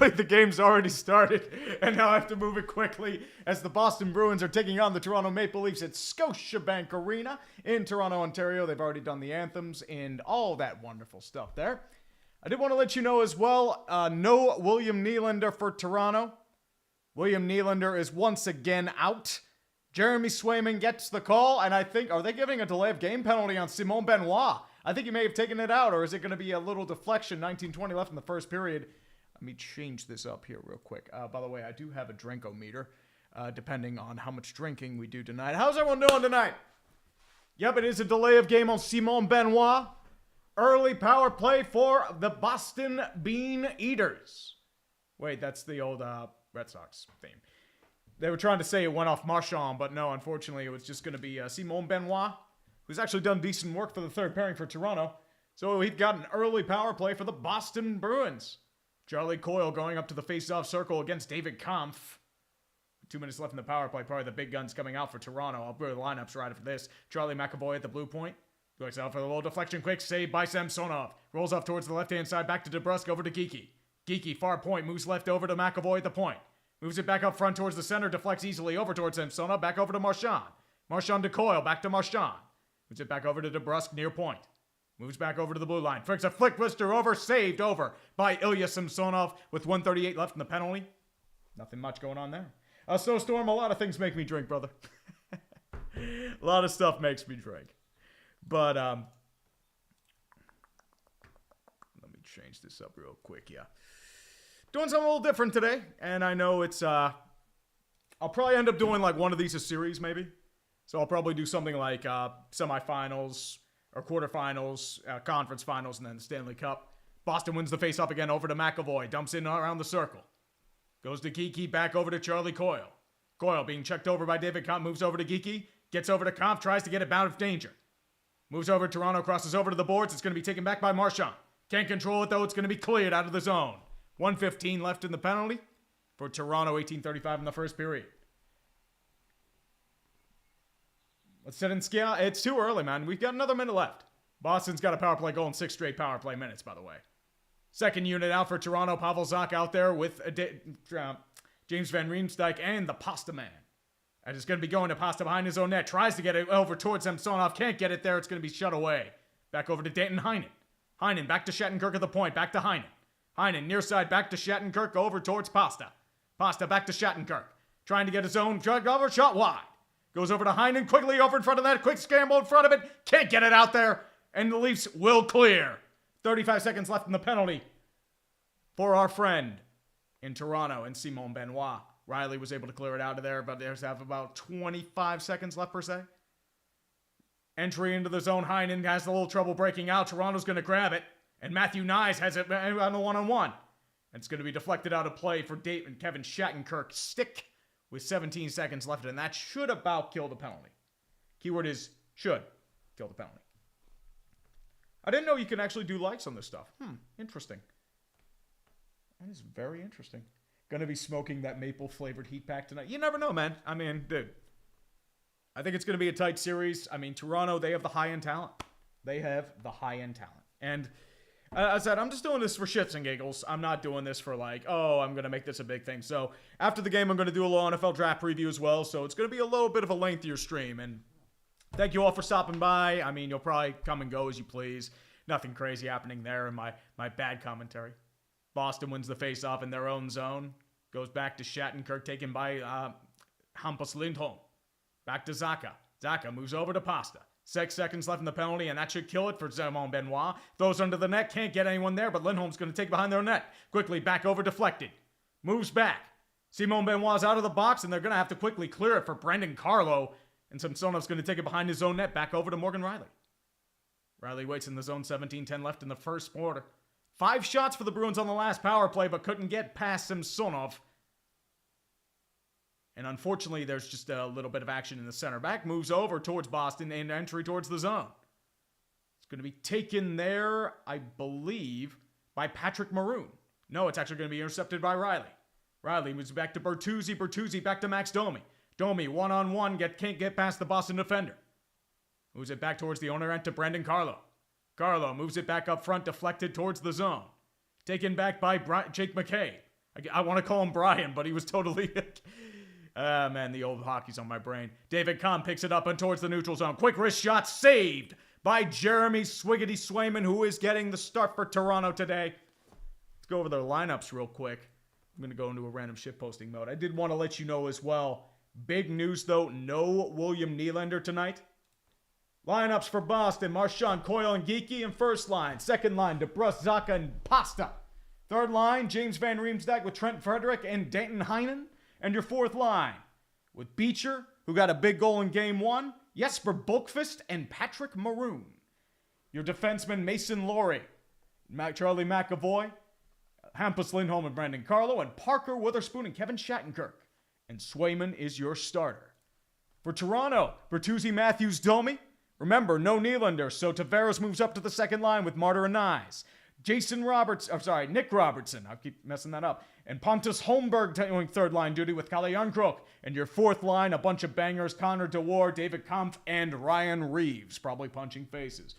Luckily, the game's already started, and now I have to move it quickly as the Boston Bruins are taking on the Toronto Maple Leafs at Scotiabank Arena in Toronto, Ontario. They've already done the anthems and all that wonderful stuff there. I did want to let you know as well, no William Nylander for Toronto. William Nylander is once again out. Jeremy Swayman gets the call, and I think, are they giving a delay of game penalty on Simon Benoit? I think he may have taken it out, or is it going to be a little deflection? 19:20 left in the first period. Let me change this up here real quick. By the way, I do have a drinkometer, depending on how much drinking we do tonight. How's everyone doing tonight? Yep, it is a delay of game on Simon Benoit. Early power play for the Boston Bean Eaters. Wait, that's the old Red Sox theme. They were trying to say it went off Marchand, but no, unfortunately, it was just going to be Simon Benoit, who's actually done decent work for the third pairing for Toronto. So he's got an early power play for the Boston Bruins. Charlie Coyle going up to the face-off circle against David Kampf. 2 minutes left in the power play. Probably the big guns coming out for Toronto. I'll put the lineups right after this. Charlie McAvoy at the blue point. Goes out for the low deflection. Quick save by Samsonov. Rolls off towards the left-hand side. Back to DeBrusk. Over to Geekie. Geekie, far point. Moves left over to McAvoy at the point. Moves it back up front towards the center. Deflects easily over towards Samsonov. Back over to Marchand. Marchand to Coyle. Back to Marchand. Moves it back over to DeBrusk near point. Moves back over to the blue line. Flicks a flick twister over. Saved over by Ilya Samsonov with 1:38 left in the penalty. Nothing much going on there. Snowstorm, a lot of things make me drink, brother. A lot of stuff makes me drink. But, let me change this up real quick, yeah. Doing something a little different today. And I know it's, I'll probably end up doing like one of these a series, maybe. So I'll probably do something like semifinals or quarterfinals, conference finals, and then the Stanley Cup. Boston wins the faceoff again over to McAvoy. Dumps in around the circle. Goes to Geekie, back over to Charlie Coyle. Coyle being checked over by David Kampf. Moves over to Geekie. Gets over to Kampf. Tries to get it out of danger. Moves over to Toronto. Crosses over to the boards. It's going to be taken back by Marchand. Can't control it though. It's going to be cleared out of the zone. 1:15 left in the penalty for Toronto. 18:35 in the first period. Let's sit and scale. It's too early, man. We've got another minute left. Boston's got a power play goal in 6 straight power play minutes, by the way. Second unit out for Toronto. Pavel Zacha out there with James Van Riemsdyk and the Pasta Man. And it's going to be going to Pasta behind his own net. Tries to get it over towards Samsonov. Can't get it there. It's going to be shut away. Back over to Danton Heinen. Heinen back to Shattenkirk at the point. Back to Heinen. Heinen near side back to Shattenkirk. Over towards Pasta. Pasta back to Shattenkirk. Trying to get his own drug over. Shot wide. Goes over to Heinen, quickly over in front of that. Quick scramble in front of it. Can't get it out there. And the Leafs will clear. 35 seconds left in the penalty for our friend in Toronto and Simon Benoit. Riley was able to clear it out of there, but there's have about 25 seconds left per se. Entry into the zone. Heinen has a little trouble breaking out. Toronto's going to grab it. And Matthew Nyes has it on the one-on-one. It's going to be deflected out of play for Kevin Shattenkirk's stick. With 17 seconds left, and that should about kill the penalty. Keyword is should kill the penalty. I didn't know you can actually do likes on this stuff. Interesting. That is very interesting. Gonna be smoking that maple-flavored heat pack tonight. You never know, man. I mean, dude. I think it's gonna be a tight series. I mean, Toronto, they have the high-end talent. They have the high-end talent. And I said, I'm just doing this for shits and giggles. I'm not doing this for like, oh, I'm going to make this a big thing. So after the game, I'm going to do a little NFL draft preview as well. So it's going to be a little bit of a lengthier stream. And thank you all for stopping by. I mean, you'll probably come and go as you please. Nothing crazy happening there in my bad commentary. Boston wins the faceoff in their own zone. Goes back to Shattenkirk, taken by Hampus Lindholm. Back to Zacha. Zacha moves over to Pasta. 6 seconds left in the penalty, and that should kill it for Simon Benoit. Throws under the net, can't get anyone there, but Lindholm's going to take behind their net. Quickly back over, deflected. Moves back. Simon Benoit's out of the box, and they're going to have to quickly clear it for Brendan Carlo. And Samsonov's going to take it behind his own net, back over to Morgan Riley. Riley waits in the zone, 17-10 left in the first quarter. 5 shots for the Bruins on the last power play, but couldn't get past Samsonov. And unfortunately, there's just a little bit of action in the center. Back moves over towards Boston and entry towards the zone. It's going to be taken there, I believe, by Patrick Maroon. No, it's actually going to be intercepted by Riley. Riley moves back to Bertuzzi. Bertuzzi back to Max Domi. Domi, one-on-one, can't get past the Boston defender. Moves it back towards the owner end to Brendan Carlo. Carlo moves it back up front, deflected towards the zone. Taken back by Jake McCabe. I want to call him Brian, but he was totally... man, the old hockey's on my brain. David Kahn picks it up and towards the neutral zone. Quick wrist shot saved by Jeremy Swiggity Swayman, who is getting the start for Toronto today. Let's go over their lineups real quick. I'm going to go into a random shitposting mode. I did want to let you know as well. Big news, though. No William Nylander tonight. Lineups for Boston. Marchand, Coyle, and Geeky in first line. Second line, DeBrus, Zacha, and Pasta. Third line, James Van Riemsdyk with Trent Frederick and Danton Heinen. And your fourth line with Beecher, who got a big goal in Game 1, Jesper Bulkfist, and Patrick Maroon. Your defenseman, Mason Laurie, Charlie McAvoy, Hampus Lindholm and Brandon Carlo, and Parker Witherspoon and Kevin Shattenkirk. And Swayman is your starter. For Toronto, Bertuzzi, Matthews, Domi. Remember, no Nylander, so Tavares moves up to the second line with Martyr and Nyes. Nick Robertson, I'll keep messing that up. And Pontus Holmberg doing third line duty with Kalle Järnkrok. And your fourth line, a bunch of bangers, Connor DeWar, David Kampf, and Ryan Reeves, probably punching faces.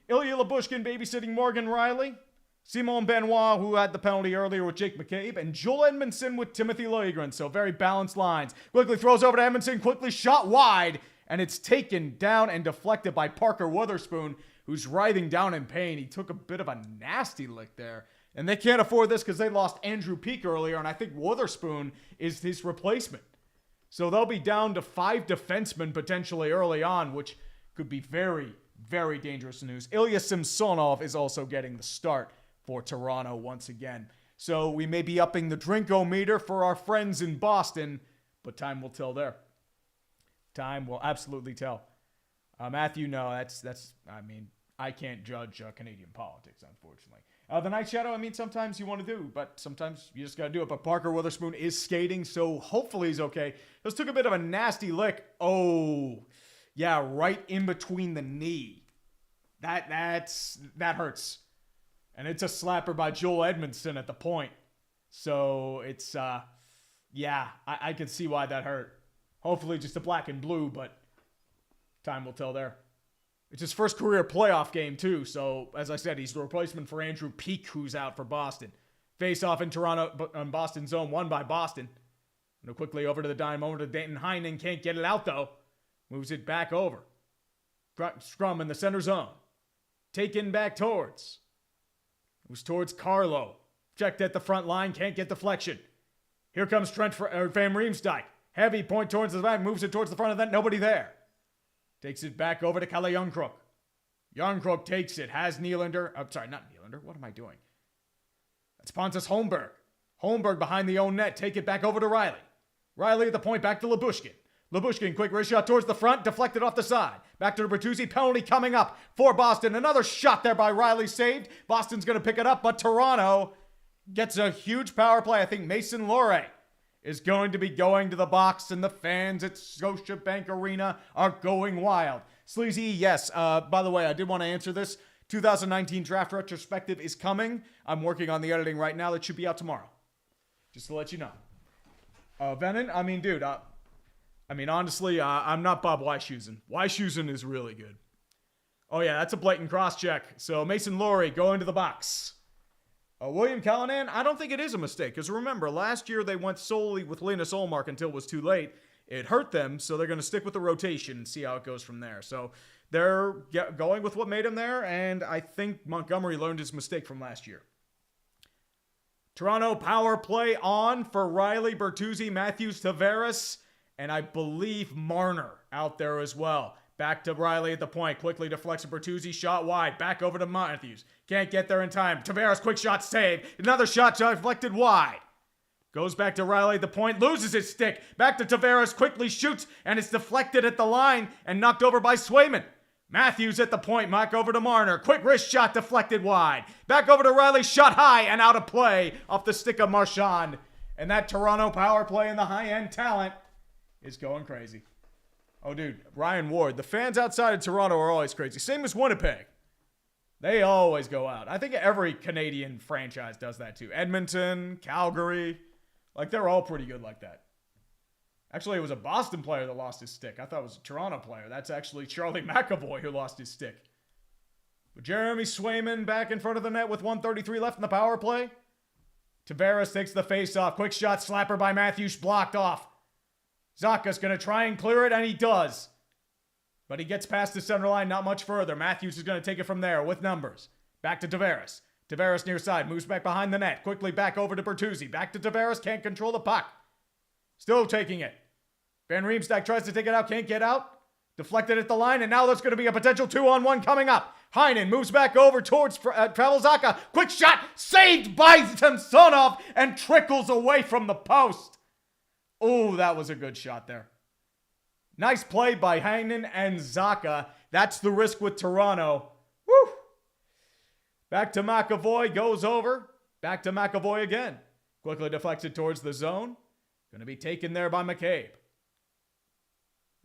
Ilya Lyubushkin babysitting Morgan Riley. Simon Benoit, who had the penalty earlier with Jake McCabe. And Joel Edmondson with Timothy Liljegren, so very balanced lines. Quickly throws over to Edmondson, quickly shot wide. And it's taken down and deflected by Parker Witherspoon, who's writhing down in pain. He took a bit of a nasty lick there. And they can't afford this because they lost Andrew Peeke earlier, and I think Witherspoon is his replacement. So they'll be down to 5 defensemen potentially early on, which could be very, very dangerous news. Ilya Samsonov is also getting the start for Toronto once again. So we may be upping the drink-o-meter for our friends in Boston, but time will tell there. Time will absolutely tell. Matthew, no, I can't judge Canadian politics, unfortunately. The Night Shadow, sometimes you want to do, but sometimes you just got to do it. But Parker Witherspoon is skating, so hopefully he's okay. Just took a bit of a nasty lick. Oh, yeah, right in between the knee. That hurts. And it's a slapper by Joel Edmondson at the point. So it's, I can see why that hurt. Hopefully just a black and blue, but time will tell there. It's his first career playoff game, too. So, as I said, he's the replacement for Andrew Peeke, who's out for Boston. Face-off in Toronto, Boston zone, won by Boston. And quickly over to the dime, over to Danton Heinen. Can't get it out, though. Moves it back over. Scrum in the center zone. Taken back towards. Moves towards Carlo. Checked at the front line. Can't get deflection. Here comes Van Riemsdyk. Heavy point towards the back. Moves it towards the front of that. Nobody there. Takes it back over to Kalle Järnkrok. Järnkrok takes it. Has Nylander. Not Nylander. What am I doing? That's Pontus Holmberg. Holmberg behind the own net. Take it back over to Riley. Riley at the point. Back to Lyubushkin. Lyubushkin, quick wrist shot towards the front. Deflected off the side. Back to Bertuzzi. Penalty coming up for Boston. Another shot there by Riley. Saved. Boston's going to pick it up, but Toronto gets a huge power play. I think Mason Laurie is going to be going to the box, and the fans at Scotiabank Arena are going wild. Sleazy, yes. By the way, I did want to answer this. 2019 draft retrospective is coming. I'm working on the editing right now. That should be out tomorrow. Just to let you know. Venom, honestly, I'm not Bob Weishusen. Weishusen is really good. Oh, yeah, that's a blatant cross-check. So Mason Laurie going to the box. William Callanan, I don't think it is a mistake. Because remember, last year they went solely with Linus Ullmark until it was too late. It hurt them, so they're going to stick with the rotation and see how it goes from there. So they're going with what made him there, and I think Montgomery learned his mistake from last year. Toronto power play on for Riley, Bertuzzi, Matthews, Tavares, and I believe Marner out there as well. Back to Riley at the point. Quickly deflects Bertuzzi. Shot wide. Back over to Matthews. Can't get there in time. Tavares, quick shot, save. Another shot deflected wide. Goes back to Riley at the point. Loses his stick. Back to Tavares. Quickly shoots. And it's deflected at the line and knocked over by Swayman. Matthews at the point. Back over to Marner. Quick wrist shot deflected wide. Back over to Riley. Shot high and out of play off the stick of Marchand. And that Toronto power play and the high-end talent is going crazy. Oh, dude, Ryan Ward. The fans outside of Toronto are always crazy. Same as Winnipeg. They always go out. I think every Canadian franchise does that too. Edmonton, Calgary. They're all pretty good like that. Actually, it was a Boston player that lost his stick. I thought it was a Toronto player. That's actually Charlie McAvoy who lost his stick. But Jeremy Swayman back in front of the net with 1:33 left in the power play. Tavares takes the face-off. Quick shot slapper by Matthews, blocked off. Zacha's going to try and clear it, and he does. But he gets past the center line, not much further. Matthews is going to take it from there with numbers. Back to Tavares. Tavares near side, moves back behind the net. Quickly back over to Bertuzzi. Back to Tavares, can't control the puck. Still taking it. Van Riemsdyk tries to take it out, can't get out. Deflected at the line, and now there's going to be a potential 2-on-1 coming up. Heinen moves back over towards Pavel Zacha. Quick shot, saved by Samsonov, and trickles away from the post. Oh, that was a good shot there. Nice play by Heinen and Zacha. That's the risk with Toronto. Woo! Back to McAvoy, goes over. Back to McAvoy again. Quickly deflected towards the zone. Going to be taken there by McCabe.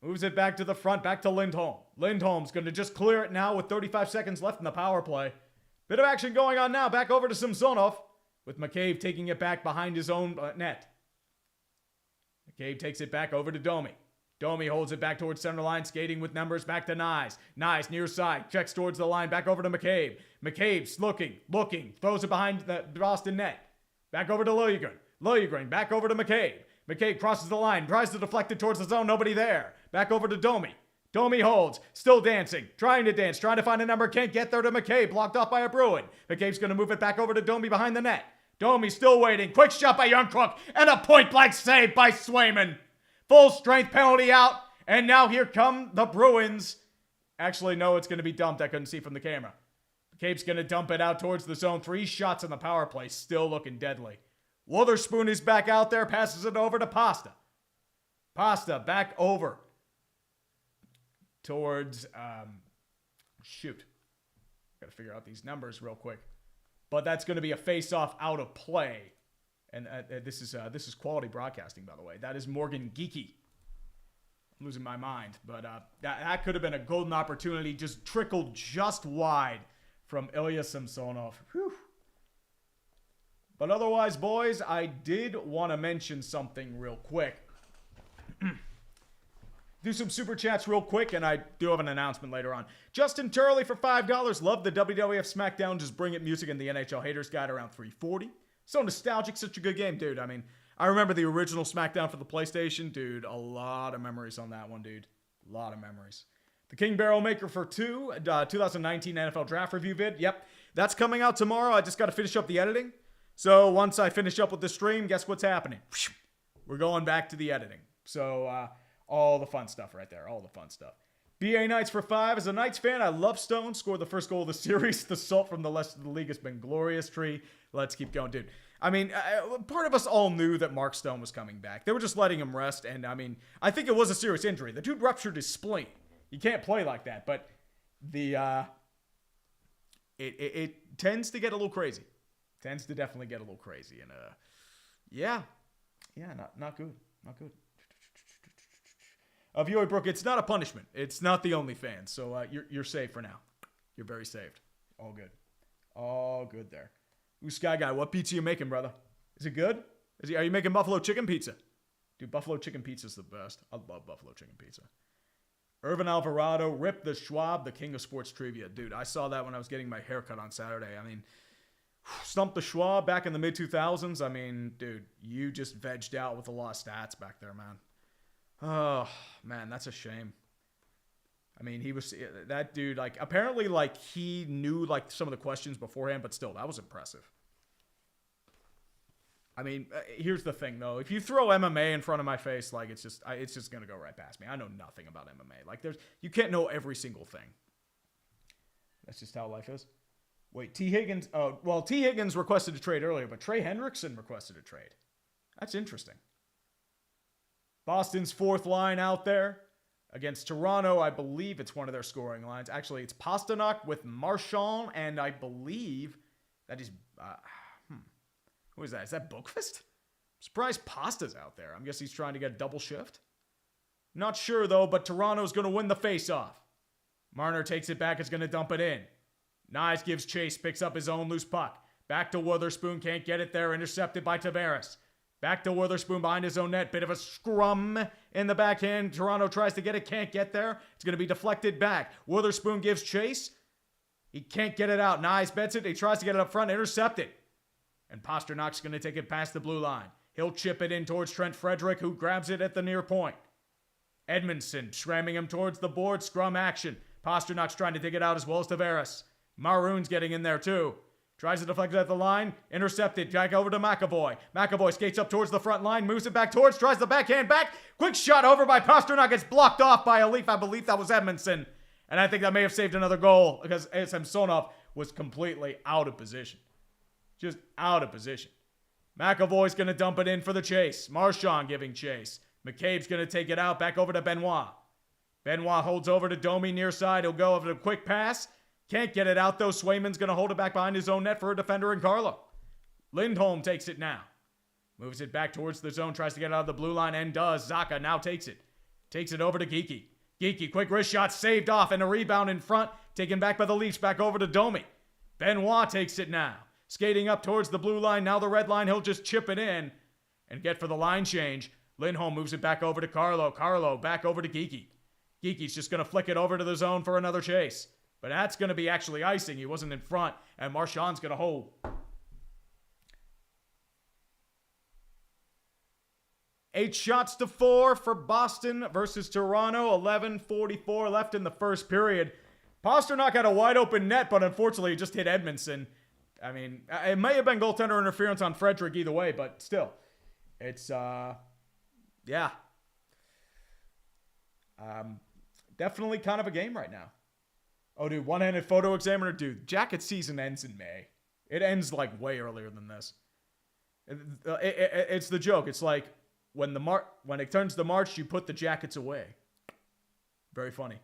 Moves it back to the front, back to Lindholm. Lindholm's going to just clear it now with 35 seconds left in the power play. Bit of action going on now. Back over to Samsonov, with McCabe taking it back behind his own net. McCabe takes it back over to Domi. Domi holds it back towards center line, skating with numbers back to Nyes. Nyes near side, checks towards the line, back over to McCabe. McCabe's looking, throws it behind the Boston net. Back over to Liljegren. Liljegren back over to McCabe. McCabe crosses the line, tries to deflect it towards the zone, nobody there. Back over to Domi. Domi holds, still dancing, trying to find a number, can't get there to McCabe, blocked off by a Bruin. McCabe's going to move it back over to Domi behind the net. Domi still waiting, quick shot by Youngcook, and a point-blank save by Swayman. Full strength penalty out, and now here come the Bruins. Actually, no, it's going to be dumped. I couldn't see from the camera. McCabe's going to dump it out towards the zone. 3 shots on the power play, still looking deadly. Wotherspoon is back out there, passes it over to Pasta. Pasta back over towards, shoot. Got to figure out these numbers real quick. But that's going to be a face-off out of play. And this is quality broadcasting, by the way. That is Morgan Geekie. I'm losing my mind. But that could have been a golden opportunity. Just trickled just wide from Ilya Samsonov. Whew. But otherwise, boys, I did want to mention something real quick. Do some super chats real quick, and I do have an announcement later on. Justin Turley for $5. Love the WWF SmackDown Just Bring It music and the NHL Haters Guide around 340. So nostalgic, such a good game, dude. I mean, I remember the original SmackDown for the PlayStation. Dude, a lot of memories on that one, dude. A lot of memories. The King Barrel Maker for 2, 2019 NFL Draft Review vid. Yep, that's coming out tomorrow. I just got to finish up the editing. So once I finish up with the stream, guess what's happening? We're going back to the editing. So all the fun stuff right there. All the fun stuff. BA Knights for 5. As a Knights fan, I love Stone. Scored the first goal of the series. The salt from the rest of the league has been glorious. Tree. Let's keep going, dude. I mean, part of us all knew that Mark Stone was coming back. They were just letting him rest. And, I mean, I think it was a serious injury. The dude ruptured his spleen. You can't play like that. But it tends to get a little crazy. Tends to definitely get a little crazy. And, yeah, not good. Not good. Viewer Brook, it's not a punishment. It's not the OnlyFans. So you're safe for now. You're very saved. All good. All good there. Ooh, Sky Guy, what pizza you making, brother? Is it good? Are you making buffalo chicken pizza? Dude, buffalo chicken pizza's the best. I love buffalo chicken pizza. Irvin Alvarado, Rip the Schwab, the king of sports trivia. Dude, I saw that when I was getting my haircut on Saturday. I mean, Stump the Schwab back in the mid-2000s. I mean, dude, you just vegged out with a lot of stats back there, man. Oh, man, that's a shame. I mean, that dude, like, apparently, like, he knew, like, some of the questions beforehand, but still, that was impressive. I mean, here's the thing, though. If you throw MMA in front of my face, like, it's just going to go right past me. I know nothing about MMA. Like, you can't know every single thing. That's just how life is. Wait, T. Higgins requested a trade earlier, but Trey Hendrickson requested a trade. That's interesting. Boston's fourth line out there against Toronto. I believe it's one of their scoring lines. Actually, it's Pasternak with Marchand, and I believe that is... Who is that? Is that Bookfist? I'm surprised Pasta's out there. I guess he's trying to get a double shift. Not sure, though, but Toronto's going to win the faceoff. Marner takes it back. Is going to dump it in. Nyes gives chase, picks up his own loose puck. Back to Witherspoon, can't get it there. Intercepted by Tavares. Back to Witherspoon behind his own net. Bit of a scrum in the backhand. Toronto tries to get it, can't get there. It's going to be deflected back. Witherspoon gives chase. He can't get it out. Nyes bets it. He tries to get it up front. Intercepted. And Pasternak's going to take it past the blue line. He'll chip it in towards Trent Frederick, who grabs it at the near point. Edmondson slamming him towards the board. Scrum action. Pasternak's trying to dig it out as well as Tavares. Maroon's getting in there too. Tries to deflect it at the line. Intercepted. Back over to McAvoy. McAvoy skates up towards the front line. Moves it back towards. Tries the backhand back. Quick shot over by Pasternak. It's blocked off by a Leaf. I believe that was Edmondson. And I think that may have saved another goal because Samsonov was completely out of position. Just out of position. McAvoy's going to dump it in for the chase. Marchand giving chase. McCabe's going to take it out. Back over to Benoit. Benoit holds over to Domi near side. He'll go over the quick pass. Can't get it out though. Swayman's going to hold it back behind his own net for a defender in Carlo. Lindholm takes it now. Moves it back towards the zone. Tries to get it out of the blue line and does. Zacha now takes it. Takes it over to Geekie. Geekie, quick wrist shot, saved off, and a rebound in front. Taken back by the Leafs. Back over to Domi. Benoit takes it now. Skating up towards the blue line. Now the red line. He'll just chip it in and get for the line change. Lindholm moves it back over to Carlo. Carlo back over to Geekie. Geekie's just going to flick it over to the zone for another chase. But that's going to be actually icing. He wasn't in front. And Marchand's going to hold. 8 shots to 4 for Boston versus Toronto. 11:44 left in the first period. Pasternak had a wide open net, but unfortunately it just hit Edmondson. I mean, it may have been goaltender interference on Frederick either way, but still. It's, yeah. Definitely kind of a game right now. Oh, dude, one-handed photo examiner. Dude, Jacket season ends in May. It ends, like, way earlier than this. It's the joke. It's like, when it turns to March, you put the Jackets away. Very funny.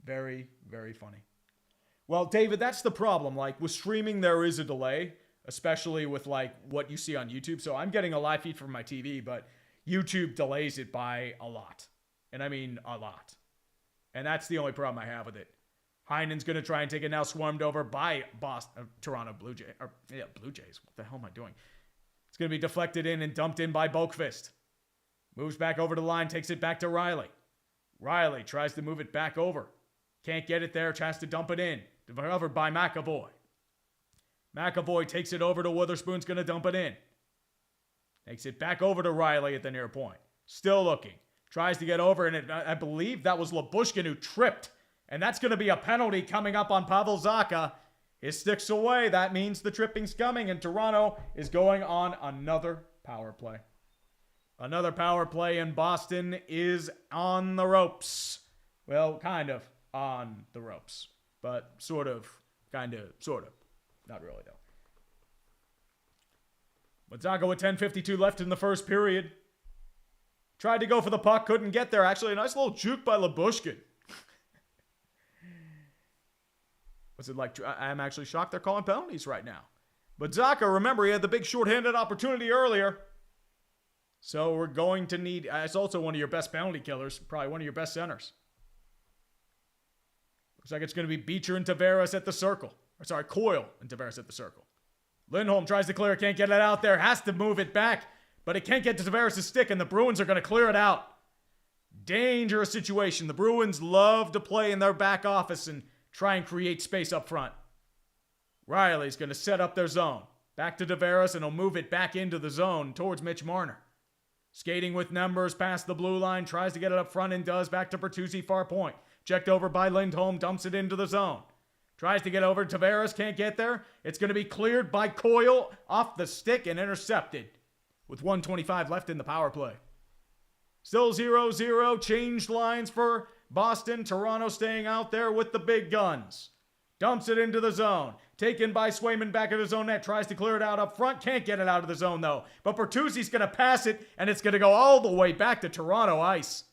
Very, very funny. Well, David, that's the problem. Like, with streaming, there is a delay, especially with, like, what you see on YouTube. So I'm getting a live feed from my TV, but YouTube delays it by a lot. And I mean a lot. And that's the only problem I have with it. Heinen's going to try and take it now, swarmed over by Toronto Blue Jays. Blue Jays. What the hell am I doing? It's going to be deflected in and dumped in by Boqvist. Moves back over the line, takes it back to Riley. Riley tries to move it back over. Can't get it there, tries to dump it in. Covered by McAvoy. McAvoy takes it over to Witherspoon's going to dump it in. Takes it back over to Riley at the near point. Still looking. Tries to get over, and I believe that was Lyubushkin who tripped. And that's going to be a penalty coming up on Pavel Zacha. His stick's away. That means the tripping's coming, and Toronto is going on another power play. Another power play, and Boston is on the ropes. Well, kind of on the ropes. But sort of, kind of, sort of. Not really, though. But Zacha with 10:52 left in the first period. Tried to go for the puck, couldn't get there. Actually, a nice little juke by Lyubushkin. Was it like, I'm actually shocked they're calling penalties right now. But Zacha, remember, he had the big shorthanded opportunity earlier. So we're going to need, it's also one of your best penalty killers, probably one of your best centers. Looks like it's going to be Beecher and Tavares at the circle. Or sorry, Coyle and Tavares at the circle. Lindholm tries to clear, can't get it out there, has to move it back, but it can't get to Tavares' stick, and the Bruins are going to clear it out. Dangerous situation. The Bruins love to play in their back office and try and create space up front. Riley's going to set up their zone. Back to Tavares, and he'll move it back into the zone towards Mitch Marner. Skating with numbers past the blue line, tries to get it up front and does. Back to Bertuzzi, far point. Checked over by Lindholm, dumps it into the zone. Tries to get over. Tavares can't get there. It's going to be cleared by Coyle off the stick and intercepted with 1:25 left in the power play. Still 0-0. Changed lines for Boston. Toronto staying out there with the big guns. Dumps it into the zone. Taken by Swayman back of his own net. Tries to clear it out up front. Can't get it out of the zone, though. But Bertuzzi's going to pass it, and it's going to go all the way back to Toronto ice.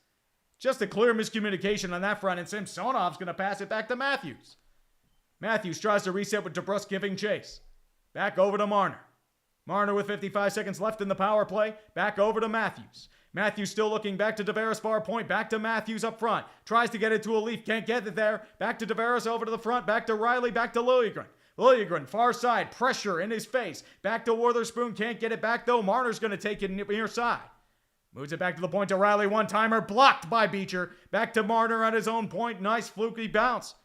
Just a clear miscommunication on that front, and Samsonov's going to pass it back to Matthews. Matthews tries to reset with DeBrusk giving chase. Back over to Marner. Marner with 55 seconds left in the power play. Back over to Matthews. Matthews still looking back to Tavares far point. Back to Matthews up front. Tries to get it to a Leaf. Can't get it there. Back to Tavares over to the front. Back to Riley. Back to Liljegren. Liljegren far side. Pressure in his face. Back to Witherspoon. Can't get it back though. Marner's going to take it near side. Moves it back to the point to Riley. One-timer blocked by Beecher. Back to Marner at his own point. Nice fluky bounce.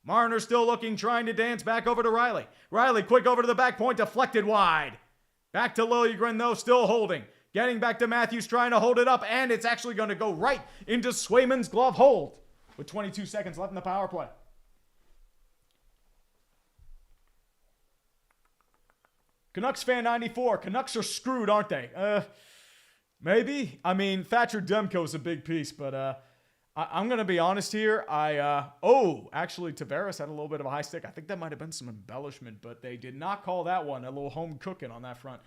Marner still looking, trying to dance back over to Riley. Riley quick over to the back point. Deflected wide. Back to Liljegren, though, still holding. Getting back to Matthews, trying to hold it up, and it's actually going to go right into Swayman's glove hold with 22 seconds left in the power play. Canucks fan 94. Canucks are screwed, aren't they? Maybe. I mean, Thatcher Demko's a big piece, but I'm going to be honest here. Actually, Tavares had a little bit of a high stick. I think that might have been some embellishment, but they did not call that one. A little home cooking on that front.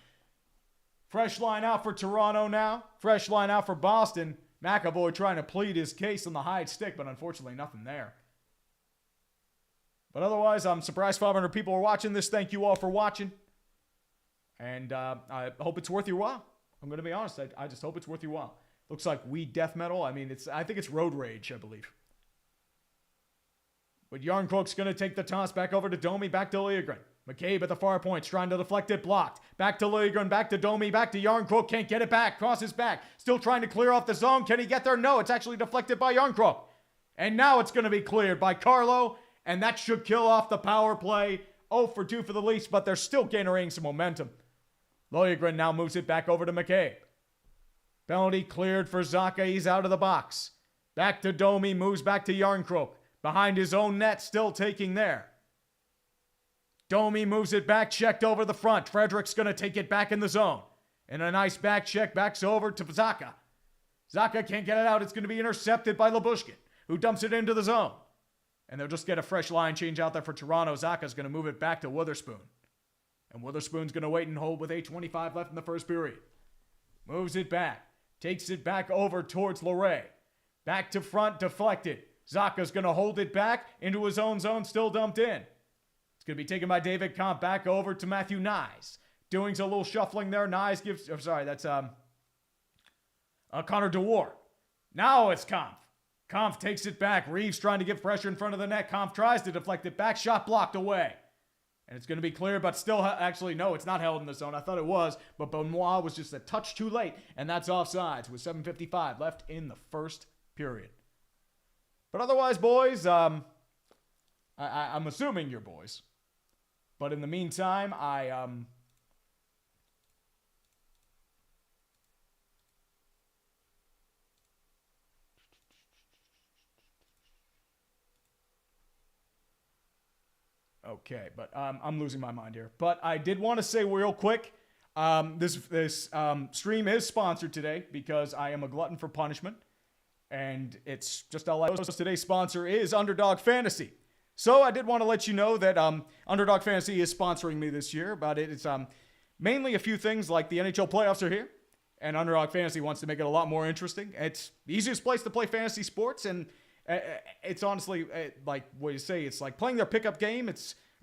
Fresh line out for Toronto now. Fresh line out for Boston. McAvoy trying to plead his case on the high stick, but unfortunately nothing there. But otherwise, I'm surprised 500 people are watching this. Thank you all for watching. And I hope it's worth your while. I'm going to be honest. I just hope it's worth your while. Looks like weed death metal. I mean, I think it's road rage, I believe. But Yarncroke's going to take the toss back over to Domi, back to Liljegren. McCabe at the far points, trying to deflect it, blocked. Back to Liljegren, back to Domi, back to Yarncroke. Can't get it back. Crosses back. Still trying to clear off the zone. Can he get there? No, it's actually deflected by Yarncroke. And now it's going to be cleared by Carlo. And that should kill off the power play. 0 for 2 for the Leafs, but they're still generating some momentum. Liljegren now moves it back over to McCabe. Penalty cleared for Zacha. He's out of the box. Back to Domi. Moves back to Yarncroke. Behind his own net. Still taking there. Domi moves it back. Checked over the front. Frederick's going to take it back in the zone. And a nice back check. Backs over to Zacha. Zacha can't get it out. It's going to be intercepted by Lyubushkin, who dumps it into the zone. And they'll just get a fresh line change out there for Toronto. Zacha's going to move it back to Witherspoon. And Witherspoon's going to wait and hold with 8:25 left in the first period. Moves it back. Takes it back over towards Loray. Back to front, deflected. Zacha's going to hold it back into his own zone, still dumped in. It's going to be taken by David Kampf back over to Matthew Nyes. Doing a little shuffling there. Nyes gives, that's Connor DeWar. Now it's Kampf. Kampf takes it back. Reeves trying to get pressure in front of the net. Kampf tries to deflect it back. Shot blocked away. And it's going to be clear, but still, actually, no, it's not held in the zone. I thought it was, but Benoit was just a touch too late, and that's offsides with 7:55 left in the first period. But otherwise, boys, I'm assuming you're boys. But in the meantime, Okay, but I'm losing my mind here. But I did want to say real quick, this stream is sponsored today because I am a glutton for punishment. And it's just how life goes. Today's sponsor is Underdog Fantasy. So I did want to let you know that Underdog Fantasy is sponsoring me this year. But it's mainly a few things like the NHL playoffs are here. And Underdog Fantasy wants to make it a lot more interesting. It's the easiest place to play fantasy sports, and it's honestly like what you say. It's like playing their pickup game.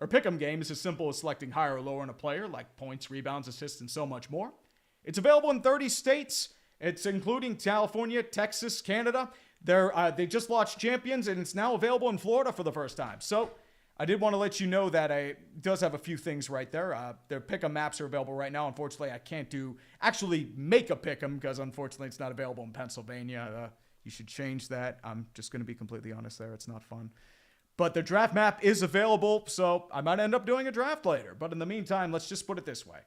Pick'em game is as simple as selecting higher or lower in a player, like points, rebounds, assists, and so much more. It's available in 30 states. It's including California, Texas, Canada. They just launched Champions, and it's now available in Florida for the first time. So I did want to let you know that it does have a few things right there. Their pick'em maps are available right now. Unfortunately, I can't actually make a pick'em because unfortunately it's not available in Pennsylvania. You should change that. I'm just going to be completely honest there. It's not fun. But the draft map is available, so I might end up doing a draft later. But in the meantime, let's just put it this way.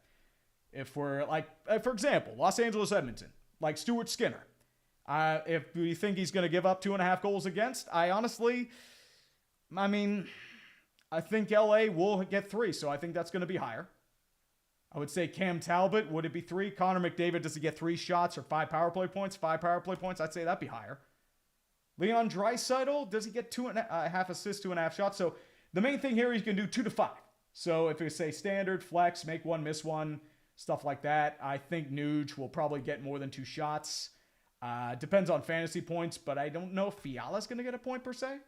If we're like, for example, Los Angeles, Edmonton, like Stuart Skinner. If we think he's going to give up 2.5 goals against, I think LA will get 3, so I think that's going to be higher. I would say Cam Talbot, would it be 3? Connor McDavid, does he get 3 shots or 5 power play points? 5 power play points, I'd say that'd be higher. Leon Draisaitl, does he get 2.5 assists, 2.5 shots? So the main thing here, he can do 2 to 5. So if we say standard, flex, make 1, miss 1, stuff like that, I think Nuge will probably get more than 2 shots. Depends on fantasy points, but I don't know if Fiala's going to get a point per se.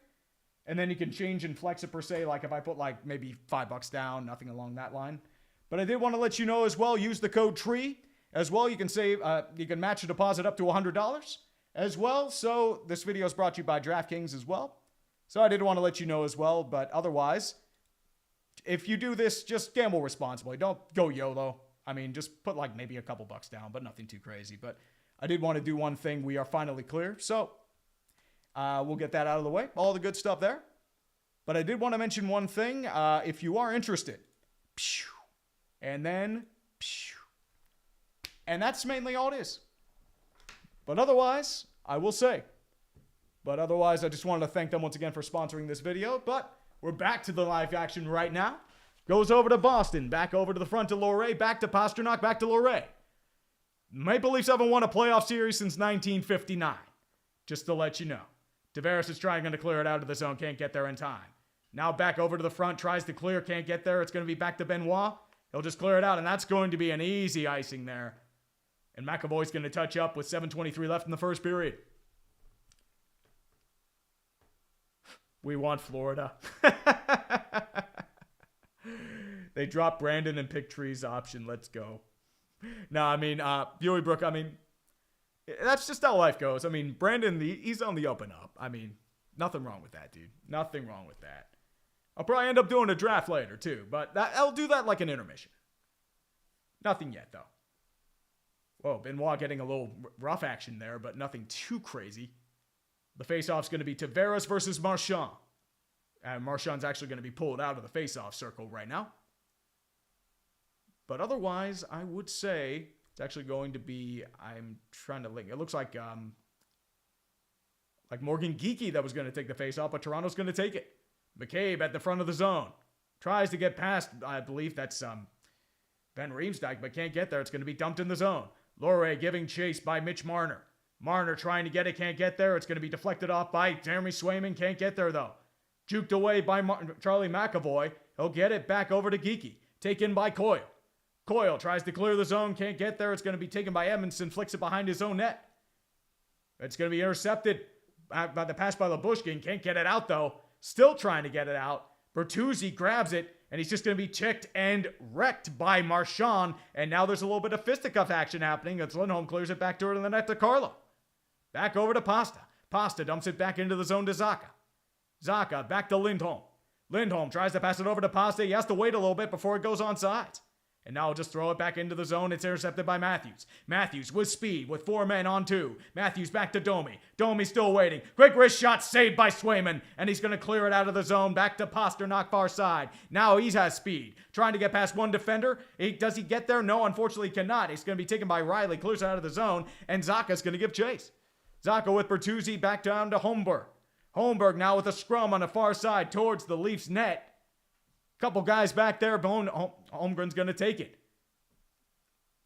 And then you can change and flex it per se, like if I put like maybe $5 down, nothing along that line. But I did want to let you know as well, use the code TREE. As well, you can save, you can match a deposit up to $100 as well. So this video is brought to you by DraftKings as well. So I did want to let you know as well, but otherwise, if you do this, just gamble responsibly. Don't go YOLO. I mean, just put like maybe a couple bucks down, but nothing too crazy. But I did want to do one thing. We are finally clear. So we'll get that out of the way. All the good stuff there. But I did want to mention one thing. If you are interested, and then And that's mainly all it is. But otherwise, I just wanted to thank them once again for sponsoring this video. But we're back to the live action right now. Goes over to Boston, back over to the front to Loray, back to Pasternak, back to Loray. Maple Leafs haven't won a playoff series since 1959. Just to let you know. Tavares is trying to clear it out of the zone, can't get there in time. Now back over to the front, tries to clear, can't get there. It's going to be back to Benoit. He'll just clear it out, and that's going to be an easy icing there. And McAvoy's going to touch up with 7:23 left in the first period. We want Florida. They dropped Brandon and picked Tree's option. Let's go. No, I mean, Buick, I mean, that's just how life goes. I mean, Brandon, he's on the up and up. I mean, nothing wrong with that, dude. Nothing wrong with that. I'll probably end up doing a draft later, too. But I'll do that like an intermission. Nothing yet, though. Whoa, Benoit getting a little rough action there, but nothing too crazy. The faceoff's going to be Tavares versus Marchand. And Marchand's actually going to be pulled out of the faceoff circle right now. But otherwise, I would say it's actually going to be, I'm trying to link. It looks like Morgan Geekie that was going to take the faceoff, but Toronto's going to take it. McCabe at the front of the zone. Tries to get past, I believe that's Ben Riemsdyk, but can't get there. It's going to be dumped in the zone. Loray giving chase by Mitch Marner. Marner trying to get it, can't get there. It's going to be deflected off by Jeremy Swayman. Can't get there, though. Juked away by Charlie McAvoy. He'll get it back over to Geekie. Taken by Coyle. Coyle tries to clear the zone. Can't get there. It's going to be taken by Edmondson. Flicks it behind his own net. It's going to be intercepted by the pass by Labushkin. Can't get it out, though. Still trying to get it out. Bertuzzi grabs it. And he's just going to be ticked and wrecked by Marchand. And now there's a little bit of fisticuff action happening as Lindholm clears it back to the net to Carlo. Back over to Pasta. Pasta dumps it back into the zone to Zacha. Zacha back to Lindholm. Lindholm tries to pass it over to Pasta. He has to wait a little bit before it goes on sides. And now he'll just throw it back into the zone. It's intercepted by Matthews. Matthews with speed with 4 men on 2. Matthews back to Domi. Domi still waiting. Quick wrist shot saved by Swayman. And he's going to clear it out of the zone. Back to Pasternak far side. Now he has speed. Trying to get past one defender. Does he get there? No, unfortunately he cannot. He's going to be taken by Riley. Clears it out of the zone. And Zacha's going to give chase. Zacha with Bertuzzi back down to Holmberg. Holmberg now with a scrum on the far side towards the Leafs net. Couple guys back there. Holmgren's going to take it.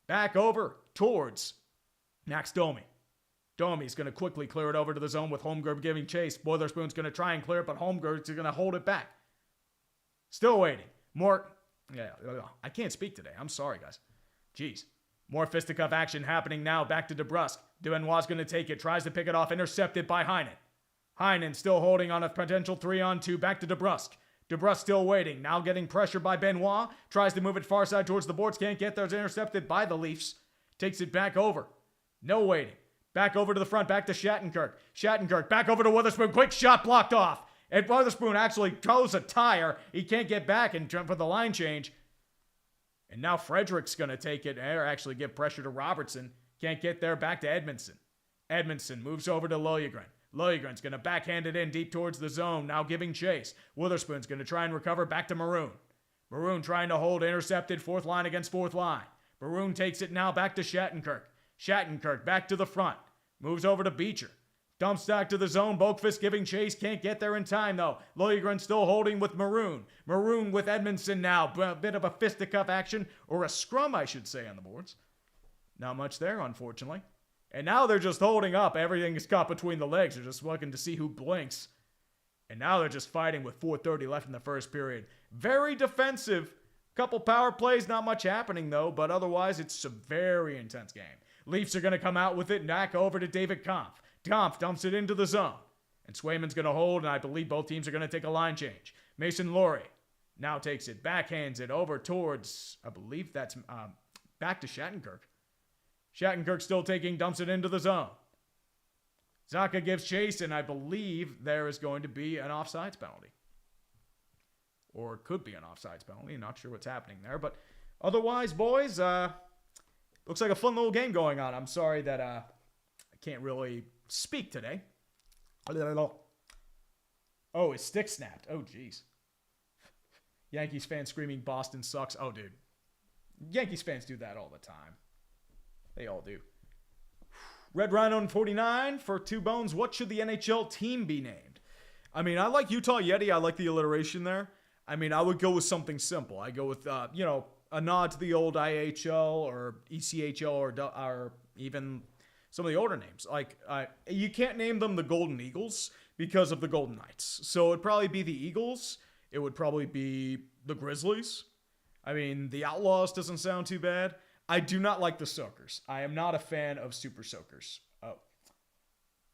Back over towards Max Domi. Domi's going to quickly clear it over to the zone with Holmgren giving chase. Witherspoon's going to try and clear it, but Holmgren's going to hold it back. Still waiting. I can't speak today. I'm sorry, guys. Jeez. More fisticuff action happening now. Back to DeBrusk. Benoit's going to take it. Tries to pick it off. Intercepted by Heinen. Heinen still holding on a potential 3-on-2. Back to DeBrusk. DeBrusk still waiting. Now getting pressure by Benoit. Tries to move it far side towards the boards. Can't get there. It's intercepted by the Leafs. Takes it back over. No waiting. Back over to the front. Back to Shattenkirk. Shattenkirk back over to Witherspoon. Quick shot blocked off. And Witherspoon actually throws a tire. He can't get back and jump for the line change. And now Frederick's going to take it. Or actually give pressure to Robertson. Can't get there. Back to Edmondson. Edmondson moves over to Liljegren. Liljegren's going to backhand it in deep towards the zone. Now giving chase. Witherspoon's going to try and recover back to Maroon. Maroon trying to hold. Intercepted. Fourth line against fourth line. Maroon takes it now back to Shattenkirk. Shattenkirk back to the front. Moves over to Beecher. Dumps back to the zone. Boakfist giving chase. Can't get there in time, though. Liljegren still holding with Maroon. Maroon with Edmondson now. A bit of a fisticuff action. Or a scrum, I should say, on the boards. Not much there, unfortunately. And now they're just holding up. Everything is caught between the legs. They're just looking to see who blinks. And now they're just fighting with 4:30 left in the first period. Very defensive. Couple power plays. Not much happening, though. But otherwise, it's a very intense game. Leafs are going to come out with it. Back over to David Kampf. Kampf dumps it into the zone. And Swayman's going to hold. And I believe both teams are going to take a line change. Mason Laurie now takes it. Backhands it over towards, I believe that's back to Shattenkirk. Shattenkirk still taking, dumps it into the zone. Zacha gives chase, and I believe there is going to be an offsides penalty. Or it could be an offsides penalty. Not sure what's happening there. But otherwise, boys, looks like a fun little game going on. I'm sorry that I can't really speak today. Oh, his stick snapped. Oh, jeez. Yankees fans screaming Boston sucks. Oh, dude. Yankees fans do that all the time. They all do. Red Rhino 49 for 2 bones. What should the NHL team be named? I mean, I like Utah Yeti. I like the alliteration there. I mean, I would go with something simple. I go with, a nod to the old IHL or ECHL or even some of the older names. Like, you can't name them the Golden Eagles because of the Golden Knights. So it'd probably be the Eagles. It would probably be the Grizzlies. I mean, the Outlaws doesn't sound too bad. I do not like the Soakers. I am not a fan of Super Soakers. Oh.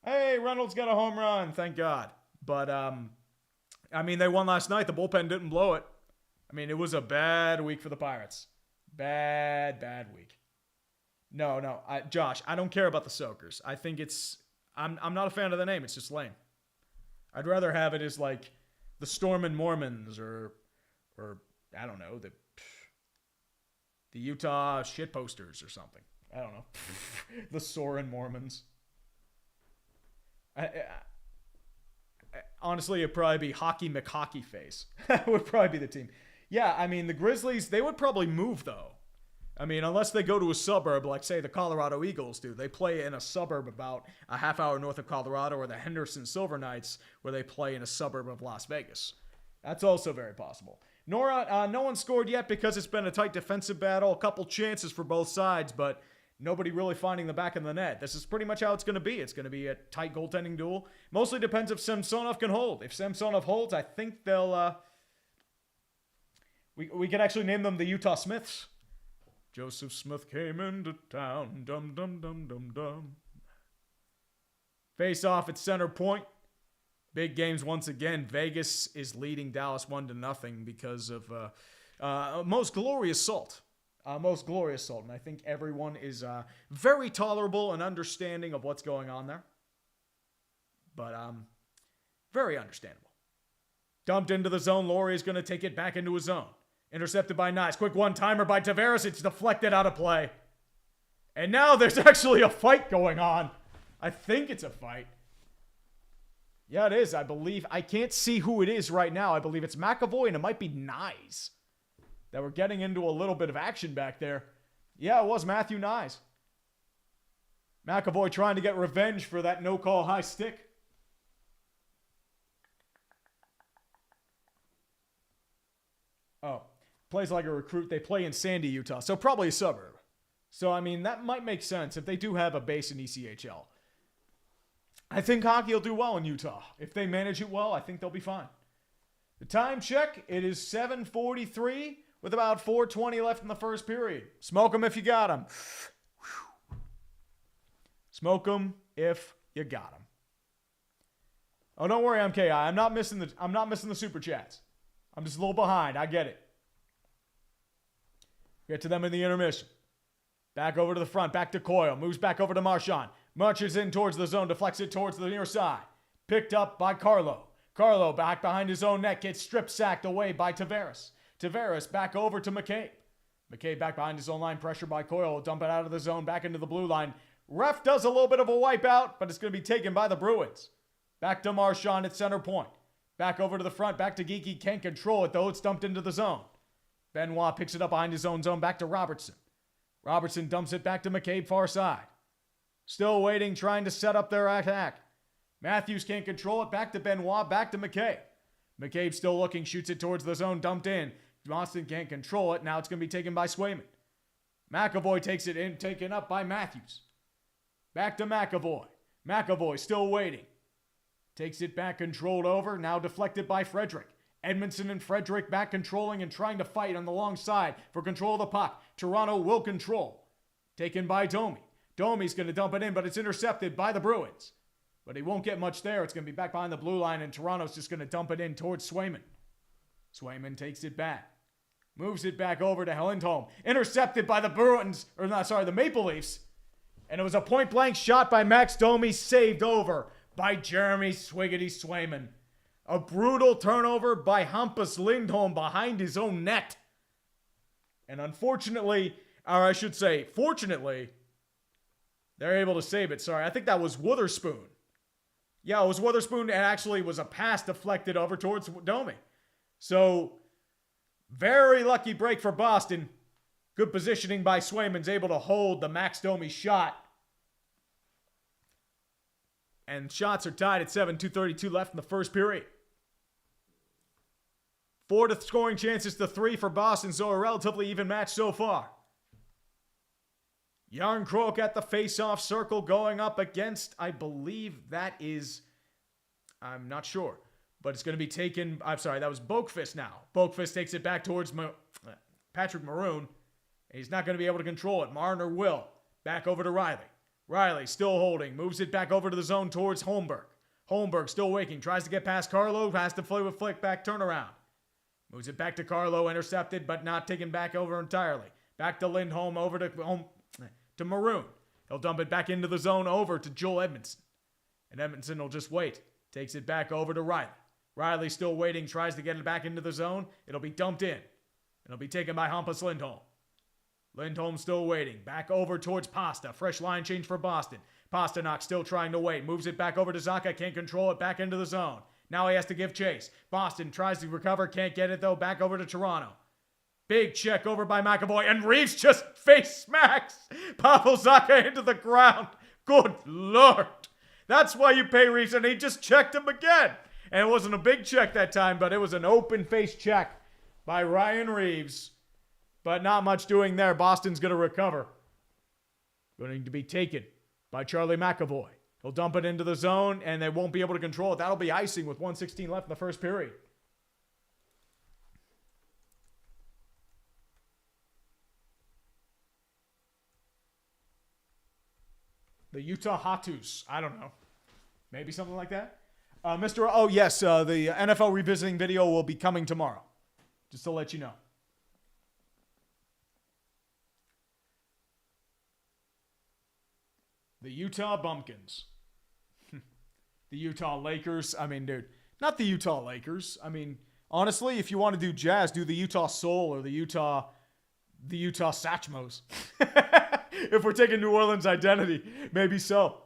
Hey, Reynolds got a home run. Thank God. But, I mean, they won last night. The bullpen didn't blow it. I mean, it was a bad week for the Pirates. Bad week. No. Josh, I don't care about the Soakers. I think I'm not a fan of the name. It's just lame. I'd rather have it as like the Stormin' Mormons or I don't know, the Utah Shitposters or something. I don't know. The Sorin' Mormons. Honestly, it'd probably be Hockey McHockey Face. That would probably be the team. Yeah, I mean, the Grizzlies, they would probably move, though. I mean, unless they go to a suburb like, say, the Colorado Eagles do. They play in a suburb about a half hour north of Colorado, or the Henderson Silver Knights, where they play in a suburb of Las Vegas. That's also very possible. Nora, no one scored yet because it's been a tight defensive battle. A couple chances for both sides, but nobody really finding the back of the net. This is pretty much how it's going to be. It's going to be a tight goaltending duel. Mostly depends if Samsonov can hold. If Samsonov holds, I think they'll... We could actually name them the Utah Smiths. Joseph Smith came into town. Dum, dum, dum, dum, dum. Face off at center point. Big games once again. Vegas is leading Dallas 1-0 because of most glorious salt. Most glorious salt. And I think everyone is very tolerable and understanding of what's going on there. But very understandable. Dumped into the zone. Laurie is going to take it back into his zone. Intercepted by Nice. Quick one-timer by Tavares. It's deflected out of play. And now there's actually a fight going on. I think it's a fight. Yeah, it is, I believe. I can't see who it is right now. I believe it's McAvoy and it might be Nyes that we're getting into a little bit of action back there. Yeah, it was Matthew Nyes. McAvoy trying to get revenge for that no-call high stick. Oh, plays like a recruit. They play in Sandy, Utah, so probably a suburb. So, I mean, that might make sense if they do have a base in ECHL. I think hockey will do well in Utah. If they manage it well, I think they'll be fine. The time check, it is 7:43 with about 4:20 left in the first period. Smoke them if you got them. Smoke them if you got them. Oh, don't worry, MKI. I'm not missing the super chats. I'm just a little behind. I get it. Get to them in the intermission. Back over to the front. Back to Coyle. Moves back over to Marchand. Marches in towards the zone. Deflects it towards the near side. Picked up by Carlo. Carlo back behind his own net. Gets strip sacked away by Tavares. Tavares back over to McCabe. McCabe back behind his own line. Pressure by Coyle. Will dump it out of the zone. Back into the blue line. Ref does a little bit of a wipeout, but it's going to be taken by the Bruins. Back to Marchand at center point. Back over to the front. Back to Geeky. Can't control it, though. It's dumped into the zone. Benoit picks it up behind his own zone. Back to Robertson. Robertson dumps it back to McCabe far side. Still waiting, trying to set up their attack. Matthews can't control it. Back to Benoit. Back to McCabe. McCabe still looking. Shoots it towards the zone. Dumped in. Johnston can't control it. Now it's going to be taken by Swayman. McAvoy takes it in. Taken up by Matthews. Back to McAvoy. McAvoy still waiting. Takes it back, controlled over. Now deflected by Frederick. Edmondson and Frederick back controlling and trying to fight on the long side for control of the puck. Toronto will control. Taken by Domi. Domi's going to dump it in, but it's intercepted by the Bruins. But he won't get much there. It's going to be back behind the blue line, and Toronto's just going to dump it in towards Swayman. Swayman takes it back. Moves it back over to Lindholm. Intercepted by the the Maple Leafs. And it was a point-blank shot by Max Domi, saved over by Jeremy Swiggity Swayman. A brutal turnover by Hampus Lindholm behind his own net. And unfortunately, or I should say, fortunately, they're able to save it. Sorry, I think that was Witherspoon. Yeah, it was Witherspoon. It actually was a pass deflected over towards Domi. So, very lucky break for Boston. Good positioning by Swayman's able to hold the Max Domi shot. And shots are tied at 7, 2:32 left in the first period. 4 to scoring chances to 3 for Boston, so a relatively even match so far. Yarn Croak at the face-off circle going up against, I believe that is, I'm not sure, but it's going to be taken, I'm sorry, that was Boakfist now. Boakfist takes it back towards Patrick Maroon. He's not going to be able to control it. Marner will. Back over to Riley. Riley still holding. Moves it back over to the zone towards Holmberg. Holmberg still waking. Tries to get past Carlo. Has to flick back turnaround. Moves it back to Carlo. Intercepted but not taken back over entirely. Back to Lindholm over to Maroon. He'll dump it back into the zone over to Joel Edmondson. And Edmondson will just wait. Takes it back over to Riley. Riley still waiting. Tries to get it back into the zone. It'll be dumped in. It'll be taken by Hampus Lindholm. Lindholm still waiting. Back over towards Pasta. Fresh line change for Boston. Pasternak still trying to wait. Moves it back over to Zacha. Can't control it. Back into the zone. Now he has to give chase. Boston tries to recover. Can't get it though. Back over to Toronto. Big check over by McAvoy. And Reeves just face smacks Pavel Zacha into the ground. Good Lord. That's why you pay Reeves. And he just checked him again. And it wasn't a big check that time, but it was an open face check by Ryan Reeves. But not much doing there. Boston's going to recover. Going to be taken by Charlie McAvoy. He'll dump it into the zone, and they won't be able to control it. That'll be icing with 1:16 left in the first period. The Utah Hatus. I don't know. Maybe something like that. Oh, yes. The NFL revisiting video will be coming tomorrow. Just to let you know. The Utah Bumpkins. The Utah Lakers. I mean, dude, not the Utah Lakers. I mean, honestly, if you want to do jazz, do the Utah Soul or the Utah Satchmos. If we're taking New Orleans identity, maybe so.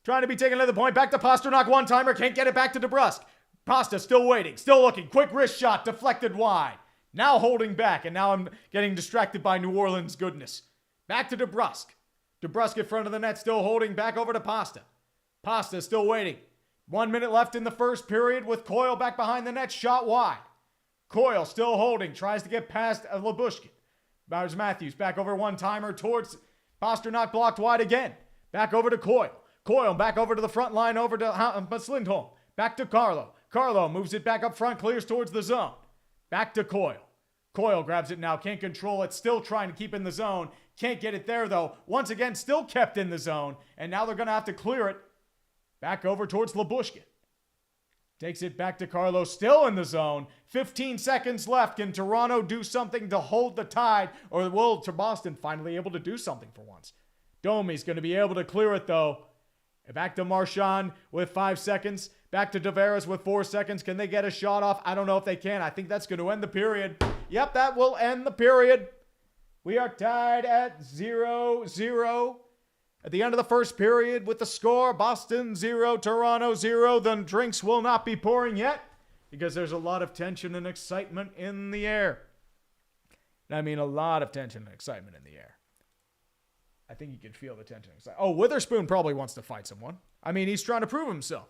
Trying to be taken to the point. Back to Pasternak, one-timer. Can't get it back to DeBrusque. Pasta still waiting. Still looking. Quick wrist shot. Deflected wide. Now holding back. And now I'm getting distracted by New Orleans goodness. Back to DeBrusque. DeBrusque in front of the net, still holding. Back over to Pasta. Pasta still waiting. 1 minute left in the first period with Coyle back behind the net. Shot wide. Coyle still holding. Tries to get past Labushkin. Bowers Matthews back over one-timer towards Pasternak, blocked wide again. Back over to Coyle. Coyle back over to the front line, over to Lindholm. Back to Carlo. Carlo moves it back up front, clears towards the zone. Back to Coyle. Coyle grabs it now, can't control it, still trying to keep in the zone. Can't get it there though. Once again, still kept in the zone, and now they're going to have to clear it. Back over towards Labushkin. Takes it back to Carlo, still in the zone. 15 seconds left. Can Toronto do something to hold the tide, or will Boston finally able to do something for once? Domi's going to be able to clear it though. Back to Marchand with 5 seconds. Back to Tavares with 4 seconds. Can they get a shot off? I don't know if they can. I think that's going to end the period. Yep, that will end the period. We are tied at 0-0. At the end of the first period with the score, Boston 0, Toronto 0. The drinks will not be pouring yet because there's a lot of tension and excitement in the air. I mean, a lot of tension and excitement in the air. I think you can feel the tension and excitement. Oh, Witherspoon probably wants to fight someone. I mean, he's trying to prove himself.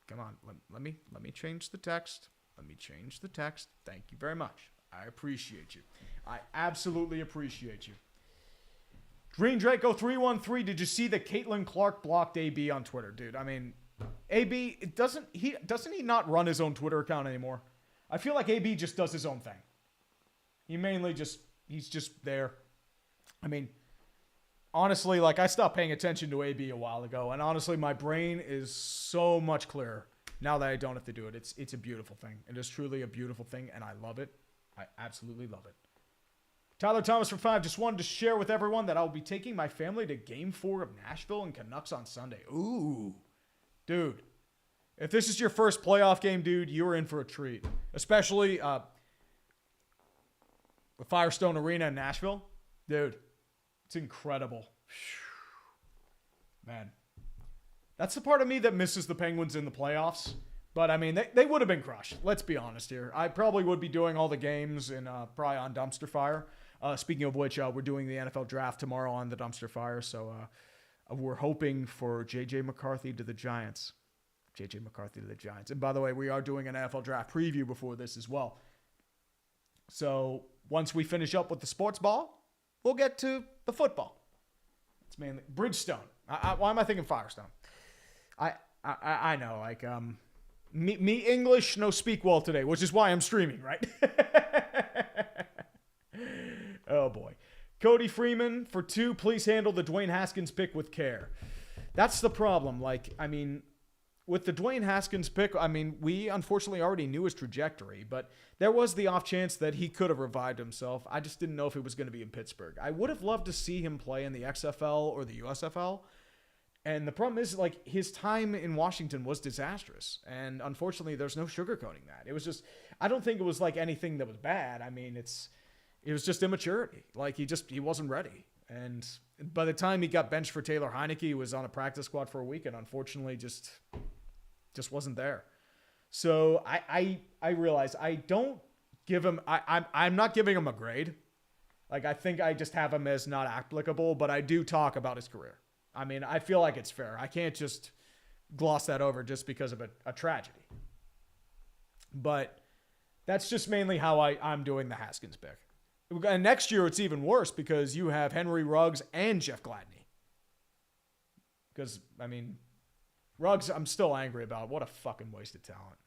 Come on, let me change the text. Let me change the text. Thank you very much. I appreciate you. I absolutely appreciate you. Green Draco 313. Did you see that Caitlin Clark blocked AB on Twitter, dude? I mean, AB doesn't he not run his own Twitter account anymore? I feel like AB just does his own thing. He's just there. I mean, honestly, like, I stopped paying attention to AB a while ago, and honestly, my brain is so much clearer now that I don't have to do it. It's a beautiful thing. It is truly a beautiful thing, and I love it. I absolutely love it. Tyler Thomas for 5. Just wanted to share with everyone that I'll be taking my family to Game 4 of Nashville and Canucks on Sunday. Ooh. Dude, if this is your first playoff game, dude, you're in for a treat. Especially the Firestone Arena in Nashville. Dude. It's incredible. Man. That's the part of me that misses the Penguins in the playoffs. But, I mean, they would have been crushed. Let's be honest here. I probably would be doing all the games in probably on Dumpster Fire. Speaking of which, we're doing the NFL Draft tomorrow on the Dumpster Fire. So we're hoping for J.J. McCarthy to the Giants. J.J. McCarthy to the Giants. And by the way, we are doing an NFL Draft preview before this as well. So once we finish up with the sports ball, we'll get to the football. It's mainly Bridgestone. Why am I thinking Firestone? I know, like, me English no speak well today, which is why I'm streaming, right? Oh boy. Cody Freeman for 2, please handle the Dwayne Haskins pick with care. That's the problem. Like, I mean, with the Dwayne Haskins pick, I mean, we unfortunately already knew his trajectory, but there was the off chance that he could have revived himself. I just didn't know if it was going to be in Pittsburgh. I would have loved to see him play in the XFL or the USFL. And the problem is, like, his time in Washington was disastrous. And unfortunately, there's no sugarcoating that. It was just, I don't think it was like anything that was bad. I mean, it was just immaturity. Like, he wasn't ready. And by the time he got benched for Taylor Heineke, he was on a practice squad for a week and unfortunately just wasn't there. So I realize I don't give him, I'm not giving him a grade. Like, I think I just have him as not applicable, but I do talk about his career. I mean, I feel like it's fair. I can't just gloss that over just because of a tragedy. But that's just mainly how I'm doing the Haskins pick. And next year, it's even worse because you have Henry Ruggs and Jeff Gladney. Because, I mean, Ruggs, I'm still angry about. What a fucking waste of talent.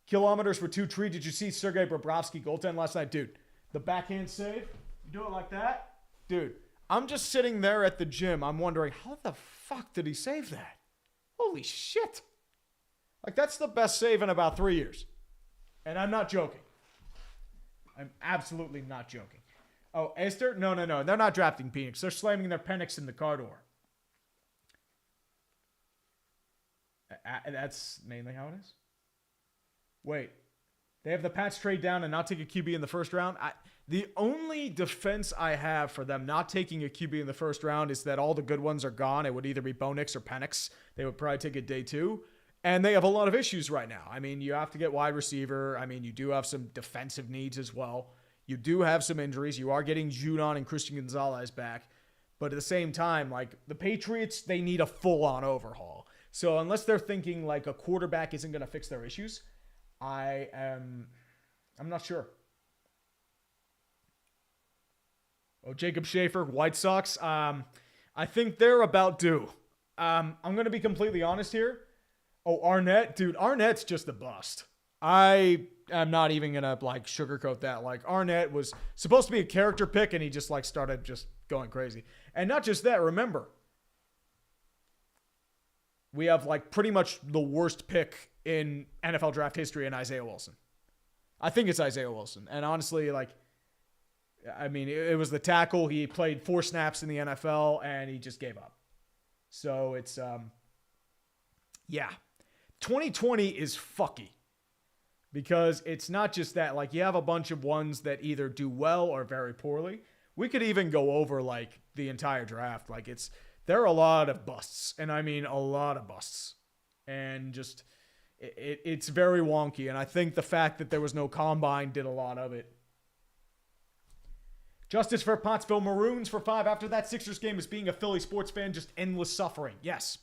Kilometers for 2 tree. Did you see Sergei Bobrovsky goaltend last night? Dude, the backhand save. You do it like that? Dude, I'm just sitting there at the gym. I'm wondering, how the fuck did he save that? Holy shit. Like, that's the best save in about 3 years. And I'm not joking. I'm absolutely not joking. Oh, Esther? No. They're not drafting Phoenix. They're slamming their Penix in the car door. That's mainly how it is? Wait. They have the Pats trade down and not take a QB in the first round? The only defense I have for them not taking a QB in the first round is that all the good ones are gone. It would either be Bo Nix or Penix. They would probably take it day 2. And they have a lot of issues right now. I mean, you have to get wide receiver. I mean, you do have some defensive needs as well. You do have some injuries. You are getting Judon and Christian Gonzalez back. But at the same time, like, the Patriots, they need a full-on overhaul. So unless they're thinking, like, a quarterback isn't going to fix their issues, I'm not sure. Oh, Jacob Schaefer, White Sox. I think they're about due. I'm going to be completely honest here. Oh, Arnett. Dude, Arnett's just a bust. I am not even going to, like, sugarcoat that. Like, Arnett was supposed to be a character pick, and he just, like, started just going crazy. And not just that, remember, we have, like, pretty much the worst pick in NFL draft history in Isaiah Wilson. I think it's Isaiah Wilson. And honestly, like, I mean, it was the tackle. He played 4 snaps in the NFL, and he just gave up. So it's, yeah. 2020 is fucky. Because it's not just that. Like, you have a bunch of ones that either do well or very poorly. We could even go over, like, the entire draft. Like, there are a lot of busts. And I mean a lot of busts. And just, it's very wonky. And I think the fact that there was no combine did a lot of it. Justice for Pottsville Maroons for 5. After that Sixers game, is being a Philly sports fan just endless suffering? Yes.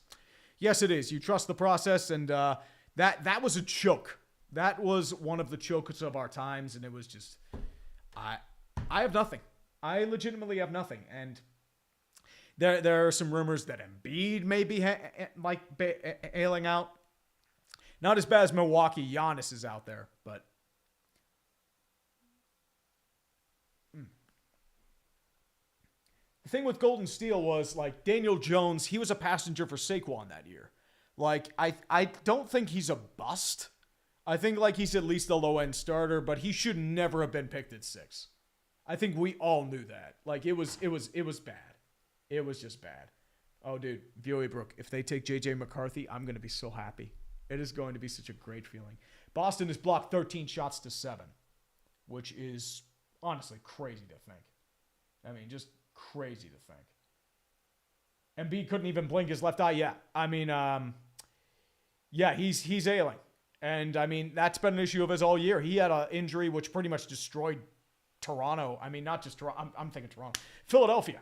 Yes, it is. You trust the process, and that was a choke. That was one of the chokes of our times, and it was just, I have nothing. I legitimately have nothing. And there are some rumors that Embiid may be ailing out. Not as bad as Milwaukee. Giannis is out there, but the thing with Golden Steel was, like, Daniel Jones, he was a passenger for Saquon that year. Like, I don't think he's a bust. I think, like, he's at least a low-end starter, but he should never have been picked at 6. I think we all knew that. Like, it was bad. It was just bad. Oh, dude, Vioe Brook, if they take J.J. McCarthy, I'm going to be so happy. It is going to be such a great feeling. Boston has blocked 13 shots to 7, which is honestly crazy to think. I mean, just crazy to think. Embiid couldn't even blink his left eye. Yeah. I mean, yeah, he's ailing. And, I mean, that's been an issue of his all year. He had an injury which pretty much destroyed Toronto. I mean, not just Toronto. I'm thinking Toronto. Philadelphia.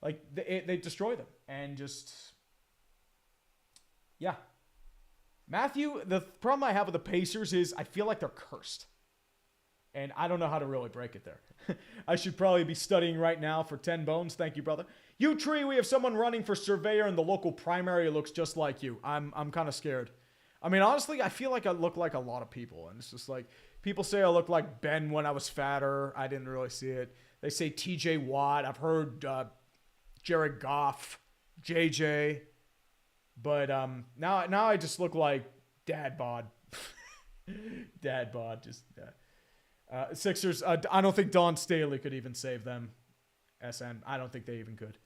Like, they destroyed them. And just, yeah. Matthew, the problem I have with the Pacers is I feel like they're cursed. And I don't know how to really break it there. I should probably be studying right now for 10 bones. Thank you, brother. You Tree, we have someone running for surveyor in the local primary who looks just like you. I'm kind of scared. I mean, honestly, I feel like I look like a lot of people. And it's just like, people say I look like Ben when I was fatter. I didn't really see it. They say TJ Watt. I've heard Jared Goff, JJ. But now I just look like Dad Bod. Dad Bod. Just... Sixers, I don't think Don Staley could even save them. SN, I don't think they even could.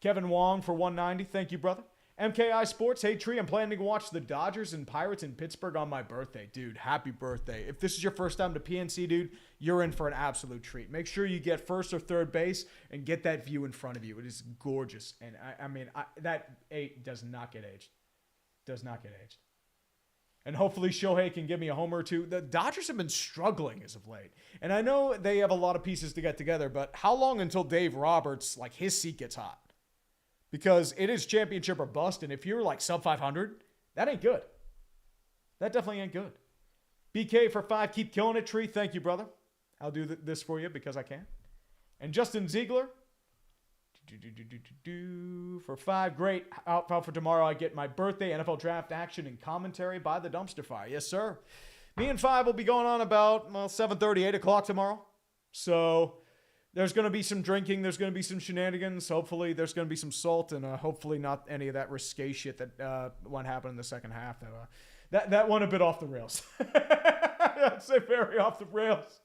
Kevin Wong for 190. Thank you, brother. MKI Sports. Hey, Tree, I'm planning to watch the Dodgers and Pirates in Pittsburgh on my birthday. Dude, happy birthday. If this is your first time to PNC, dude, you're in for an absolute treat. Make sure you get first or third base and get that view in front of you. It is gorgeous. And, I mean, that 8 does not get aged. Does not get aged. And hopefully Shohei can give me a homer or two. The Dodgers have been struggling as of late. And I know they have a lot of pieces to get together, but how long until Dave Roberts, like, his seat gets hot? Because it is championship or bust, and if you're, like, sub 500, that ain't good. That definitely ain't good. BK for 5, keep killing it, Tree. Thank you, brother. I'll do this for you because I can. And Justin Ziegler for 5, great outfit for tomorrow. I get my birthday NFL draft action and commentary by the dumpster fire. Yes, sir. Me and 5 will be going on about 7:30, 8 o'clock tomorrow. So there's going to be some drinking. There's going to be some shenanigans. Hopefully there's going to be some salt and hopefully not any of that risque shit that won't happen in the second half. That went a bit off the rails. I'd say very off the rails.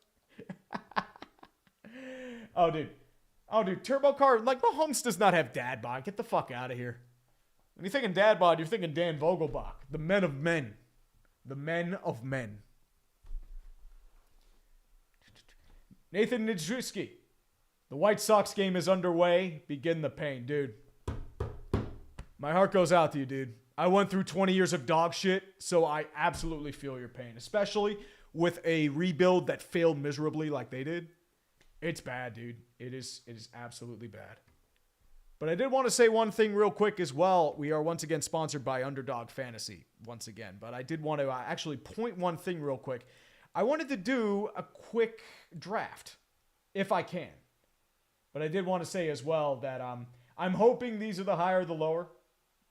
Oh, dude, Turbo Car, like, Mahomes does not have dad bod. Get the fuck out of here. When you're thinking dad bod, you're thinking Dan Vogelbach. The men of men. The men of men. Nathan Nijinsky. The White Sox game is underway. Begin the pain. Dude, my heart goes out to you, dude. I went through 20 years of dog shit, so I absolutely feel your pain. Especially with a rebuild that failed miserably like they did. It's bad, dude. It is absolutely bad. But I did want to say one thing real quick as well. We are once again sponsored by Underdog Fantasy once again. But I did want to actually point one thing real quick. I wanted to do a quick draft, if I can. But I did want to say as well that I'm hoping these are the higher or the lower.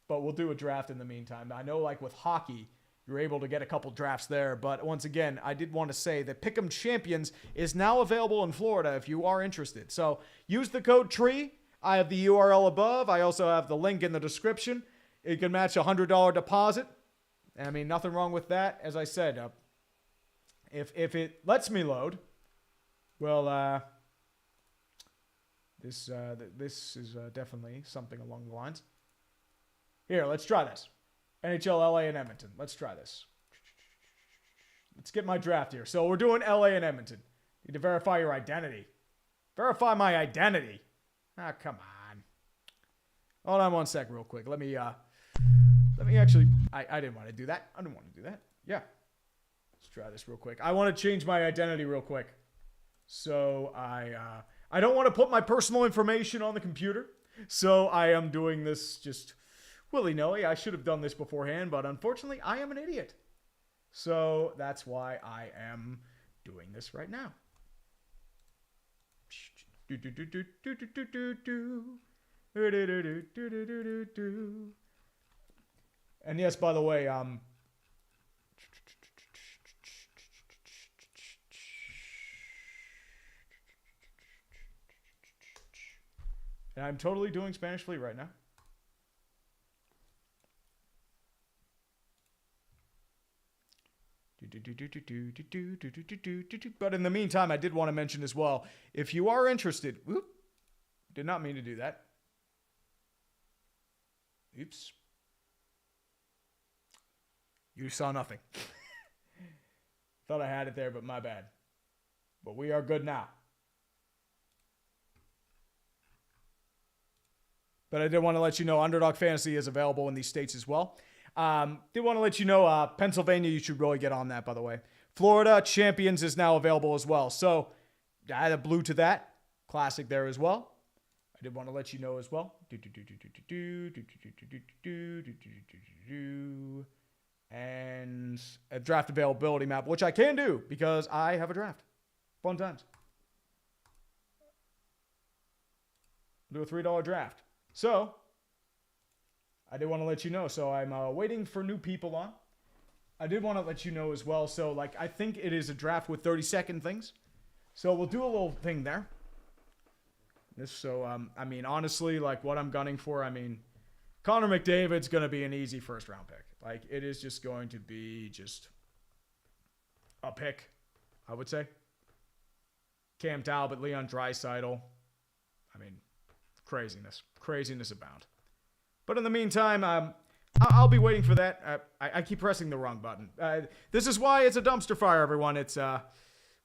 But we'll do a draft in the meantime. I know, like with hockey, you're able to get a couple drafts there. But once again, I did want to say that Pick'em Champions is now available in Florida if you are interested. So use the code TREE. I have the URL above. I also have the link in the description. You can match a $100 deposit. I mean, nothing wrong with that. As I said, if it lets me load, well, this is definitely something along the lines. Here, let's try this. NHL, LA, and Edmonton. Let's try this. Let's get my draft here. So we're doing LA and Edmonton. Need to verify your identity. Verify my identity. Ah, come on. Hold on one sec real quick. Let me actually, I didn't want to do that. I didn't want to do that. Yeah. Let's try this real quick. I want to change my identity real quick. So I don't want to put my personal information on the computer. So I am doing this just willy-nilly. I should have done this beforehand, but unfortunately, I am an idiot. So that's why I am doing this right now. And yes, by the way, and I'm totally doing Spanish Fleet right now. But in the meantime, I did want to mention as well, if you are interested, did not mean to do that. Oops. You saw nothing. Thought I had it there, but my bad. But we are good now. But I did want to let you know Underdog Fantasy is available in these states as well. Did want to let you know Pennsylvania, you should really get on that, by the way. Florida Champions is now available as well. So I had a blue to that. Classic there as well. I did want to let you know as well. And a draft availability map, which I can do because I have a draft. Fun times. Do a $3 draft. So I did want to let you know. So I'm waiting for new people on. I did want to let you know as well. So like I think it is a draft with 30-second things. So we'll do a little thing there. I mean, honestly, like what I'm gunning for, I mean, Connor McDavid's going to be an easy first round pick. Like it is just going to be just a pick, I would say. Cam Talbot, Leon Draisaitl. I mean, craziness abound. But in the meantime, I'll be waiting for that. I keep pressing the wrong button. This is why it's a dumpster fire, everyone. It's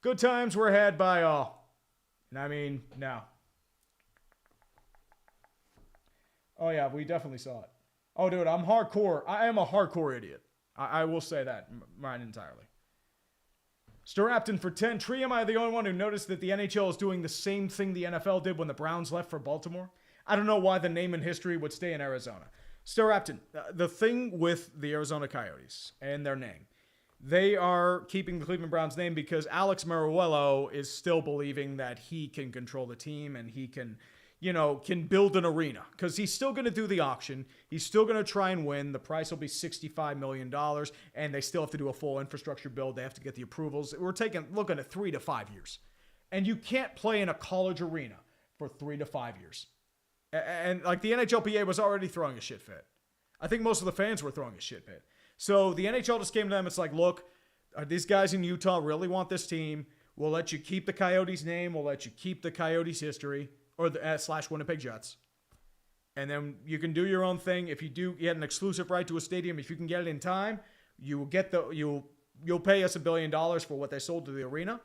good times were had by all. And I mean, no. Oh, yeah, we definitely saw it. Oh, dude, I'm hardcore. I am a hardcore idiot. I will say that mine entirely. Starapton for 10. Tree, am I the only one who noticed that the NHL is doing the same thing the NFL did when the Browns left for Baltimore? I don't know why the name and history would stay in Arizona. Starapton, the thing with the Arizona Coyotes and their name, they are keeping the Cleveland Browns name because Alex Meruelo is still believing that he can control the team and he can build an arena because he's still going to do the auction. He's still going to try and win. The price will be $65 million, and they still have to do a full infrastructure build. They have to get the approvals. We're looking at 3 to 5 years. And you can't play in a college arena for 3 to 5 years. And like the NHLPA was already throwing a shit fit. I think most of the fans were throwing a shit fit. So the NHL just came to them. It's like, look, these guys in Utah really want this team. We'll let you keep the Coyotes name. We'll let you keep the Coyotes history. Or the / Winnipeg Jets. And then you can do your own thing. If you do get an exclusive right to a stadium, if you can get it in time, you'll pay us $1 billion for what they sold to the arena.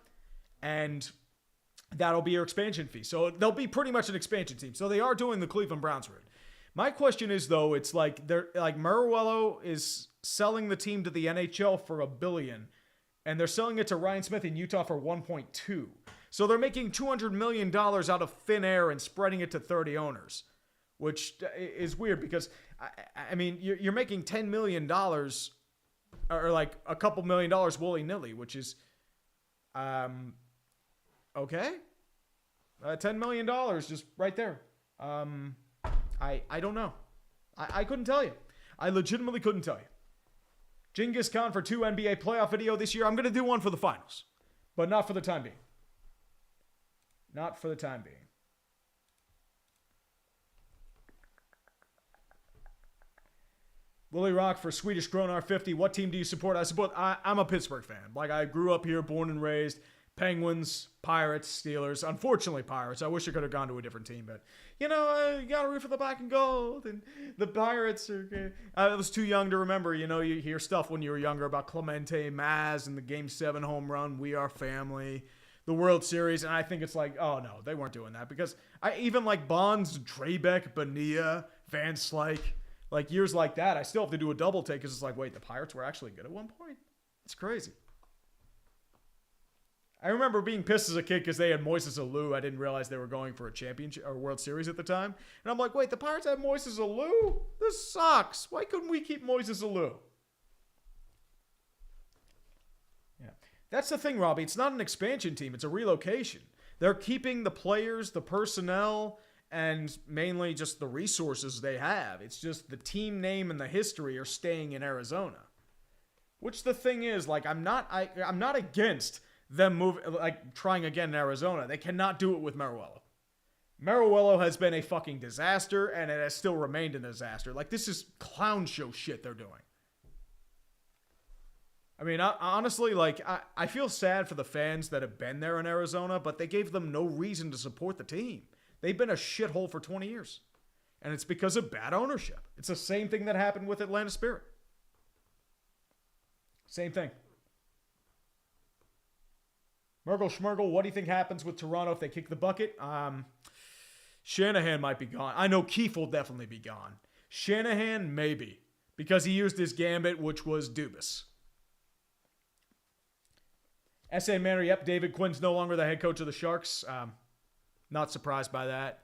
And that'll be your expansion fee. So they'll be pretty much an expansion team. So they are doing the Cleveland Browns route. My question is, though, it's like Meruelo is selling the team to the NHL for $1 billion. And they're selling it to Ryan Smith in Utah for 1.2. So they're making $200 million out of thin air and spreading it to 30 owners, which is weird because, I mean, you're making $10 million or like a couple $1 million willy-nilly, which is, okay. $10 million just right there. I don't know. I couldn't tell you. I legitimately couldn't tell you. Genghis Khan for 2 NBA playoff video this year. I'm going to do one for the finals, but not for the time being. Not for the time being. Lily Rock for Swedish Gronar 50. What team do you support? I'm a Pittsburgh fan. Like, I grew up here, born and raised. Penguins, Pirates, Steelers. Unfortunately, Pirates. I wish I could have gone to a different team, but, you got to root for the black and gold. And the Pirates are... I was too young to remember. You hear stuff when you were younger about Clemente Maz and the Game 7 home run. We are family. The World Series, and I think it's like, oh no, they weren't doing that because I even like Bonds, Trebek, Bonilla, Van Slyke, like years like that, I still have to do a double take because it's like, wait, the Pirates were actually good at one point? It's crazy. I remember being pissed as a kid because they had Moises Alou. I didn't realize they were going for a championship or World Series at the time. And I'm like, wait, the Pirates have Moises Alou? This sucks. Why couldn't we keep Moises Alou? Yeah. That's the thing, Robbie. It's not an expansion team. It's a relocation. They're keeping the players, the personnel, and mainly just the resources they have. It's just the team name and the history are staying in Arizona. Which the thing is, like, I'm not against them trying again in Arizona. They cannot do it with Meruelo. Meruelo has been a fucking disaster, and it has still remained a disaster. Like, this is clown show shit they're doing. I mean, honestly, like, I feel sad for the fans that have been there in Arizona, but they gave them no reason to support the team. They've been a shithole for 20 years. And it's because of bad ownership. It's the same thing that happened with Atlanta Spirit. Same thing. Mergle Schmergle, what do you think happens with Toronto if they kick the bucket? Shanahan might be gone. I know Keefe will definitely be gone. Shanahan, maybe. Because he used his gambit, which was dubious. S.A. Mary, yep, David Quinn's no longer the head coach of the Sharks. Not surprised by that.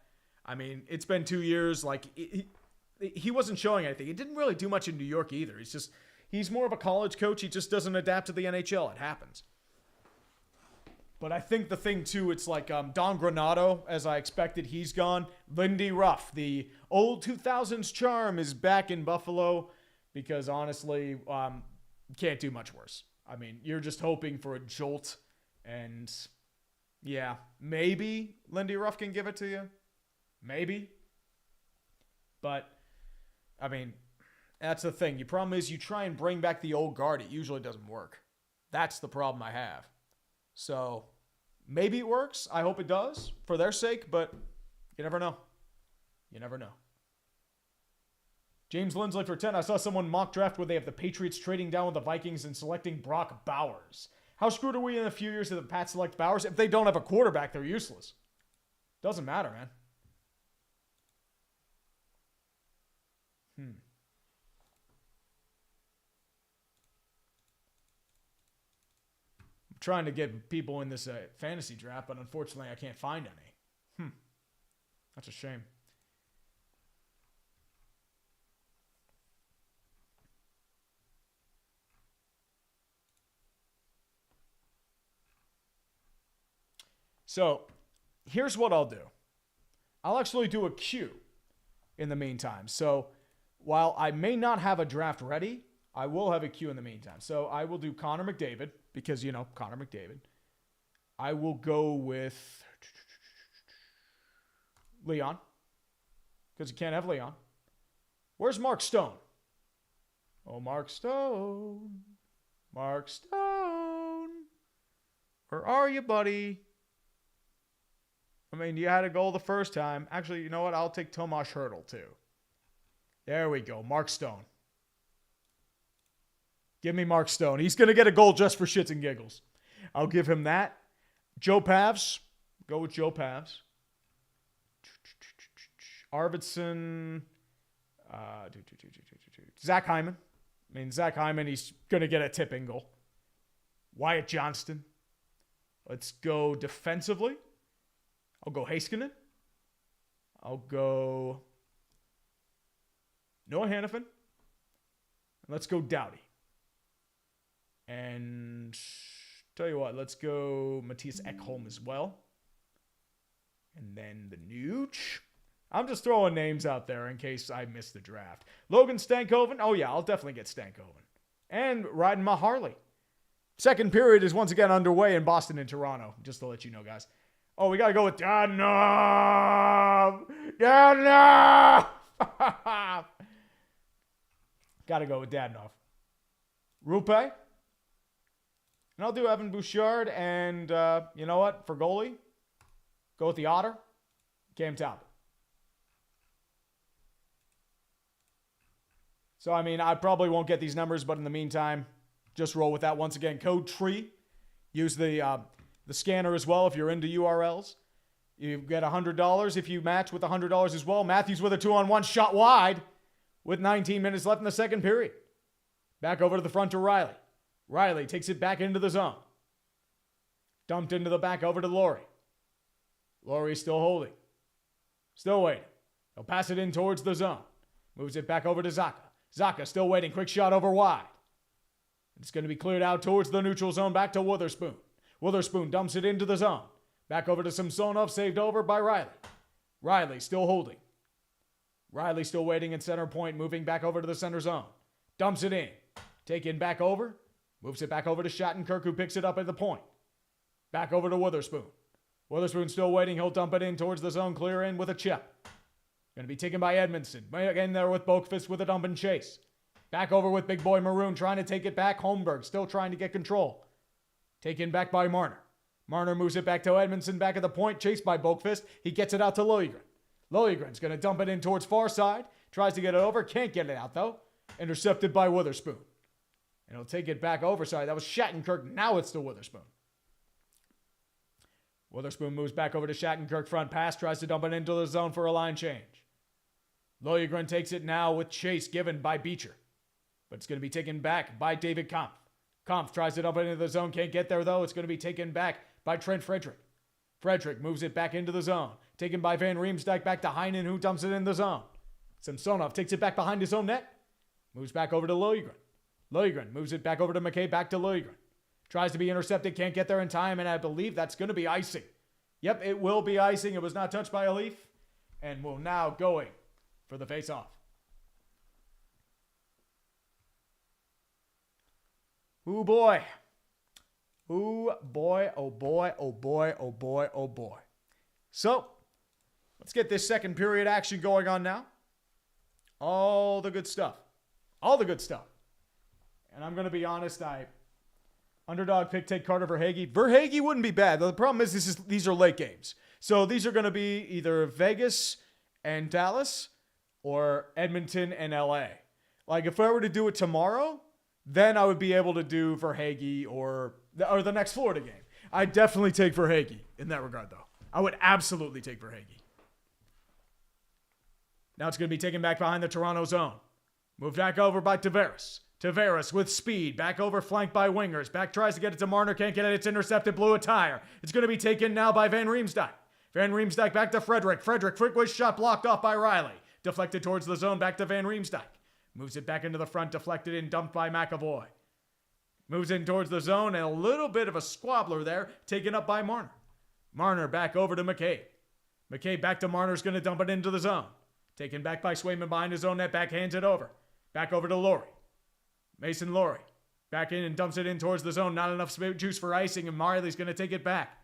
I mean, it's been 2 years. Like, he wasn't showing anything. He didn't really do much in New York either. He's more of a college coach. He just doesn't adapt to the NHL. It happens. But I think the thing, too, it's like Don Granato, as I expected, he's gone. Lindy Ruff, the old 2000s charm, is back in Buffalo because, honestly, can't do much worse. I mean, you're just hoping for a jolt, and, yeah, maybe Lindy Ruff can give it to you. Maybe. But, I mean, that's the thing. The problem is you try and bring back the old guard. It usually doesn't work. That's the problem I have. So, maybe it works. I hope it does for their sake, but you never know. You never know. James Lindsley for 10. I saw someone mock draft where they have the Patriots trading down with the Vikings and selecting Brock Bowers. How screwed are we in a few years if the Pats select Bowers? If they don't have a quarterback, they're useless. Doesn't matter, man. Trying to get people in this fantasy draft, but unfortunately I can't find any. That's a shame. So, here's what I'll do. I'll actually do a queue in the meantime. So, while I may not have a draft ready, I will have a queue in the meantime. So, I will do Connor McDavid. Because, you know, Connor McDavid. I will go with Leon. Because you can't have Leon. Where's Mark Stone? Oh, Mark Stone. Mark Stone. Where are you, buddy? I mean, you had a goal the first time. Actually, you know what? I'll take Tomas Hertl, too. There we go. Mark Stone. Give me Mark Stone. He's going to get a goal just for shits and giggles. I'll give him that. Joe Pavs. Go with Joe Pavs. Arvidsson. Zach Hyman. I mean, Zach Hyman, he's going to get a tipping goal. Wyatt Johnston. Let's go defensively. I'll go Heiskanen. I'll go Noah Hannafin. And let's go Doughty. And tell you what, let's go Matthias Ekholm as well. And then the Nooch. I'm just throwing names out there in case I miss the draft. Logan Stankoven. Oh, yeah, I'll definitely get Stankoven. And riding my Harley. Second period is once again underway in Boston and Toronto, just to let you know, guys. Oh, we got to go with Dadonov. Dadonov. Got to go with Dadonov. Rupe. And I'll do Evan Bouchard, and you know what? For goalie, go with the Otter, Cam Talbot. So, I mean, I probably won't get these numbers, but in the meantime, just roll with that. Once again, code TREE. Use the scanner as well if you're into URLs. You get $100 if you match with $100 as well. Matthews with a 2-on-1 shot wide with 19 minutes left in the second period. Back over to the front to Riley. Riley takes it back into the zone. Dumped into the back over to Laurie. Laurie's still holding. Still waiting. He'll pass it in towards the zone. Moves it back over to Zacha. Zacha still waiting. Quick shot over wide. It's going to be cleared out towards the neutral zone. Back to Witherspoon. Witherspoon dumps it into the zone. Back over to Samsonov. Saved over by Riley. Riley still holding. Riley still waiting at center point. Moving back over to the center zone. Dumps it in. Taken back over. Moves it back over to Shattenkirk, who picks it up at the point. Back over to Witherspoon. Witherspoon still waiting. He'll dump it in towards the zone. Clear in with a chip. Going to be taken by Edmondson. Again there with Boakfist with a dump and chase. Back over with Big Boy Maroon trying to take it back. Holmberg still trying to get control. Taken back by Marner. Marner moves it back to Edmondson back at the point. Chased by Boakfist. He gets it out to Liljegren. Liljegren's going to dump it in towards far side. Tries to get it over. Can't get it out though. Intercepted by Witherspoon. And he'll take it back over. Sorry, that was Shattenkirk. Now it's to Witherspoon. Witherspoon moves back over to Shattenkirk, front pass, tries to dump it into the zone for a line change. Liljegren takes it now with chase given by Beecher. But it's going to be taken back by David Kampf. Kampf tries to dump it into the zone, can't get there though. It's going to be taken back by Trent Frederick. Frederick moves it back into the zone. Taken by Van Riemsdyk back to Heinen, who dumps it in the zone. Samsonov takes it back behind his own net. Moves back over to Liljegren. Liljegren moves it back over to McKay, back to Liljegren. Tries to be intercepted, can't get there in time, and I believe that's going to be icing. Yep, it will be icing. It was not touched by a Leaf, and will now going for the face-off. Ooh, boy. Ooh, boy, oh boy, oh boy, oh boy, oh boy. So, let's get this second period action going on now. All the good stuff. All the good stuff. And I'm going to be honest, underdog pick, take Carter Verhaeghe. Verhaeghe wouldn't be bad. The problem is these are late games. So these are going to be either Vegas and Dallas or Edmonton and LA. Like if I were to do it tomorrow, then I would be able to do Verhaeghe or the next Florida game. I'd definitely take Verhaeghe in that regard, though. I would absolutely take Verhaeghe. Now it's going to be taken back behind the Toronto zone. Moved back over by Tavares. Tavares with speed, back over flanked by wingers. Back tries to get it to Marner, can't get it. It's intercepted, blew a tire. It's going to be taken now by Van Riemsdyk. Van Riemsdyk back to Frederick. Frederick was shot blocked off by Riley. Deflected towards the zone, back to Van Riemsdyk. Moves it back into the front, deflected and dumped by McAvoy. Moves in towards the zone, and a little bit of a squabbler there, taken up by Marner. Marner back over to McCabe. McCabe back to Marner's going to dump it into the zone. Taken back by Swayman behind his own net, backhands it over. Back over to Laurie. Mason Laurie. Back in and dumps it in towards the zone. Not enough juice for icing, and Marley's going to take it back.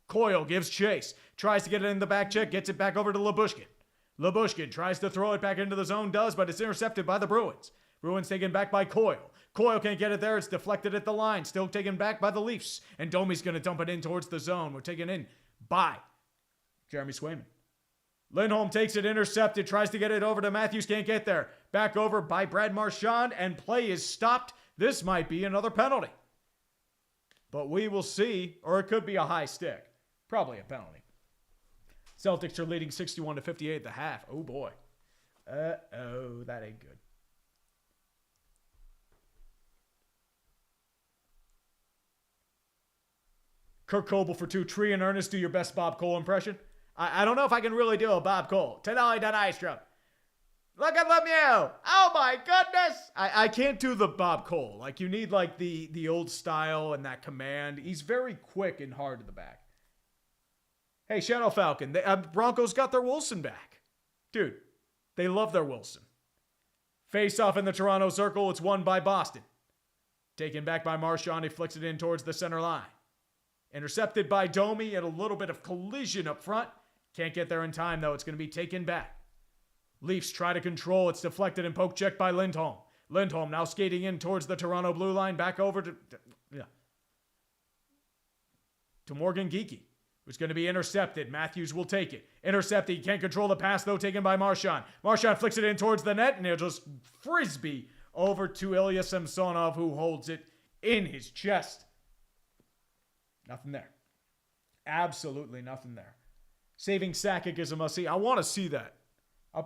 Coyle gives chase. Tries to get it in the back check, gets it back over to Lyubushkin. Lyubushkin tries to throw it back into the zone, does, but it's intercepted by the Bruins. Bruins taken back by Coyle. Coyle can't get it there. It's deflected at the line. Still taken back by the Leafs. And Domi's going to dump it in towards the zone. We're taken in by Jeremy Swayman. Lindholm takes it, intercepted, tries to get it over to Matthews, can't get there. Back over by Brad Marchand, and play is stopped. This might be another penalty. But we will see, or it could be a high stick. Probably a penalty. Celtics are leading 61-58 at the half. Oh boy. Uh-oh, that ain't good. Kirk Coble for 2. Tree and Ernest, do your best Bob Cole impression. I don't know if I can really do a Bob Cole. Tenali Danistro. Look at Lemieux. Oh my goodness. I can't do the Bob Cole. Like you need like the old style and that command. He's very quick and hard to the back. Hey, Shadow Falcon. Broncos got their Wilson back. Dude, they love their Wilson. Face off in the Toronto circle. It's won by Boston. Taken back by Marchand. He flicks it in towards the center line. Intercepted by Domi and a little bit of collision up front. Can't get there in time, though. It's going to be taken back. Leafs try to control. It's deflected and poke checked by Lindholm. Lindholm now skating in towards the Toronto blue line. Back over to Morgan Geekie, who's going to be intercepted. Matthews will take it. Intercepted. He can't control the pass, though, taken by Marchand. Marchand flicks it in towards the net, and he'll just frisbee over to Ilya Samsonov, who holds it in his chest. Nothing there. Absolutely nothing there. Saving Sakic is a must-see. I want to see that.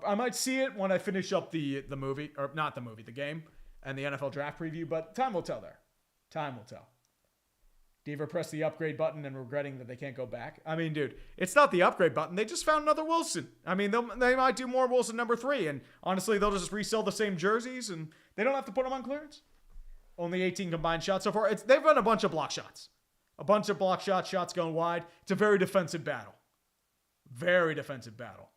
I might see it when I finish up the movie, or not the movie, the game, and the NFL draft preview, but time will tell there. Time will tell. Deaver pressed the upgrade button and regretting that they can't go back. I mean, dude, it's not the upgrade button. They just found another Wilson. I mean, they might do more Wilson number 3, and honestly, they'll just resell the same jerseys, and they don't have to put them on clearance. Only 18 combined shots so far. They've run a bunch of block shots. A bunch of block shots going wide. It's a very defensive battle. Very defensive battle.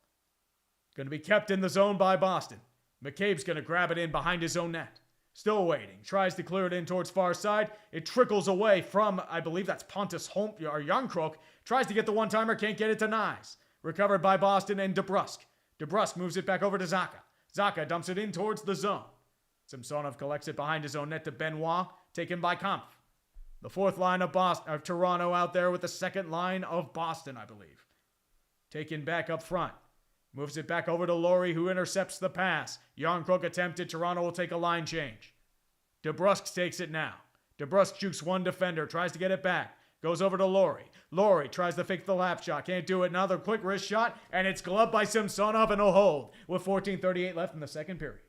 Going to be kept in the zone by Boston. McCabe's going to grab it in behind his own net. Still waiting. Tries to clear it in towards far side. It trickles away from, I believe that's Pontus Holm or Youngkrok. Tries to get the one-timer. Can't get it to Nyes. Recovered by Boston and DeBrusk. DeBrusk moves it back over to Zacha. Zacha dumps it in towards the zone. Samsonov collects it behind his own net to Benoit. Taken by Kampf. The fourth line of Toronto out there with the second line of Boston, I believe. Taken back up front. Moves it back over to Laurie, who intercepts the pass. Yarncrook attempted. Toronto will take a line change. DeBrusk takes it now. DeBrusk jukes one defender. Tries to get it back. Goes over to Laurie. Laurie tries to fake the lap shot. Can't do it. Another quick wrist shot. And it's gloved by Samsonov and a hold. With 14:38 left in the second period.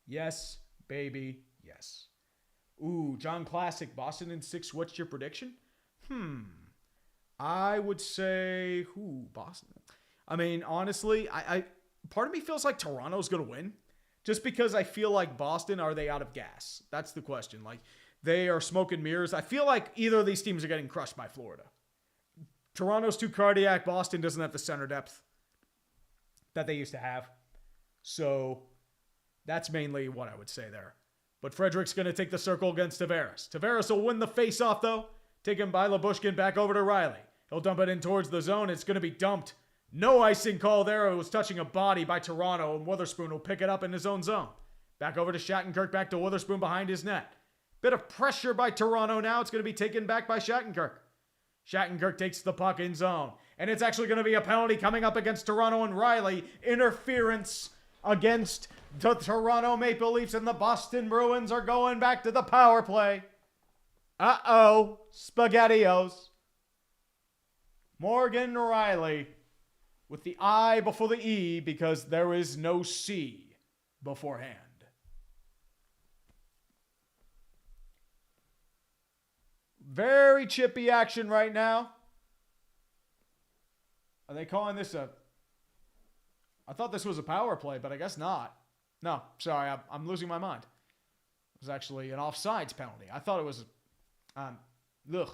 Yes, baby, yes. Ooh, John Classic, Boston in 6. What's your prediction? I would say, Boston. I mean, honestly, I part of me feels like Toronto's going to win. Just because I feel like Boston, are they out of gas? That's the question. Like, they are smoke and mirrors. I feel like either of these teams are getting crushed by Florida. Toronto's too cardiac. Boston doesn't have the center depth that they used to have. So that's mainly what I would say there. But Frederick's going to take the circle against Tavares. Tavares will win the face-off, though. Taken by Labushkin back over to Riley. He'll dump it in towards the zone. It's going to be dumped. No icing call there. It was touching a body by Toronto, and Witherspoon will pick it up in his own zone. Back over to Shattenkirk, back to Witherspoon behind his net. Bit of pressure by Toronto now. It's going to be taken back by Shattenkirk. Shattenkirk takes the puck in zone. And it's actually going to be a penalty coming up against Toronto and Riley. Interference against the Toronto Maple Leafs, and the Boston Bruins are going back to the power play. Uh-oh. SpaghettiOs. Morgan Riley with the I before the E because there is no C beforehand. Very chippy action right now. Are they calling this a... I thought this was a power play, but I guess not. No, sorry, I'm losing my mind. It was actually an offsides penalty. I thought it was... ugh.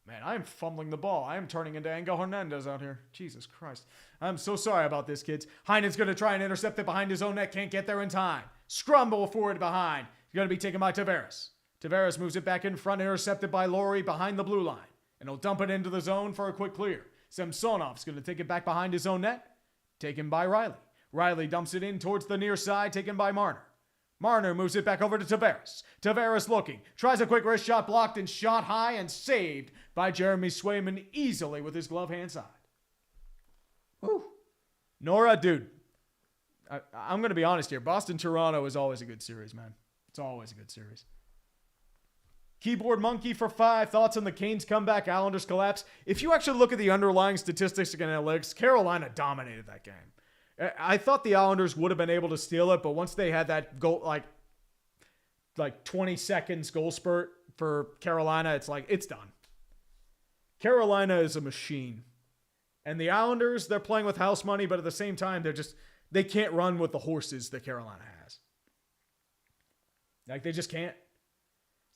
Man, I am fumbling the ball. I am turning into Angel Hernandez out here. Jesus Christ. I'm so sorry about this, kids. Heinen's going to try and intercept it behind his own net. Can't get there in time. Scramble forward behind. He's going to be taken by Tavares. Tavares moves it back in front, intercepted by Laurie behind the blue line. And he'll dump it into the zone for a quick clear. Samsonov's going to take it back behind his own net. Taken by Riley. Riley dumps it in towards the near side, taken by Marner. Marner moves it back over to Tavares. Tavares looking. Tries a quick wrist shot, blocked and shot high and saved by Jeremy Swayman easily with his glove hand side. Whew. Nora, dude. I'm going to be honest here. Boston-Toronto is always a good series, man. It's always a good series. Keyboard Monkey for 5. Thoughts on the Canes comeback, Islanders collapse. If you actually look at the underlying statistics and analytics, Carolina dominated that game. I thought the Islanders would have been able to steal it, but once they had that goal, like 20 seconds goal spurt for Carolina, it's like, it's done. Carolina is a machine. And the Islanders, they're playing with house money, but at the same time, they can't run with the horses that Carolina has. Like, they just can't.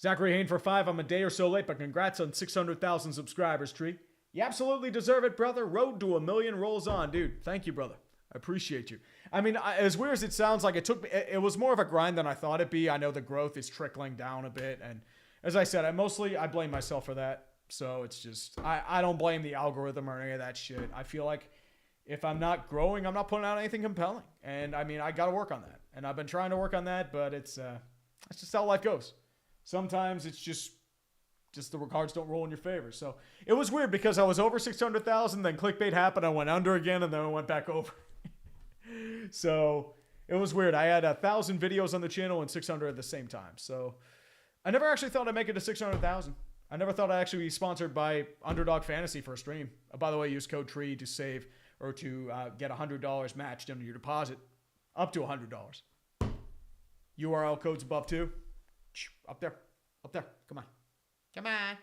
Zachary Hain for 5. I'm a day or so late, but congrats on 600,000 subscribers, Tree. You absolutely deserve it, brother. Road to 1 million rolls on. Dude, thank you, brother. I appreciate you. I mean, as weird as it sounds, like it was more of a grind than I thought it'd be. I know the growth is trickling down a bit. And as I said, I blame myself for that. So it's just, I don't blame the algorithm or any of that shit. I feel like if I'm not growing, I'm not putting out anything compelling. And I mean, I got to work on that. And I've been trying to work on that, but that's just how life goes. Sometimes it's just the cards don't roll in your favor. So it was weird because I was over 600,000, then clickbait happened. I went under again, and then I went back over. So it was weird. I had 1,000 videos on the channel and 600 at the same time. So I never actually thought I'd make it to 600,000. I never thought I'd actually be sponsored by Underdog Fantasy for a stream. By the way, use code TREE to save or to get $100 matched under your deposit. Up to $100. URL codes above too. Up there. Come on.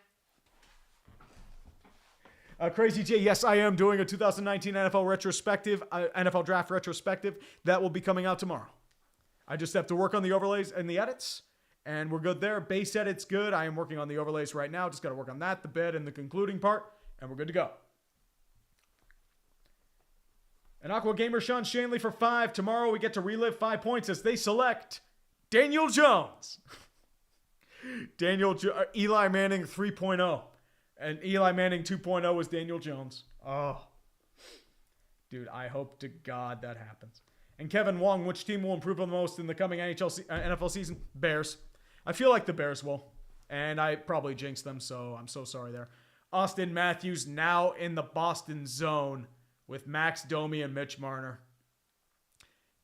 Crazy J, yes, I am doing a 2019 NFL retrospective, NFL draft retrospective. That will be coming out tomorrow. I just have to work on the overlays and the edits, and we're good there. Base edit's good. I am working on the overlays right now. Just got to work on that, the bed, and the concluding part, and we're good to go. And Aqua Gamer Sean Shanley for 5. Tomorrow we get to relive 5 points as they select Daniel Jones. Eli Manning 3.0. And Eli Manning 2.0 is Daniel Jones. Oh. Dude, I hope to God that happens. And Kevin Wong, which team will improve the most in the coming NFL season? Bears. I feel like the Bears will. And I probably jinxed them, so I'm so sorry there. Austin Matthews now in the Boston zone with Max Domi and Mitch Marner.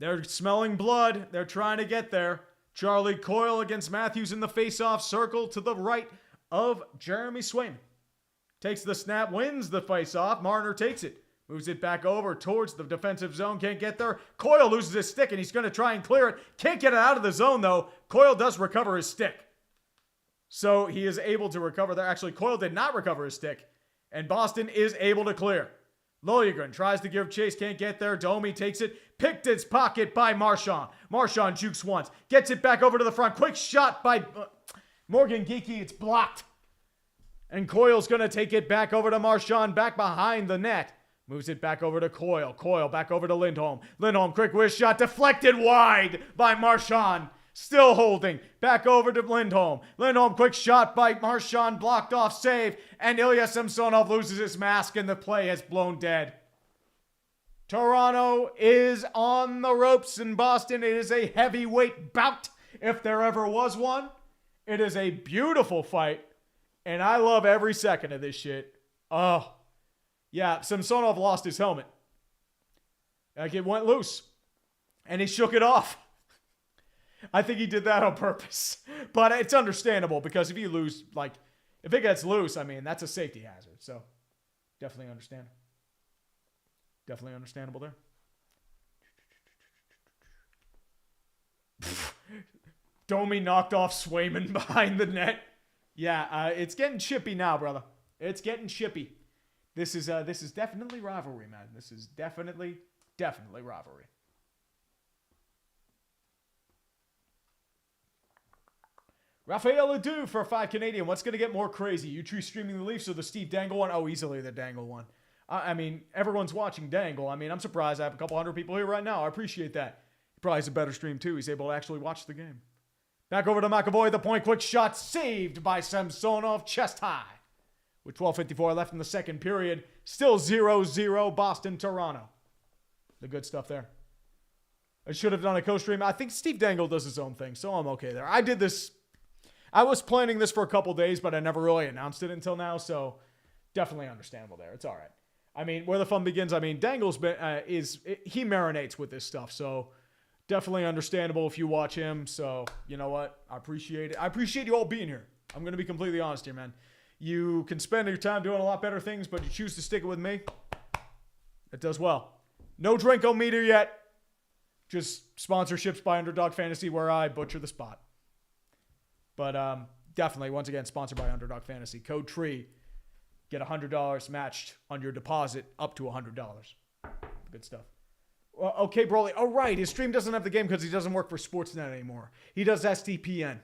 They're smelling blood. They're trying to get there. Charlie Coyle against Matthews in the face-off circle to the right of Jeremy Swayman. Takes the snap, wins the face-off. Marner takes it. Moves it back over towards the defensive zone. Can't get there. Coyle loses his stick, and he's going to try and clear it. Can't get it out of the zone, though. Coyle does recover his stick. So he is able to recover there. Actually, Coyle did not recover his stick. And Boston is able to clear. Liljegren tries to give chase. Can't get there. Domi takes it. Picked its pocket by Marchand. Marchand jukes once. Gets it back over to the front. Quick shot by Morgan Geekie. It's blocked. And Coyle's going to take it back over to Marchand. Back behind the net. Moves it back over to Coyle. Coyle back over to Lindholm. Lindholm, quick wrist shot. Deflected wide by Marchand. Still holding. Back over to Lindholm. Lindholm, quick shot by Marchand. Blocked off save. And Ilya Samsonov loses his mask and the play has blown dead. Toronto is on the ropes in Boston. It is a heavyweight bout, if there ever was one. It is a beautiful fight. And I love every second of this shit. Oh. Yeah, Samsonov lost his helmet. Like, it went loose. And he shook it off. I think he did that on purpose. But it's understandable because if you lose, like, if it gets loose, I mean, that's a safety hazard. So, definitely understand. Definitely understandable there. Domi knocked off Swayman behind the net. Yeah, it's getting chippy now, brother. It's getting chippy. This is definitely rivalry, man. This is definitely rivalry. Raphael Ledoux for 5 Canadian. What's going to get more crazy? You two streaming the Leafs or the Steve Dangle one? Oh, easily the Dangle one. I mean, everyone's watching Dangle. I mean, I'm surprised I have a couple hundred people here right now. I appreciate that. He probably has a better stream, too. He's able to actually watch the game. Back over to McAvoy. The point. Quick shot saved by Samsonov. Chest high. With 12:54 left in the second period. Still 0-0 Boston-Toronto. The good stuff there. I should have done a co-stream. I think Steve Dangle does his own thing, so I'm okay there. I did this. I was planning this for a couple days, but I never really announced it until now, so definitely understandable there. It's all right. I mean, where the fun begins, I mean, Dangle's been, he marinates with this stuff, so definitely understandable if you watch him. So, you know what? I appreciate it. I appreciate you all being here. I'm going to be completely honest here, man. You can spend your time doing a lot better things, but you choose to stick it with me. It does well. No Drinko-meter yet. Just sponsorships by Underdog Fantasy where I butcher the spot. But definitely, once again, sponsored by Underdog Fantasy. Code TREE. Get $100 matched on your deposit up to $100. Good stuff. Well, okay, Broly. Oh, right. His stream doesn't have the game because he doesn't work for Sportsnet anymore. He does STPN.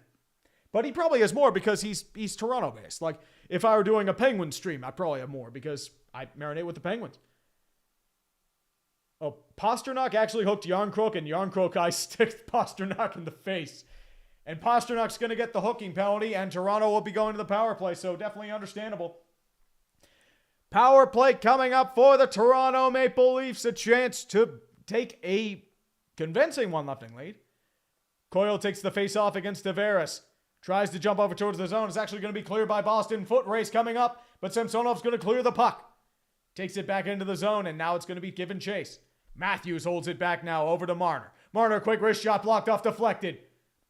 But he probably has more because he's Toronto-based. Like, if I were doing a Penguin stream, I'd probably have more because I marinate with the Penguins. Oh, Pasternak actually hooked Yarncrook, and Yarncrook eye-sticked Pasternak in the face. And Pasternak's going to get the hooking penalty, and Toronto will be going to the power play, so definitely understandable. Power play coming up for the Toronto Maple Leafs. A chance to take a convincing 1-0 lead. Coyle takes the face-off against Tavares. Tries to jump over towards the zone. It's actually going to be cleared by Boston. Foot race coming up, but Samsonov's going to clear the puck. Takes it back into the zone, and now it's going to be given chase. Matthews holds it back now over to Marner. Marner, quick wrist shot, blocked off, deflected.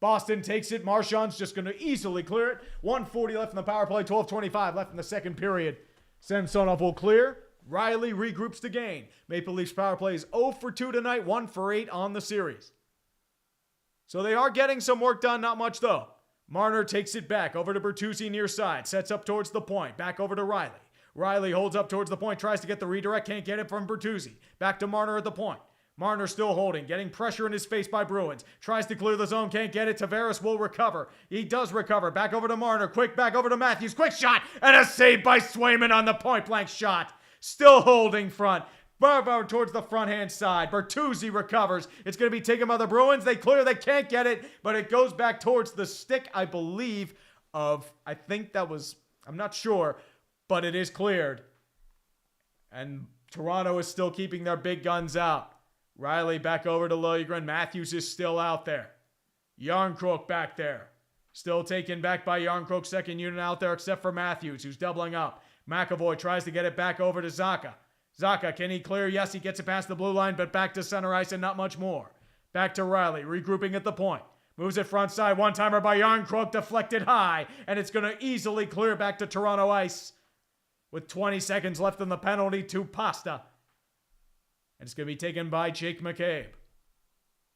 Boston takes it. Marchand's just going to easily clear it. 1:40 left in the power play, 12:25 left in the second period. Samsonov will clear. Riley regroups to gain. Maple Leafs power play is 0 for 2 tonight, 1 for 8 on the series. So they are getting some work done, not much though. Marner takes it back over to Bertuzzi near side. Sets up towards the point. Back over to Riley. Riley holds up towards the point. Tries to get the redirect. Can't get it from Bertuzzi. Back to Marner at the point. Marner still holding. Getting pressure in his face by Bruins. Tries to clear the zone. Can't get it. Tavares will recover. He does recover. Back over to Marner. Quick back over to Matthews. Quick shot. And a save by Swayman on the point blank shot. Still holding front. Barber towards the front-hand side. Bertuzzi recovers. It's going to be taken by the Bruins. They clear. They can't get it. But it goes back towards the stick, I believe, of... I think that was... I'm not sure. But it is cleared. And Toronto is still keeping their big guns out. Riley back over to Liljegren. Matthews is still out there. Yarncrook back there. Still taken back by Yarncrook. Second unit out there except for Matthews, who's doubling up. McAvoy tries to get it back over to Zacha. Zacha, can he clear? Yes, he gets it past the blue line, but back to center ice and not much more. Back to Riley, regrouping at the point. Moves it front side. One-timer by Yarncrook, deflected high. And it's going to easily clear back to Toronto ice. With 20 seconds left in the penalty to Pasta. And it's going to be taken by Jake McCabe.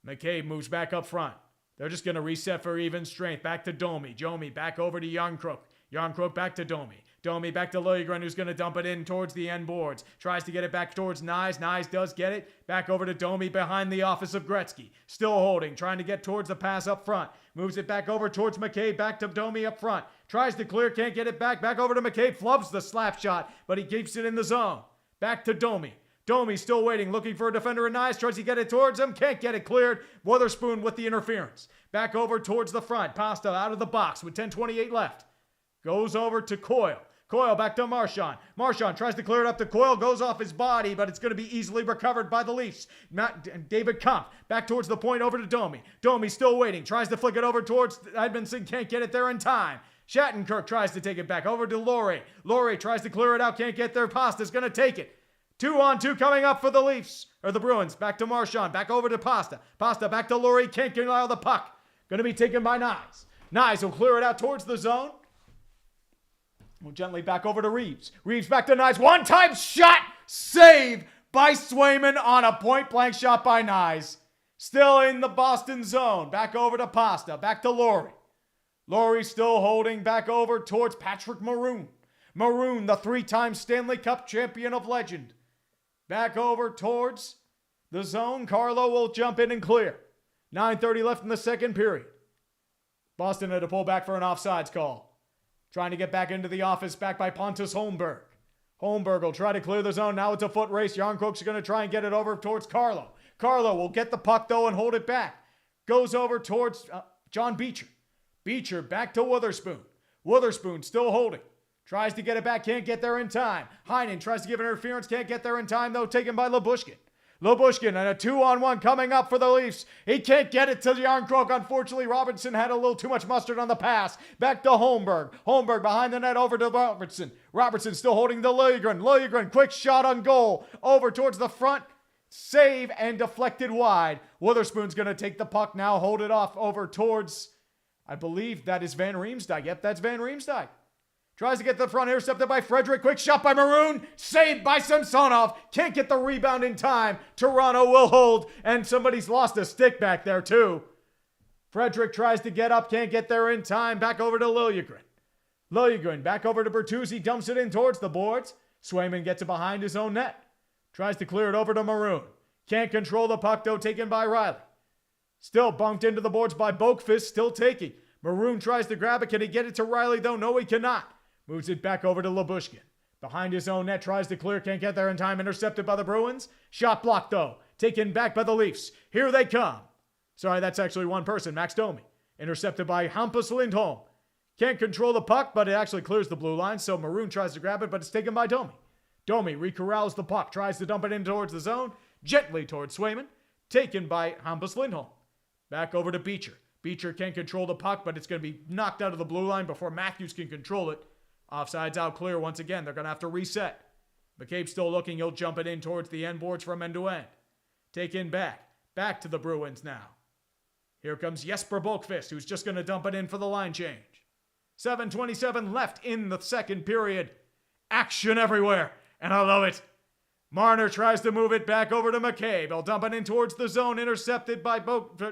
McCabe moves back up front. They're just going to reset for even strength. Back to Domi. Domi back over to Yarncrook. Yarncrook back to Domi. Domi back to Liljegren, who's going to dump it in towards the end boards. Tries to get it back towards Nyes. Nyes does get it. Back over to Domi behind the office of Gretzky. Still holding. Trying to get towards the pass up front. Moves it back over towards McCabe. Back to Domi up front. Tries to clear. Can't get it back. Back over to McCabe. Flubs the slap shot, but he keeps it in the zone. Back to Domi. Domi still waiting. Looking for a defender in Nyes. Tries to get it towards him. Can't get it cleared. Witherspoon with the interference. Back over towards the front. Pasta out of the box with 10:28 left. Goes over to Coyle. Coyle back to Marchand. Marchand tries to clear it up to Coyle. Goes off his body, but it's going to be easily recovered by the Leafs. David Kampf back towards the point over to Domi. Domi still waiting. Tries to flick it over towards Edmondson. Can't get it there in time. Shattenkirk tries to take it back over to Laurie. Laurie tries to clear it out. Can't get there. Pasta's going to take it. 2-on-2 coming up for the Leafs. Or the Bruins. Back to Marchand. Back over to Pasta. Pasta back to Laurie. Can't get out of the puck. Going to be taken by Nyes. Nyes will clear it out towards the zone. We'll gently back over to Reeves. Reeves back to Nyes. One-time shot. Save by Swayman on a point-blank shot by Nyes. Still in the Boston zone. Back over to Pasta. Back to Laurie. Laurie still holding back over towards Patrick Maroon. Maroon, the 3-time Stanley Cup champion of legend. Back over towards the zone. Carlo will jump in and clear. 9:30 left in the second period. Boston had to pull back for an offsides call. Trying to get back into the office, back by Pontus Holmberg. Holmberg will try to clear the zone. Now it's a foot race. Yarncrook's going to try and get it over towards Carlo. Carlo will get the puck, though, and hold it back. Goes over towards John Beecher. Beecher back to Witherspoon. Witherspoon still holding. Tries to get it back. Can't get there in time. Heinen tries to give interference. Can't get there in time, though. Taken by Lyubushkin. Lyubushkin and a 2-on-1 coming up for the Leafs. He can't get it to Yarncrook. Unfortunately, Robertson had a little too much mustard on the pass. Back to Holmberg. Holmberg behind the net over to Robertson. Robertson still holding to Liljegren. Liljegren, quick shot on goal. Over towards the front. Save and deflected wide. Witherspoon's going to take the puck now. Hold it off over towards, I believe that is Van Riemsdyk. Yep, that's Van Riemsdyk. Tries to get the front, intercepted by Frederick. Quick shot by Maroon. Saved by Samsonov. Can't get the rebound in time. Toronto will hold. And somebody's lost a stick back there too. Frederick tries to get up. Can't get there in time. Back over to Liljegren. Liljegren back over to Bertuzzi. Dumps it in towards the boards. Swayman gets it behind his own net. Tries to clear it over to Maroon. Can't control the puck though. Taken by Riley. Still bumped into the boards by Boakfist. Still taking. Maroon tries to grab it. Can he get it to Riley though? No, he cannot. Moves it back over to Lyubushkin. Behind his own net, tries to clear, can't get there in time. Intercepted by the Bruins. Shot blocked, though. Taken back by the Leafs. Here they come. Sorry, that's actually one person, Max Domi. Intercepted by Hampus Lindholm. Can't control the puck, but it actually clears the blue line, so Maroon tries to grab it, but it's taken by Domi. Domi recorrals the puck, tries to dump it in towards the zone, gently towards Swayman. Taken by Hampus Lindholm. Back over to Beecher. Beecher can't control the puck, but it's going to be knocked out of the blue line before Matthews can control it. Offsides out clear once again. They're going to have to reset. McCabe still looking. He'll jump it in towards the end boards from end to end. Taken back. Back to the Bruins now. Here comes Jesper Boakfist, who's just going to dump it in for the line change. 7:27 left in the second period. Action everywhere, and I love it. Marner tries to move it back over to McCabe. He'll dump it in towards the zone, intercepted by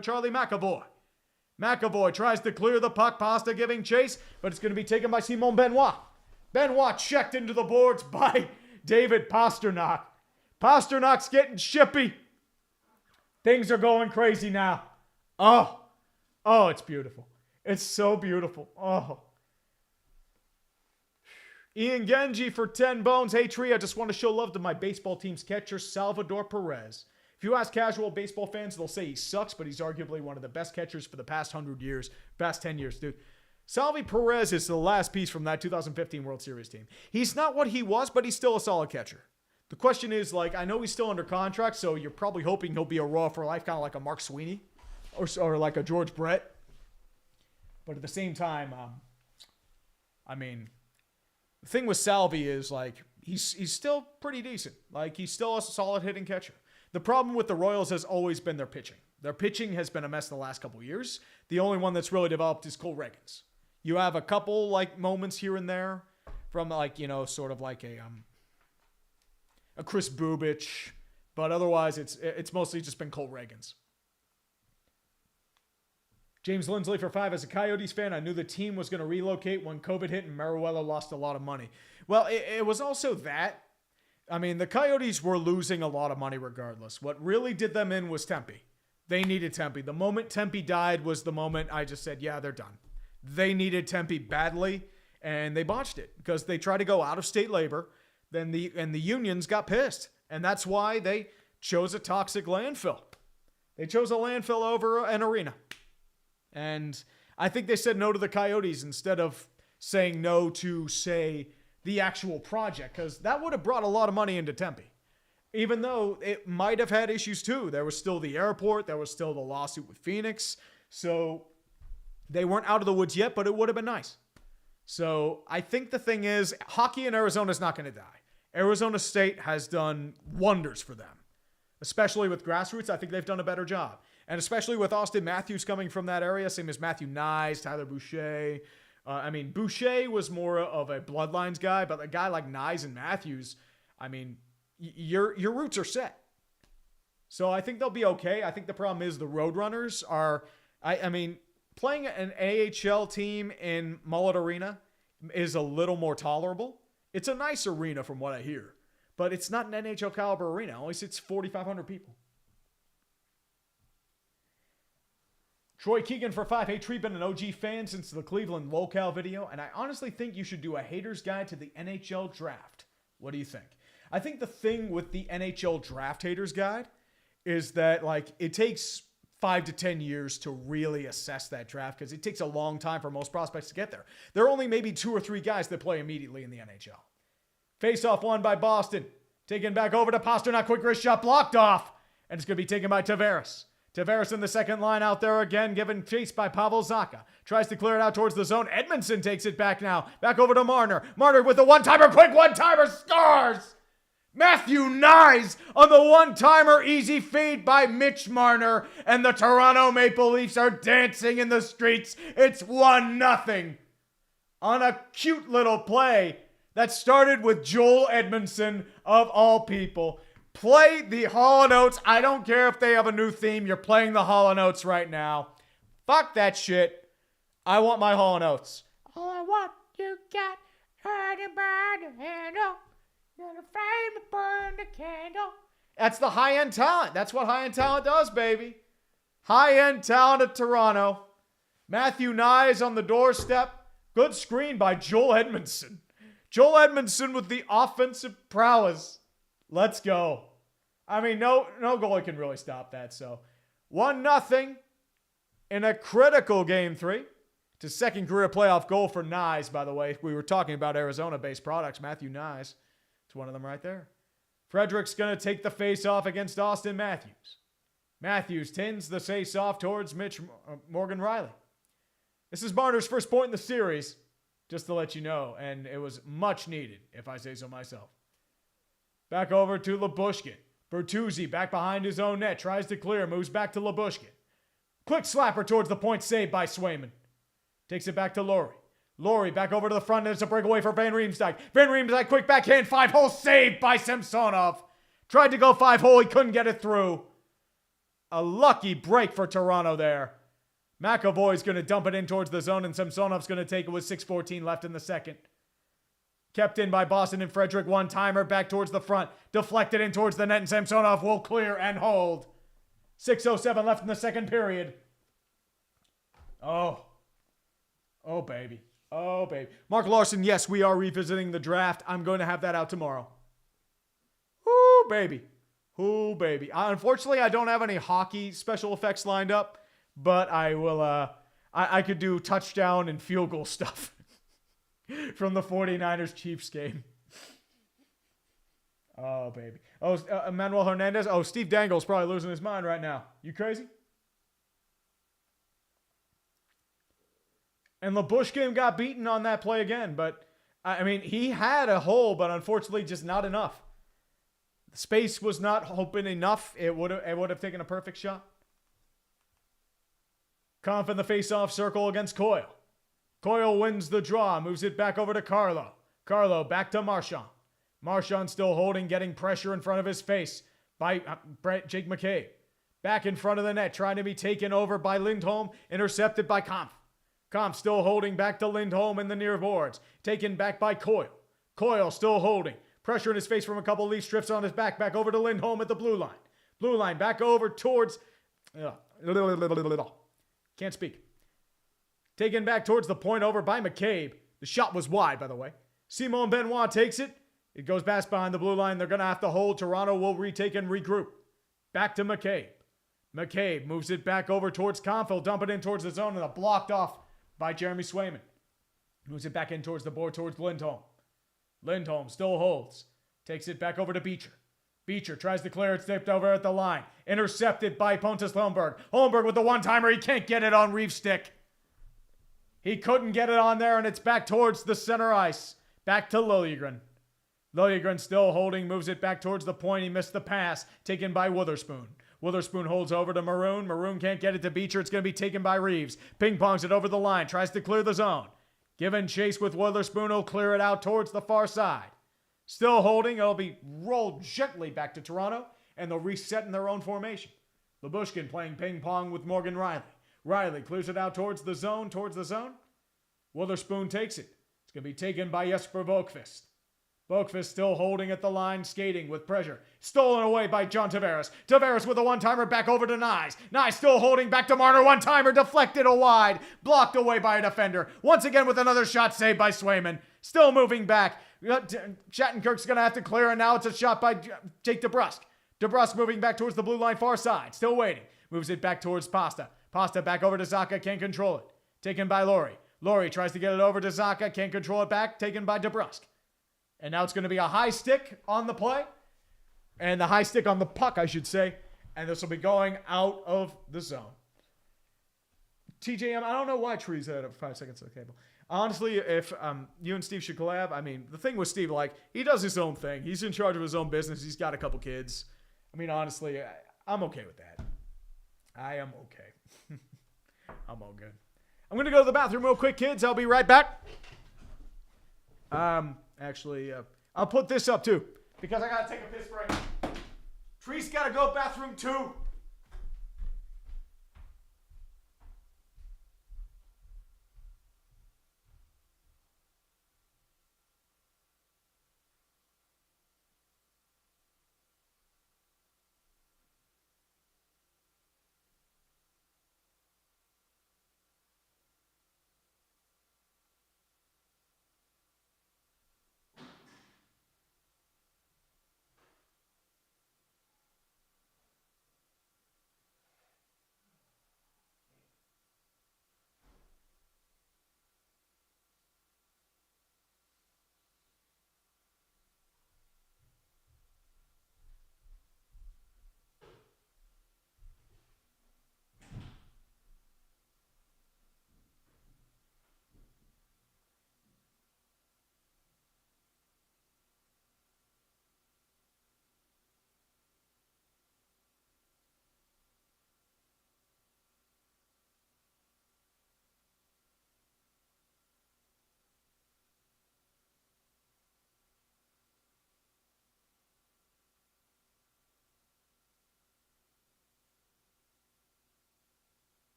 Charlie McAvoy. McAvoy tries to clear the puck. Pasta giving chase, but it's going to be taken by Simon Benoit. Benoit checked into the boards by David Pastrnak. Pasternak's getting shippy. Things are going crazy now. Oh, it's beautiful. It's so beautiful. Oh. Ian Genji for 10 bones. Hey, Tree, I just want to show love to my baseball team's catcher, Salvador Perez. If you ask casual baseball fans, they'll say he sucks, but he's arguably one of the best catchers for the past 100 years, past 10 years, dude. Salvi Perez is the last piece from that 2015 World Series team. He's not what he was, but he's still a solid catcher. The question is, I know he's still under contract, so you're probably hoping he'll be a Raw for life, kind of like a Mark Sweeney or like a George Brett. But at the same time, the thing with Salvi is, he's still pretty decent. He's still a solid hitting catcher. The problem with the Royals has always been their pitching. Their pitching has been a mess the last couple years. The only one that's really developed is Cole Reagans. You have a couple like moments here and there from like, sort of like a Chris Bubich, but otherwise it's mostly just been Cole Reagans. James Lindsley for 5. As a Coyotes fan, I knew the team was going to relocate when COVID hit and Merriweather lost a lot of money. Well, it was also that. I mean, the Coyotes were losing a lot of money regardless. What really did them in was Tempe. They needed Tempe. The moment Tempe died was the moment I just said, yeah, they're done. They needed Tempe badly, and they botched it because they tried to go out-of-state labor. Then the unions got pissed, and that's why they chose a toxic landfill. They chose a landfill over an arena. And I think they said no to the Coyotes instead of saying no to, say, the actual project, because that would have brought a lot of money into Tempe. Even though it might have had issues too. There was still the airport. There was still the lawsuit with Phoenix. So they weren't out of the woods yet, but it would have been nice. So I think the thing is, hockey in Arizona is not going to die. Arizona State has done wonders for them. Especially with grassroots, I think they've done a better job. And especially with Austin Matthews coming from that area, same as Matthew Nyes, Tyler Boucher. Boucher was more of a Bloodlines guy, but a guy like Nyes and Matthews, your roots are set. So I think they'll be okay. I think the problem is the Roadrunners are, playing an AHL team in Mullet Arena is a little more tolerable. It's a nice arena from what I hear, but it's not an NHL caliber arena. It only sits 4,500 people. Troy Keegan for 5. Hey, Tree, been an OG fan since the Cleveland locale video, and I honestly think you should do a hater's guide to the NHL draft. What do you think? I think the thing with the NHL draft haters guide is that it takes 5 to 10 years to really assess that draft because it takes a long time for most prospects to get there. There are only maybe 2 or 3 guys that play immediately in the NHL. Face-off won by Boston. Taken back over to Pasternak. Quick wrist shot blocked off. And it's going to be taken by Tavares. Tavares in the second line out there again, given chase by Pavel Zacha. Tries to clear it out towards the zone. Edmondson takes it back now. Back over to Marner. Marner with the one-timer. Quick one-timer. Scores! Matthew Nyes on the one-timer. Easy feed by Mitch Marner. And the Toronto Maple Leafs are dancing in the streets. It's 1-0 on a cute little play that started with Joel Edmondson of all people. Play the Hall & Oates. I don't care if they have a new theme. You're playing the Hall & Oates right now. Fuck that shit. I want my Hall & Oates. All I want, you got, trying to burn the handle. You're the flame to burn the candle. That's the high-end talent. That's what high-end talent does, baby. High-end talent of Toronto. Matthew Nyes on the doorstep. Good screen by Joel Edmondson. Joel Edmondson with the offensive prowess. Let's go. No goalie can really stop that. So 1-0 in a critical Game 3. It's his second career playoff goal for Nyes, by the way. We were talking about Arizona-based products. Matthew Nyes. It's one of them right there. Frederick's going to take the face-off against Austin Matthews. Matthews tends the face-off towards Morgan Riley. This is Marner's first point in the series, just to let you know. And it was much needed, if I say so myself. Back over to Lyubushkin. Bertuzzi back behind his own net. Tries to clear. Moves back to Lyubushkin. Quick slapper towards the point. Saved by Swayman. Takes it back to Laurie. Laurie back over to the front. There's a breakaway for Van Riemsdyk. Van Riemsdyk quick backhand. 5-hole saved by Samsonov. Tried to go 5-hole. He couldn't get it through. A lucky break for Toronto there. McAvoy's going to dump it in towards the zone, and Samsonov's going to take it with 6:14 left in the second. Kept in by Boston and Frederick. One-timer back towards the front. Deflected in towards the net, and Samsonov will clear and hold. 6:07 left in the second period. Oh, baby. Oh, baby. Mark Larson, yes, we are revisiting the draft. I'm going to have that out tomorrow. Ooh, baby. Ooh, baby. Unfortunately, I don't have any hockey special effects lined up, but I will, I could do touchdown and field goal stuff from the 49ers Chiefs game. Oh, baby. Oh, Manuel Hernandez. Oh, Steve Dangle's probably losing his mind right now. You crazy? And Lyubushkin got beaten on that play again, but he had a hole, but unfortunately just not enough. The space was not open enough. It would have taken a perfect shot. Kampf in the face-off circle against Coyle. Coyle wins the draw, moves it back over to Carlo. Carlo back to Marchand. Marchand still holding, getting pressure in front of his face by Jake McCabe. Back in front of the net, trying to be taken over by Lindholm, intercepted by Kampf. Kampf still holding back to Lindholm in the near boards, taken back by Coyle. Coyle still holding, pressure in his face from a couple leaf strips on his back over to Lindholm at the blue line. Blue line back over towards... Can't speak. Taken back towards the point over by McCabe. The shot was wide, by the way. Simon Benoit takes it. It goes past behind the blue line. They're going to have to hold. Toronto will retake and regroup. Back to McCabe. McCabe moves it back over towards Kampf. He'll dump it in towards the zone and blocked off by Jeremy Swayman. Moves it back in towards the board towards Lindholm. Lindholm still holds. Takes it back over to Beecher. Beecher tries to clear it, stepped over at the line. Intercepted by Pontus Holmberg. Holmberg with the one-timer. He can't get it on Reeves' stick. He couldn't get it on there, and it's back towards the center ice. Back to Liljegren. Liljegren still holding, moves it back towards the point. He missed the pass, taken by Witherspoon. Witherspoon holds over to Maroon. Maroon can't get it to Beecher. It's going to be taken by Reeves. Ping-pongs it over the line, tries to clear the zone. Given chase with Witherspoon, he'll clear it out towards the far side. Still holding, it'll be rolled gently back to Toronto, and they'll reset in their own formation. Lyubushkin playing ping-pong with Morgan Riley. Riley clears it out towards the zone. Witherspoon takes it. It's going to be taken by Jesper Vokvist. Vokvist still holding at the line, skating with pressure. Stolen away by John Tavares. Tavares with a one-timer back over to Nyes. Nyes still holding back to Marner. One-timer deflected wide. Blocked away by a defender. Once again with another shot saved by Swayman. Still moving back. Shattenkirk's going to have to clear, and now it's a shot by Jake DeBrusk. DeBrusk moving back towards the blue line far side. Still waiting. Moves it back towards Pasta. Pasta back over to Zacha. Can't control it. Taken by Laurie. Laurie tries to get it over to Zacha. Can't control it back. Taken by DeBrusk. And now it's going to be a high stick on the play. And the high stick on the puck, I should say. And this will be going out of the zone. TJM, I don't know why Tree's had 5 seconds on the table. Honestly, if you and Steve should collab, I mean, the thing with Steve, like, he does his own thing. He's in charge of his own business. He's got a couple kids. I mean, honestly, I'm okay with that. I am okay. I'm all good. I'm going to go to the bathroom real quick, kids. I'll be right back. Actually, I'll put this up, too, because I got to take a piss break. Tree's got to go bathroom, too.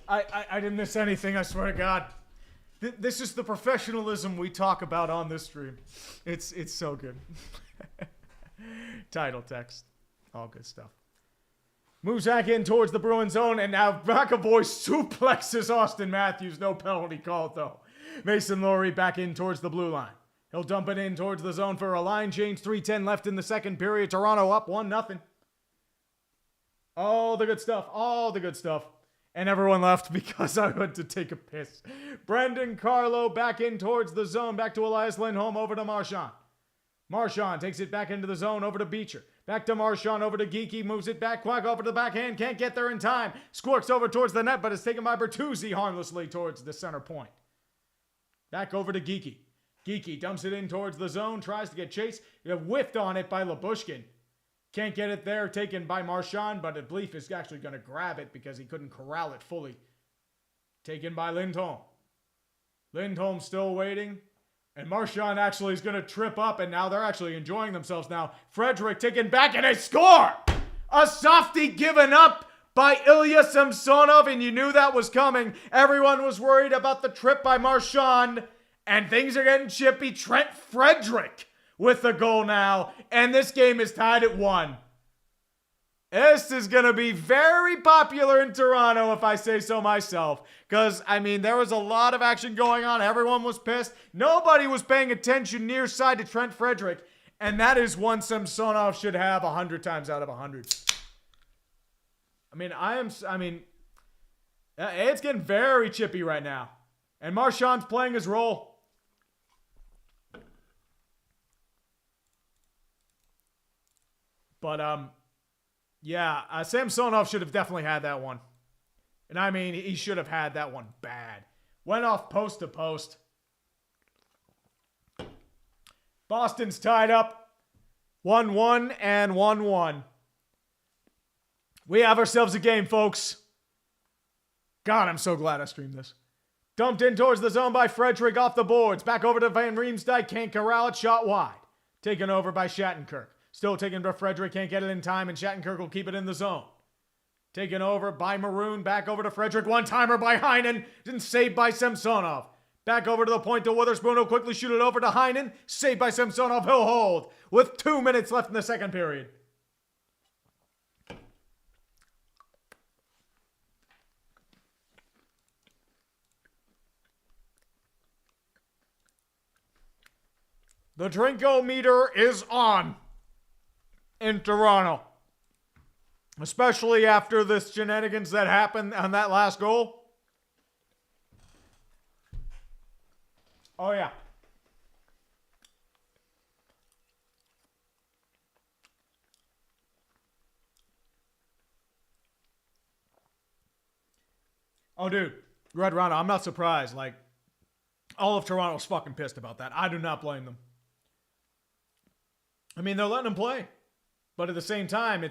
I didn't miss anything, I swear to God. This is the professionalism we talk about on this stream. It's so good. Title text. All good stuff. Moves back in towards the Bruins zone, and now McAvoy suplexes Austin Matthews. No penalty called, though. Mason Lowery back in towards the blue line. He'll dump it in towards the zone for a line change. 3:10 left in the second period. Toronto up 1-0. All the good stuff. All the good stuff. And everyone left because I went to take a piss. Brendan Carlo back in towards the zone. Back to Elias Lindholm. Over to Marchand. Marchand takes it back into the zone. Over to Beecher. Back to Marchand. Over to Geeky. Moves it back. Quack over to the backhand. Can't get there in time. Squirks over towards the net, but is taken by Bertuzzi harmlessly towards the center point. Back over to Geeky. Geeky dumps it in towards the zone. Tries to get chased. Whiffed on it by Lyubushkin. Can't get it there, taken by Marchand, but Bleef is actually going to grab it because he couldn't corral it fully. Taken by Lindholm. Lindholm still waiting. And Marchand actually is going to trip up, and now they're actually enjoying themselves now. Frederick taken back, and they score! A softie given up by Ilya Samsonov, and you knew that was coming. Everyone was worried about the trip by Marchand, and things are getting chippy. Trent Frederick with the goal now, and this game is tied at 1. This is going to be very popular in Toronto, if I say so myself. Because, I mean, there was a lot of action going on. Everyone was pissed. Nobody was paying attention near side to Trent Frederick. And that is one Samsonov should have 100 times out of 100. It's getting very chippy right now. And Marchand's playing his role. But, Samsonov should have definitely had that one. And I mean, he should have had that one bad. Went off post to post. Boston's tied up 1-1 and 1-1. We have ourselves a game, folks. God, I'm so glad I streamed this. Dumped in towards the zone by Frederick off the boards. Back over to Van Riemsdyk. Can't corral it. Shot wide. Taken over by Shattenkirk. Still taken by Frederick. Can't get it in time, and Shattenkirk will keep it in the zone. Taken over by Maroon. Back over to Frederick. One-timer by Heinen. Didn't saved by Samsonov. Back over to the point to Witherspoon. He'll quickly shoot it over to Heinen. Saved by Samsonov. He'll hold with 2 minutes left in the second period. The Drinko-meter is on in Toronto. Especially after this shenanigans that happened on that last goal. Oh, yeah. Oh, dude. Red Rhino, I'm not surprised. Like, all of Toronto's fucking pissed about that. I do not blame them. I mean, they're letting him play. But at the same time,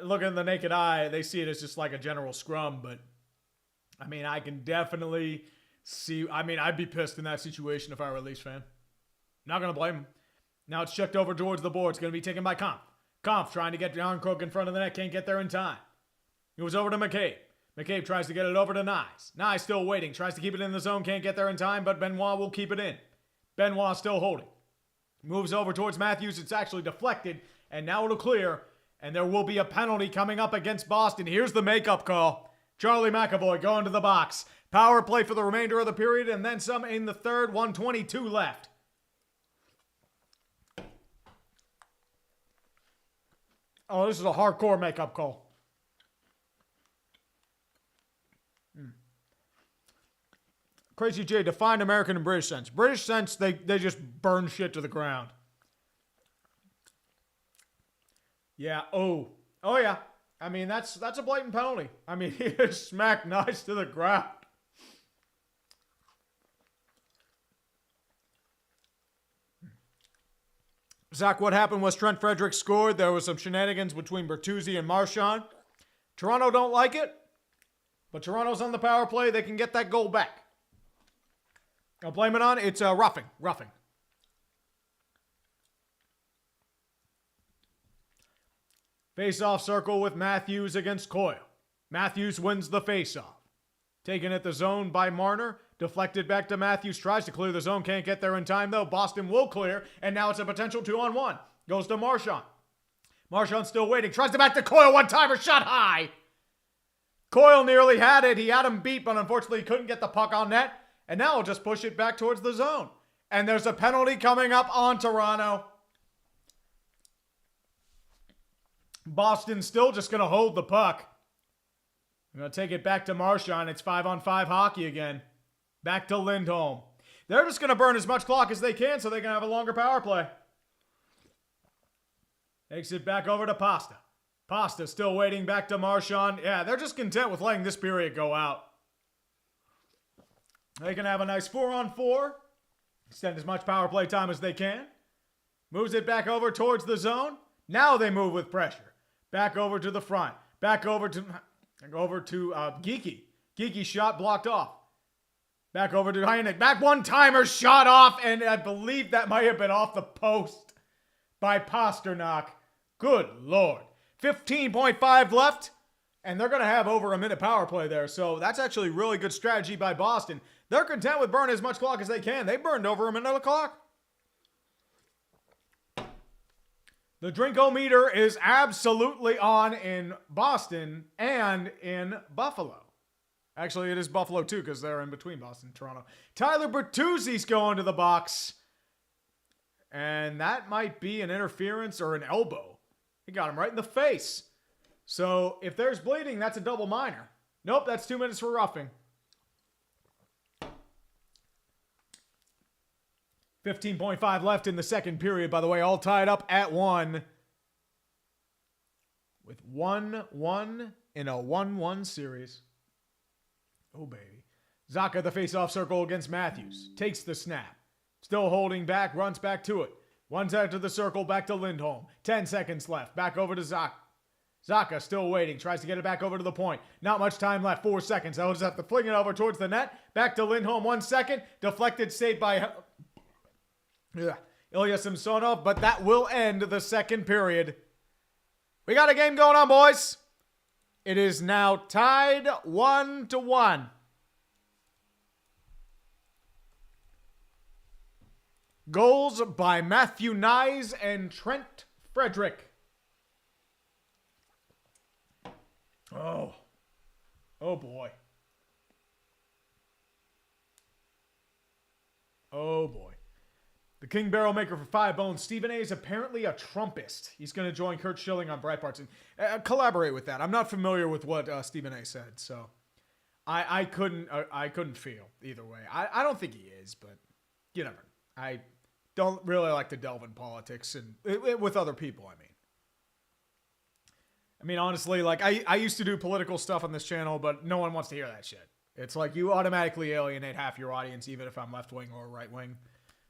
look at the naked eye, they see it as just like a general scrum. But, I mean, I can definitely see... I'd be pissed in that situation if I were a Leafs fan. Not going to blame him. Now it's checked over towards the board. It's going to be taken by Kampf. Kampf trying to get John Cook in front of the net. Can't get there in time. It was over to McCabe. McCabe tries to get it over to Nyes. Nyes still waiting. Tries to keep it in the zone. Can't get there in time, but Benoit will keep it in. Benoit still holding. Moves over towards Matthews. It's actually deflected. And now it'll clear. And there will be a penalty coming up against Boston. Here's the makeup call. Charlie McAvoy going to the box. Power play for the remainder of the period. And then some in the third. 1:22 left. Oh, this is a hardcore makeup call. Crazy J, define American and British sense. British sense, they just burn shit to the ground. Yeah, oh yeah. I mean, that's a blatant penalty. I mean, he just smacked Nice to the ground. Zach, what happened was Trent Frederick scored. There was some shenanigans between Bertuzzi and Marchand. Toronto don't like it, but Toronto's on the power play. They can get that goal back. I'll blame it on, it's roughing. Face-off circle with Matthews against Coyle. Matthews wins the faceoff. Taken at the zone by Marner. Deflected back to Matthews. Tries to clear the zone. Can't get there in time, though. Boston will clear. And now it's a potential 2-on-1. Goes to Marchand. Marchand still waiting. Tries to back to Coyle. One-timer. Shot high. Coyle nearly had it. He had him beat, but unfortunately he couldn't get the puck on net. And now he'll just push it back towards the zone. And there's a penalty coming up on Toronto. Boston's still just going to hold the puck. I'm going to take it back to Marchand. It's 5-on-5 hockey again. Back to Lindholm. They're just going to burn as much clock as they can so they can have a longer power play. Takes it back over to Pasta. Pasta still waiting back to Marchand. Yeah, they're just content with letting this period go out. They can have a nice 4-on-4. Extend as much power play time as they can. Moves it back over towards the zone. Now they move with pressure. Back over to the front. Back over to Geekie. Geekie shot blocked off. Back over to Heineck. Back one-timer shot off. And I believe that might have been off the post by Pasternak. Good Lord. 15.5 left. And they're going to have over a minute power play there. So that's actually really good strategy by Boston. They're content with burning as much clock as they can. They burned over a minute of clock. The Drinkometer is absolutely on in Boston and in Buffalo. Actually, it is Buffalo too because they're in between Boston and Toronto. Tyler Bertuzzi's going to the box. And that might be an interference or an elbow. He got him right in the face. So if there's bleeding, that's a double minor. Nope, that's 2 minutes for roughing. 15.5 left in the second period, by the way, all tied up at 1. With 1-1 in a 1-1 series. Oh, baby. Zacha, the face-off circle against Matthews. Takes the snap. Still holding back, runs back to it. One side to the circle, back to Lindholm. 10 seconds left. Back over to Zacha. Zacha still waiting. Tries to get it back over to the point. Not much time left. 4 seconds. They'll just have to fling it over towards the net. Back to Lindholm. 1 second. Deflected, saved by Ilya Samsonov, but that will end the second period. We got a game going on, boys. It is now tied 1-1. Goals by Matthew Nyes and Trent Frederick. Oh boy. Oh boy. The King Barrel Maker for 5 bones. Stephen A is apparently a Trumpist. He's going to join Kurt Schilling on Breitbart's and collaborate with that. I'm not familiar with what Stephen A said, so I couldn't feel either way. I don't think he is, but you never know. I don't really like to delve in politics and with other people. I mean, honestly, like I used to do political stuff on this channel, but no one wants to hear that shit. It's like you automatically alienate half your audience, even if I'm left wing or right wing.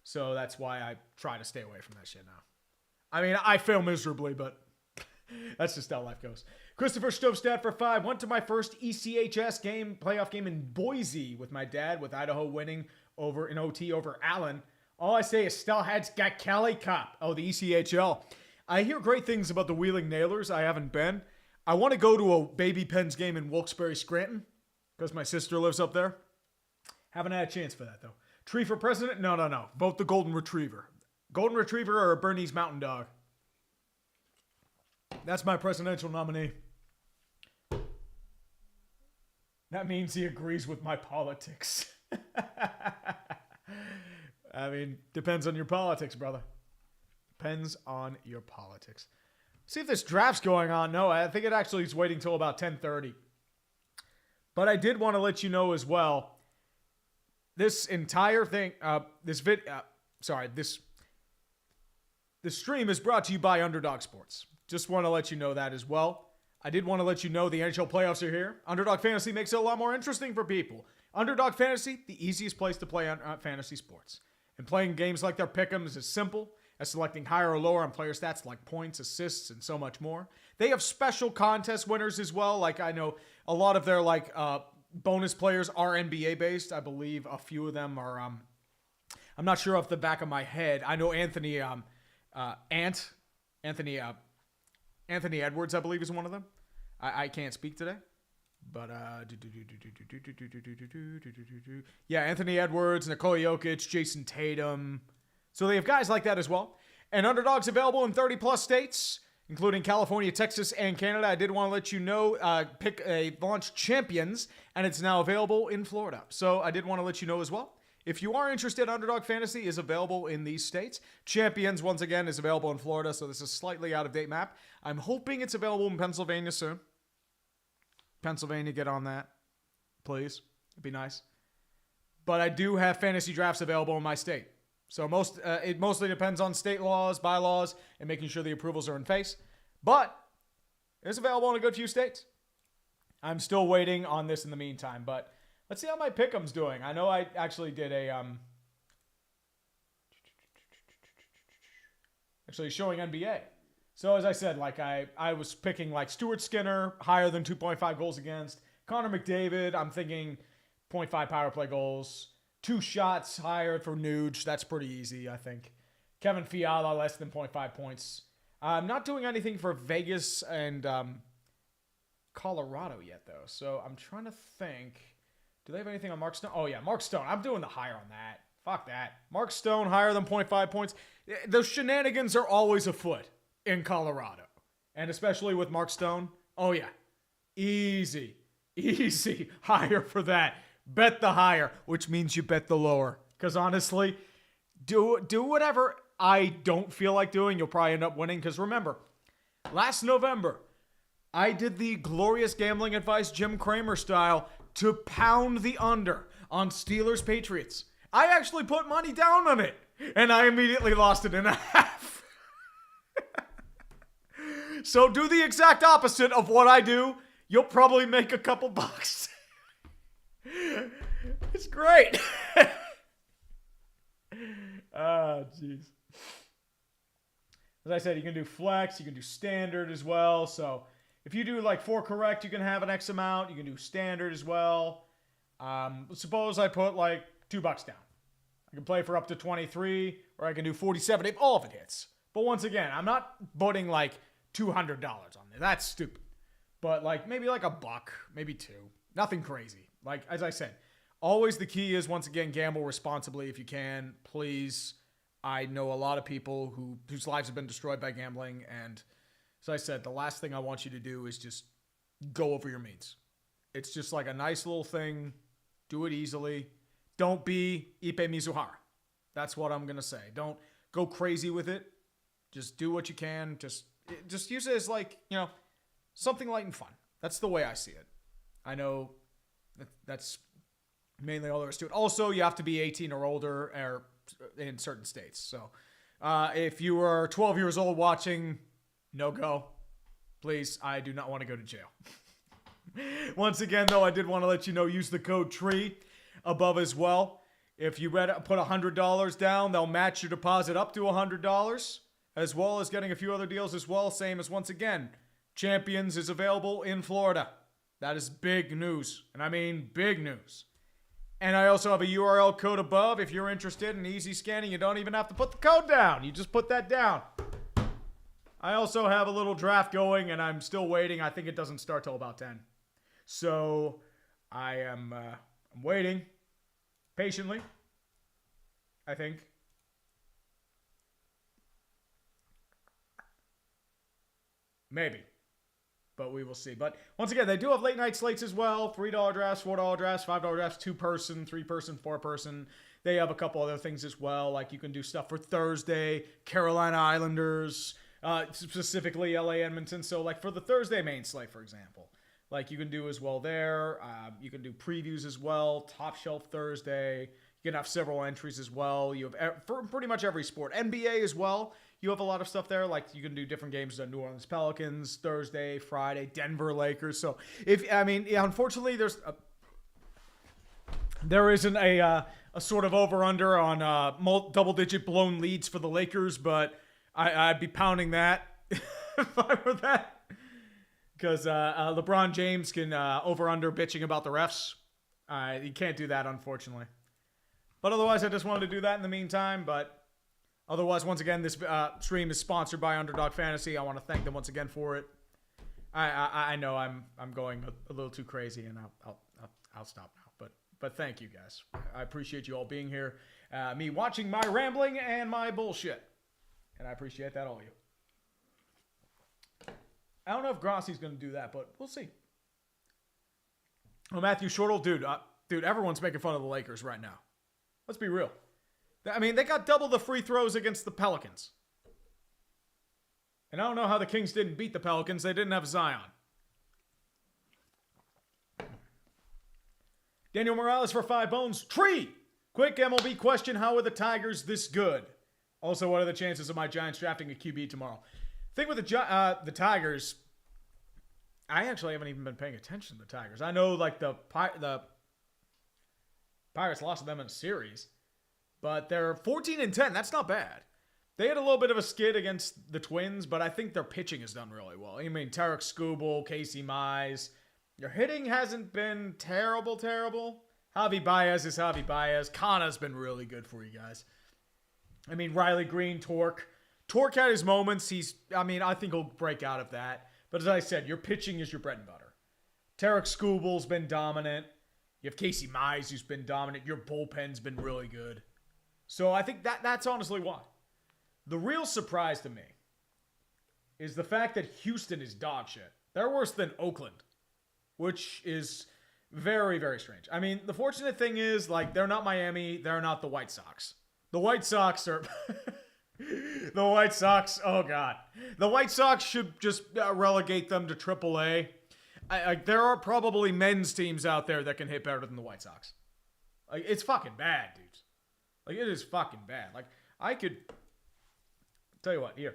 So that's why I try to stay away from that shit now. I mean, I fail miserably, but that's just how life goes. Christopher Stovstad for 5. Went to my first ECHS game, playoff game in Boise with my dad, with Idaho winning over in OT over Allen. All I say is Stelhad's got Cali Cup. Oh, the ECHL. I hear great things about the Wheeling Nailers. I haven't been. I want to go to a Baby Pens game in Wilkes-Barre, Scranton, because my sister lives up there. Haven't had a chance for that, though. Tree for president? No. Vote the Golden Retriever. Golden Retriever or a Bernese Mountain Dog. That's my presidential nominee. That means he agrees with my politics. I mean, depends on your politics, brother. Depends on your politics. See if this draft's going on. No, I think it actually is waiting till about 10:30. But I did want to let you know as well, this entire thing, this stream is brought to you by Underdog Sports. Just want to let you know that as well. I did want to let you know the NHL playoffs are here. Underdog Fantasy makes it a lot more interesting for people. Underdog Fantasy, the easiest place to play on fantasy sports. And playing games like their pick'ems is as simple as selecting higher or lower on player stats like points, assists, and so much more. They have special contest winners as well. Like I know a lot of their bonus players are NBA based. I believe a few of them are. I'm not sure off the back of my head. I know Anthony Edwards, I believe, is one of them. I can't speak today. But, yeah, Anthony Edwards, Nikola Jokic, Jason Tatum. So they have guys like that as well. And Underdog's available in 30-plus states, including California, Texas, and Canada. I did want to let you know, pick a launch champions, and it's now available in Florida. So I did want to let you know as well. If you are interested, Underdog Fantasy is available in these states. Champions, once again, is available in Florida, so this is a slightly out-of-date map. I'm hoping it's available in Pennsylvania soon. Pennsylvania, get on that, please. It'd be nice. But I do have fantasy drafts available in my state. So it mostly depends on state laws, bylaws, and making sure the approvals are in place. But it's available in a good few states. I'm still waiting on this in the meantime, but let's see how my pick'em's doing. I know I actually did actually showing NBA. So as I said, like I was picking like Stuart Skinner, higher than 2.5 goals against. Connor McDavid, I'm thinking 0.5 power play goals. 2 shots higher for Nuge. That's pretty easy, I think. Kevin Fiala, less than 0.5 points. I'm not doing anything for Vegas and Colorado yet, though. So I'm trying to think. Do they have anything on Mark Stone? Oh, yeah, Mark Stone. I'm doing the higher on that. Fuck that. Mark Stone, higher than 0.5 points. Those shenanigans are always afoot in Colorado. And especially with Mark Stone. Oh, yeah. Easy. Easy. Higher for that. Bet the higher, which means you bet the lower. Because honestly, do whatever I don't feel like doing. You'll probably end up winning. Because remember, last November, I did the glorious gambling advice Jim Cramer style to pound the under on Steelers Patriots. I actually put money down on it. And I immediately lost it in a half. So do the exact opposite of what I do. You'll probably make a couple bucks. It's great. Jeez. As I said, you can do flex, you can do standard as well. So if you do like 4 correct, you can have an X amount. You can do standard as well. Suppose I put like $2 down. I can play for up to 23, or I can do 47 if all of it hits. But once again, I'm not putting like $200 on there. That's stupid. But like maybe like $1, maybe 2. Nothing crazy. Like, as I said, always the key is, once again, gamble responsibly if you can. Please. I know a lot of people whose lives have been destroyed by gambling. And as I said, the last thing I want you to do is just go over your means. It's just like a nice little thing. Do it easily. Don't be Ipe Mizuhara. That's what I'm going to say. Don't go crazy with it. Just do what you can. Just use it as like, something light and fun. That's the way I see it. I know that's mainly all there is to it. Also, you have to be 18 or older in certain states. So if you are 12 years old watching, no go. Please, I do not want to go to jail. Once again, though, I did want to let you know, use the code TREE above as well. If you put $100 down, they'll match your deposit up to $100, as well as getting a few other deals as well. Same as, once again, Champions is available in Florida. That is big news. And I mean big news. And I also have a URL code above. If you're interested in easy scanning, you don't even have to put the code down. You just put that down. I also have a little draft going, and I'm still waiting. I think it doesn't start till about 10. So I'm waiting patiently, I think. Maybe. But we will see. But once again, they do have late night slates as well. $3 drafts, $4 drafts, $5 drafts, 2-person, 3-person, 4-person. They have a couple other things as well. Like you can do stuff for Thursday, Carolina Islanders, specifically LA Edmonton. So like for the Thursday main slate, for example, like you can do as well there. You can do previews as well. Top Shelf Thursday. You can have several entries as well. You have for pretty much every sport. NBA as well. You have a lot of stuff there. Like you can do different games on New Orleans Pelicans, Thursday, Friday, Denver Lakers. So unfortunately, there isn't a sort of over-under on double-digit blown leads for the Lakers, but I'd be pounding that if I were that. Because LeBron James can over-under bitching about the refs. You can't do that, unfortunately. But otherwise, I just wanted to do that in the meantime. But otherwise, once again, this stream is sponsored by Underdog Fantasy. I want to thank them once again for it. I know I'm going a little too crazy, and I'll stop now. But thank you guys. I appreciate you all being here, me watching my rambling and my bullshit, and I appreciate that all of you. I don't know if Grossi's going to do that, but we'll see. Oh, Matthew Shortle, dude, everyone's making fun of the Lakers right now. Let's be real. I mean, they got double the free throws against the Pelicans. And I don't know how the Kings didn't beat the Pelicans. They didn't have Zion. Daniel Morales for 5 bones. Tree! Quick MLB question. How are the Tigers this good? Also, what are the chances of my Giants drafting a QB tomorrow? Thing with the Tigers, I actually haven't even been paying attention to the Tigers. I know, like, the Pirates lost to them in a series, but they're 14-10. That's not bad. They had a little bit of a skid against the Twins, but I think their pitching has done really well. I mean, Tarek Skubal, Casey Mize. Your hitting hasn't been terrible. Javi Baez is Javi Baez. Kana's been really good for you guys. I mean, Riley Green, Torque. Torque had his moments. I think he'll break out of that. But as I said, your pitching is your bread and butter. Tarek Skubal's been dominant. You have Casey Mize, who's been dominant. Your bullpen's been really good. So I think that's honestly why. The real surprise to me is the fact that Houston is dog shit. They're worse than Oakland, which is very, very strange. I mean, the fortunate thing is, like, they're not Miami. They're not the White Sox. The White Sox are... the White Sox, oh, God. The White Sox should just relegate them to AAA. There are probably men's teams out there that can hit better than the White Sox. Like, it's fucking bad, dudes. Like, it is fucking bad. Like, I could... Tell you what, here.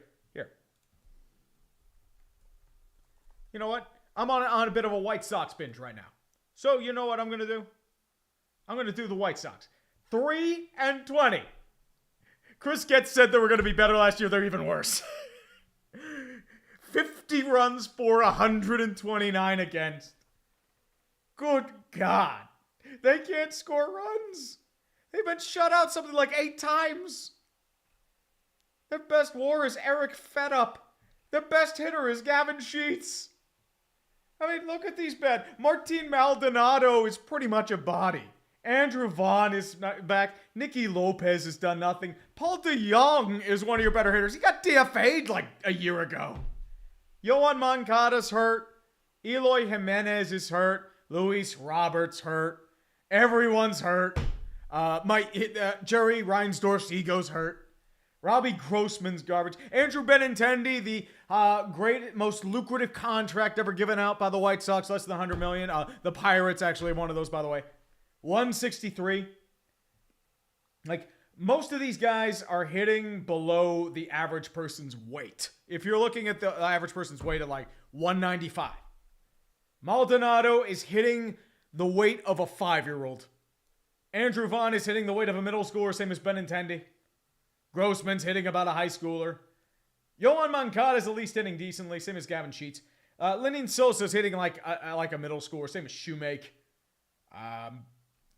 You know what? I'm on a bit of a White Sox binge right now. So, you know what I'm going to do? I'm going to do the White Sox. 3-20. Chris Getz said they were going to be better last year. They're even worse. 50 runs for 129 against. Good God. They can't score runs. They've been shut out something like 8 times. Their best WAR is Eric Fedup. Their best hitter is Gavin Sheets. I mean, look at these bad. Martin Maldonado is pretty much a body. Andrew Vaughn is not back. Nicky Lopez has done nothing. Paul DeJong is one of your better hitters. He got DFA'd like a year ago. Yohan Moncada's hurt. Eloy Jimenez is hurt. Luis Roberts hurt. Everyone's hurt. Jerry Reinsdorf's ego's hurt. Robbie Grossman's garbage. Andrew Benintendi, the most lucrative contract ever given out by the White Sox, less than $100 million. The Pirates actually have one of those, by the way. 163. Like, most of these guys are hitting below the average person's weight. If you're looking at the average person's weight at like 195. Maldonado is hitting the weight of a 5-year-old. Andrew Vaughn is hitting the weight of a middle schooler, same as Benintendi. Grossman's hitting about a high schooler. Yohan Moncada is at least hitting decently, same as Gavin Sheets. Lenyn Sosa's hitting like a middle schooler, same as Shoemake.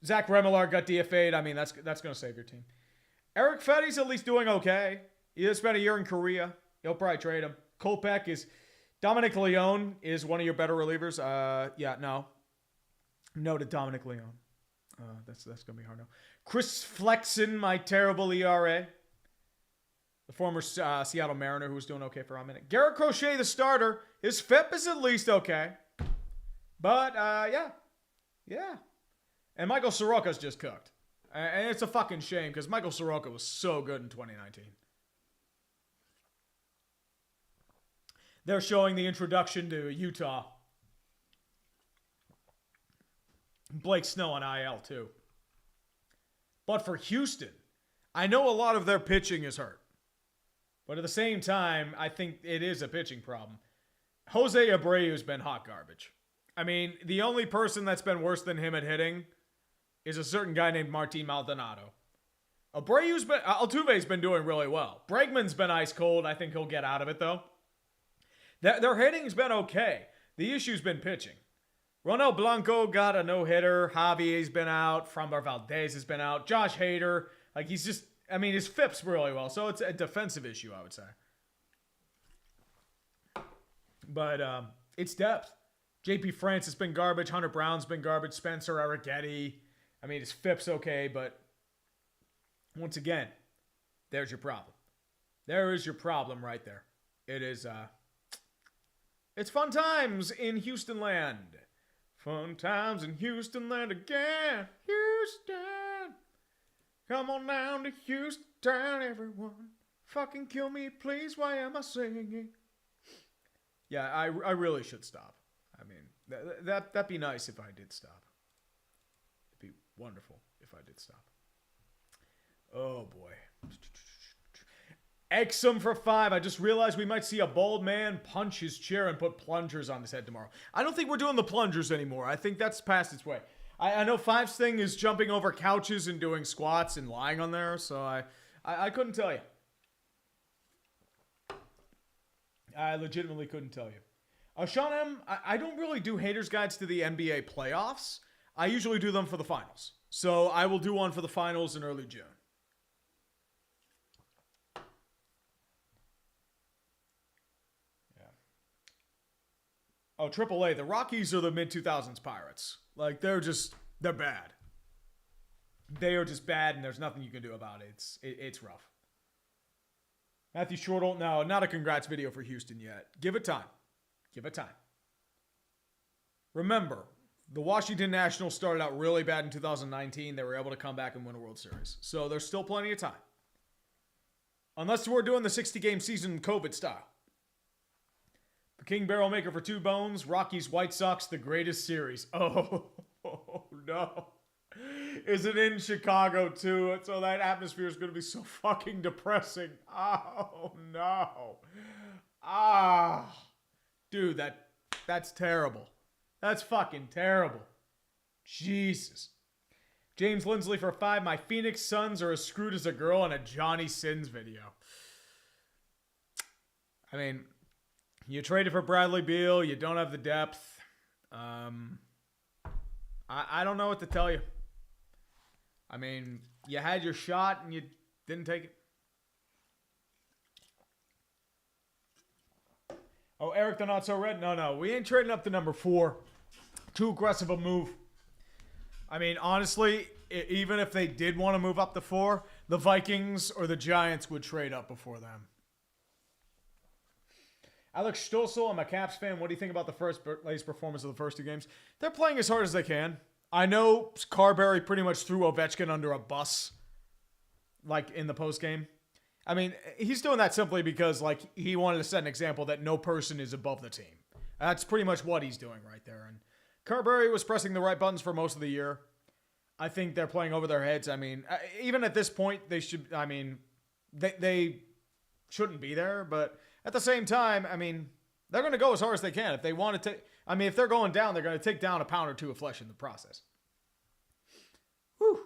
Zach Remillard got DFA'd. I mean, that's going to save your team. Eric Fetty's at least doing okay. He just spent a year in Korea. You'll probably trade him. Kopech is... Dominic Leone is one of your better relievers. No to Dominic Leone. That's going to be hard now. Chris Flexen, my terrible ERA. The former Seattle Mariner who was doing okay for a minute. Garrett Crochet, the starter. His FIP is at least okay. But, yeah. And Michael Soroka's just cooked. And it's a fucking shame because Michael Soroka was so good in 2019. They're showing the introduction to Utah. Blake Snell on IL too. But for Houston, I know a lot of their pitching is hurt. But at the same time, I think it is a pitching problem. Jose Abreu's been hot garbage. I mean, the only person that's been worse than him at hitting is a certain guy named Martin Maldonado. Altuve's been doing really well. Bregman's been ice cold. I think he'll get out of it, though. Their hitting's been okay. The issue's been pitching. Ronel Blanco got a no-hitter. Javier's been out. Framber Valdez has been out. Josh Hader, his FIP's really well, so it's a defensive issue, I would say. But It's depth. JP France has been garbage. Hunter Brown's been garbage. Spencer Arrighetti. I mean, his FIP's okay, but once again, there's your problem. There is your problem right there. It is, it's fun times in Houston land. Fun times in Houston land again. Houston. Come on down to Houston, everyone. Fucking kill me, please. Why am I singing? Yeah, I really should stop. I mean, that'd be nice if I did stop. It'd be wonderful if I did stop. Oh, boy. Exum for 5. I just realized we might see a bald man punch his chair and put plungers on his head tomorrow. I don't think we're doing the plungers anymore. I think that's past its way. I know 5's thing is jumping over couches and doing squats and lying on there, so I couldn't tell you. I legitimately couldn't tell you. Sean M., I don't really do haters guides to the NBA playoffs. I usually do them for the finals. So I will do one for the finals in early June. Oh, AAA. The Rockies are the mid-2000s Pirates. Like, they're bad. They are just bad, and there's nothing you can do about it. It's rough. Matthew Shortle, no, not a congrats video for Houston yet. Give it time. Give it time. Remember, the Washington Nationals started out really bad in 2019. They were able to come back and win a World Series. So there's still plenty of time. Unless we're doing the 60-game season COVID style. The King Barrel Maker for 2 bones. Rockies, White Sox, the greatest series. Oh no. Is it in Chicago too? So that atmosphere is going to be so fucking depressing. Oh no. Dude, that's terrible. That's fucking terrible. Jesus. James Lindsley for 5. My Phoenix Suns are as screwed as a girl in a Johnny Sins video. I mean, you traded for Bradley Beal. You don't have the depth. I don't know what to tell you. I mean, you had your shot and you didn't take it. Oh, Eric the Not So Red? No. We ain't trading up to number 4. Too aggressive a move. I mean, honestly, even if they did want to move up to 4, the Vikings or the Giants would trade up before them. Alex Stossel, I'm a Caps fan. What do you think about the first place performance of the first 2 games? They're playing as hard as they can. I know Carberry pretty much threw Ovechkin under a bus, like, in the postgame. I mean, he's doing that simply because, like, he wanted to set an example that no person is above the team. That's pretty much what he's doing right there. And Carberry was pressing the right buttons for most of the year. I think they're playing over their heads. I mean, even at this point, they should, I mean, they shouldn't be there, but at the same time, I mean, they're going to go as hard as they can. If they want to take, I mean, if they're going down, they're going to take down a pound or 2 of flesh in the process. Whew.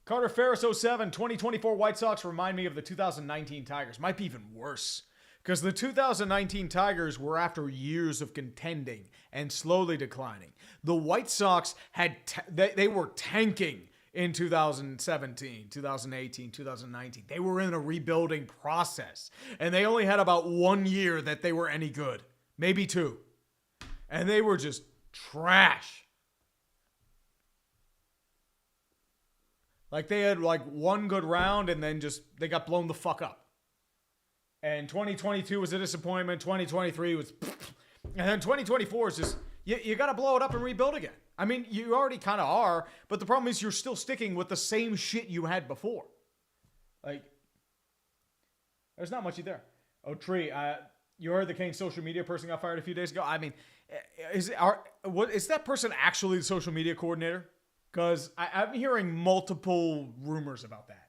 Carter Ferris 07, 2024 White Sox remind me of the 2019 Tigers. Might be even worse. Because the 2019 Tigers were after years of contending and slowly declining. The White Sox had, they were tanking in 2017, 2018, 2019. They were in a rebuilding process. And they only had about 1 year that they were any good. Maybe 2. And they were just trash. Like, they had, like, 1 good round and then just, they got blown the fuck up. And 2022 was a disappointment. 2023 was, and then 2024 is just, you got to blow it up and rebuild again. I mean, you already kind of are, but the problem is you're still sticking with the same shit you had before. Like, there's not much there. Oh, Tree, you heard the Kane social media person got fired a few days ago? I mean, is that person actually the social media coordinator? Because I'm hearing multiple rumors about that.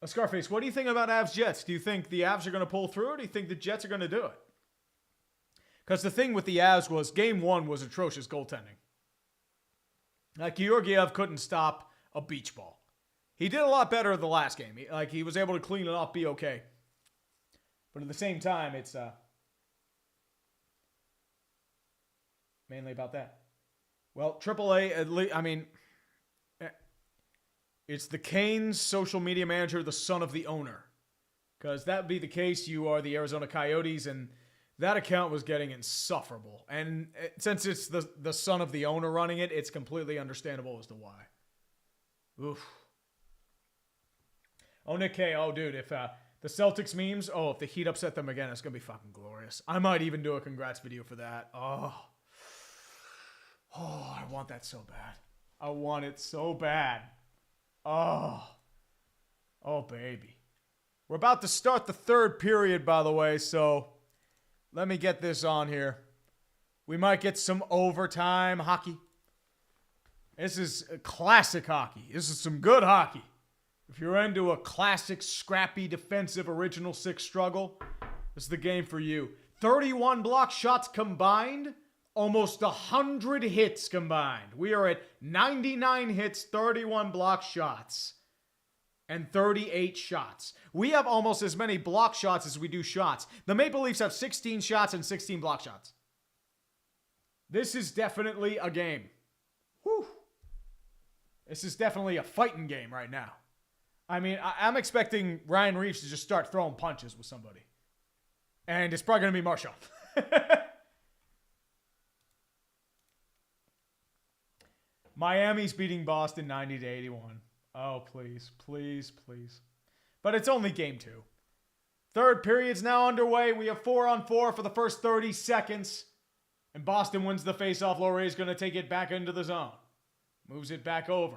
Scarface, what do you think about Avs Jets? Do you think the Avs are going to pull through, or do you think the Jets are going to do it? Because the thing with the Avs was Game 1 was atrocious goaltending. Like, Georgiev couldn't stop a beach ball. He did a lot better the last game. He was able to clean it up, be okay. But at the same time, it's mainly about that. Well, AAA, at least, I mean, it's the Canes social media manager, the son of the owner. Because that would be the case. You are the Arizona Coyotes, and that account was getting insufferable. And since it's the son of the owner running it, it's completely understandable as to why. Oof. Oh, Nick K. Oh, dude, if the Celtics memes, if the Heat upset them again, it's going to be fucking glorious. I might even do a congrats video for that. Oh, I want that so bad. I want it so bad. Oh, baby. We're about to start the third period, by the way, so let me get this on here. We might get some overtime hockey. This is classic hockey. This is some good hockey. If you're into a classic, scrappy, defensive, original six struggle, this is the game for you. 31 block shots combined, almost 100 hits combined. We are at 99 hits, 31 block shots, and 38 shots. We have almost as many block shots as we do shots. The Maple Leafs have 16 shots and 16 block shots. This is definitely a game. Whew. This is definitely a fighting game right now. I mean, I'm expecting Ryan Reeves to just start throwing punches with somebody. And it's probably going to be Marchand. Miami's beating Boston 90-81. Oh, please, please, please. But it's only game 2. Third period's now underway. We have 4-on-4 for the first 30 seconds. And Boston wins the faceoff. Laurier's going to take it back into the zone. Moves it back over.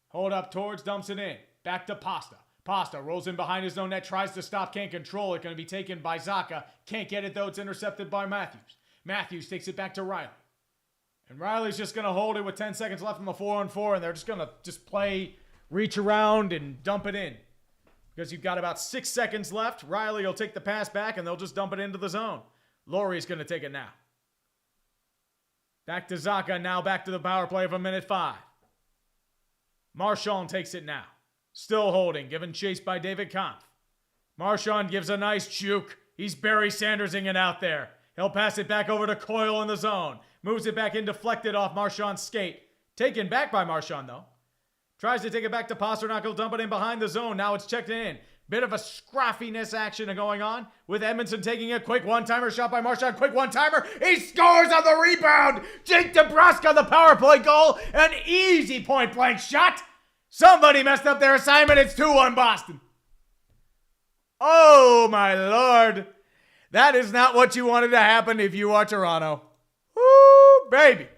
Hold up towards, dumps it in. Back to Pasta. Pasta rolls in behind his own net, tries to stop, can't control it. Going to be taken by Zacha. Can't get it though. It's intercepted by Matthews. Matthews takes it back to Riley. And Riley's just going to hold it with 10 seconds left on the 4-on-4. And they're just going to play, reach around and dump it in. Because you've got about 6 seconds left. Riley will take the pass back and they'll just dump it into the zone. Laurie's going to take it now. Back to Zacha. Now back to the power play of a minute 5. Marchand takes it now. Still holding, given chase by David Kampf. Marchand gives a nice juke. He's Barry Sandersing it out there. He'll pass it back over to Coyle in the zone. Moves it back in, deflected off Marchand's skate. Taken back by Marchand, though. Tries to take it back to Pasternak. He'll dump it in behind the zone. Now it's checked in. Bit of a scruffiness action going on with Edmondson taking a quick one-timer shot by Marchand. Quick one-timer. He scores on the rebound. Jake DeBrusk on the power play goal. An easy point-blank shot. Somebody messed up their assignment. It's 2-1 Boston. Oh, my Lord. That is not what you wanted to happen if you are Toronto. Woo, baby.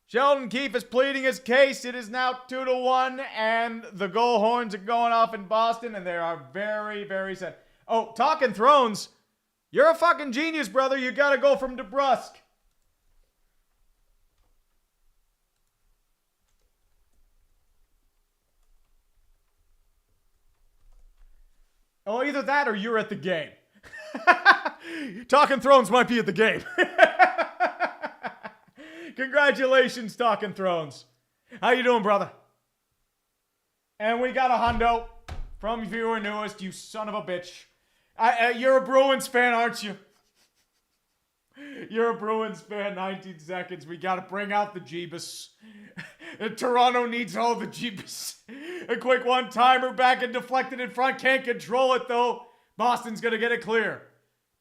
Sheldon Keefe is pleading his case. It is now 2-1, and the goal horns are going off in Boston, and they are very, very sad. Oh, Talking Thrones. You're a fucking genius, brother. You got to go from DeBrusk. Oh, either that or you're at the game. Talking Thrones might be at the game. Congratulations, Talking Thrones. How you doing, brother? And we got a hundo from viewer newest, you son of a bitch. You're a Bruins fan, aren't you? You're a Bruins fan, 19 seconds. We got to bring out the Jeebus. Toronto needs all the Jeebus. A quick one-timer back and deflected in front. Can't control it, though. Boston's going to get it clear.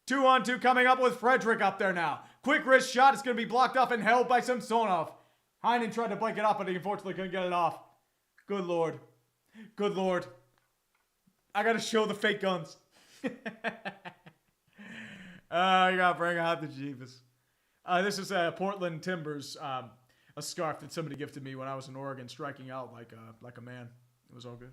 2-on-2 coming up with Frederick up there now. Quick wrist shot. It's going to be blocked off and held by Samsonov. Heinen tried to break it up, but he unfortunately couldn't get it off. Good Lord. Good Lord. I got to show the fake guns. You got to bring out the Jeebus. This is Portland Timbers, a scarf that somebody gifted me when I was in Oregon, striking out like a man. It was all good.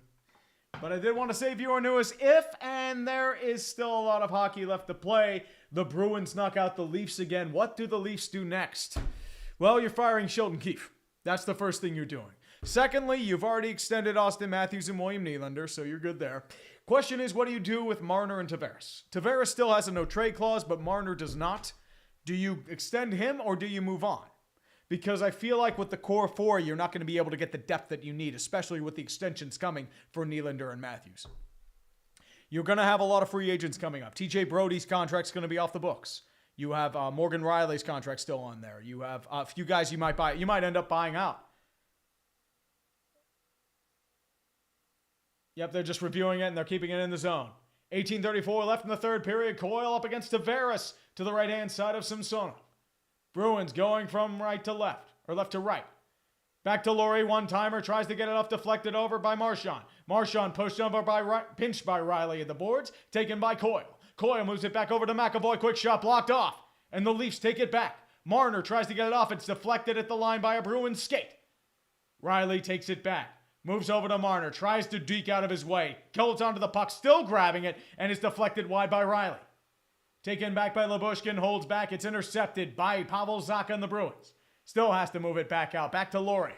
But I did want to say viewer newest, if and there is still a lot of hockey left to play, the Bruins knock out the Leafs again. What do the Leafs do next? Well, you're firing Sheldon Keefe. That's the first thing you're doing. Secondly, you've already extended Austin Matthews and William Nylander, so you're good there. Question is, what do you do with Marner and Tavares? Tavares still has a no-trade clause, but Marner does not. Do you extend him or do you move on? Because I feel like with the core four, you're not going to be able to get the depth that you need, especially with the extensions coming for Nylander and Matthews. You're going to have a lot of free agents coming up. TJ Brody's contract's going to be off the books. You have Morgan Riley's contract still on there. You have a few guys you might buy. You might end up buying out. Yep, they're just reviewing it and they're keeping it in the zone. 18:34 left in the third period. Coyle up against Tavares to the right-hand side of Samsonov. Bruins going from right to left, or left to right. Back to Laurie, one-timer, tries to get it off, deflected over by Marchand. Marchand pushed over pinched by Riley at the boards, taken by Coyle. Coyle moves it back over to McAvoy, quick shot blocked off, and the Leafs take it back. Marner tries to get it off, it's deflected at the line by a Bruins skate. Riley takes it back, moves over to Marner, tries to deke out of his way, holds onto the puck, still grabbing it, and is deflected wide by Riley. Taken back by Lyubushkin, holds back, it's intercepted by Pavel Zacha and the Bruins. Still has to move it back out. Back to Laurie.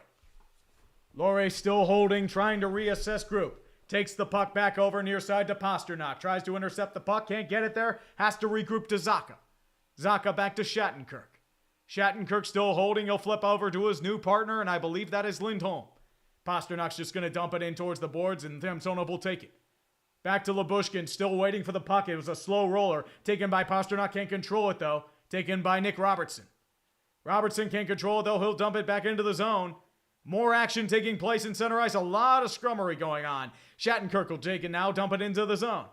Laurie still holding, trying to reassess group. Takes the puck back over near side to Pasternak. Tries to intercept the puck. Can't get it there. Has to regroup to Zacha. Zacha back to Shattenkirk. Shattenkirk still holding. He'll flip over to his new partner, and I believe that is Lindholm. Pasternak's just going to dump it in towards the boards, and Samsonov will take it. Back to Lyubushkin. Still waiting for the puck. It was a slow roller. Taken by Pasternak. Can't control it, though. Taken by Nick Robertson. Robertson can't control it, though. He'll dump it back into the zone. More action taking place in center ice. A lot of scrummery going on. Shattenkirk will take it now, dump it into the zone.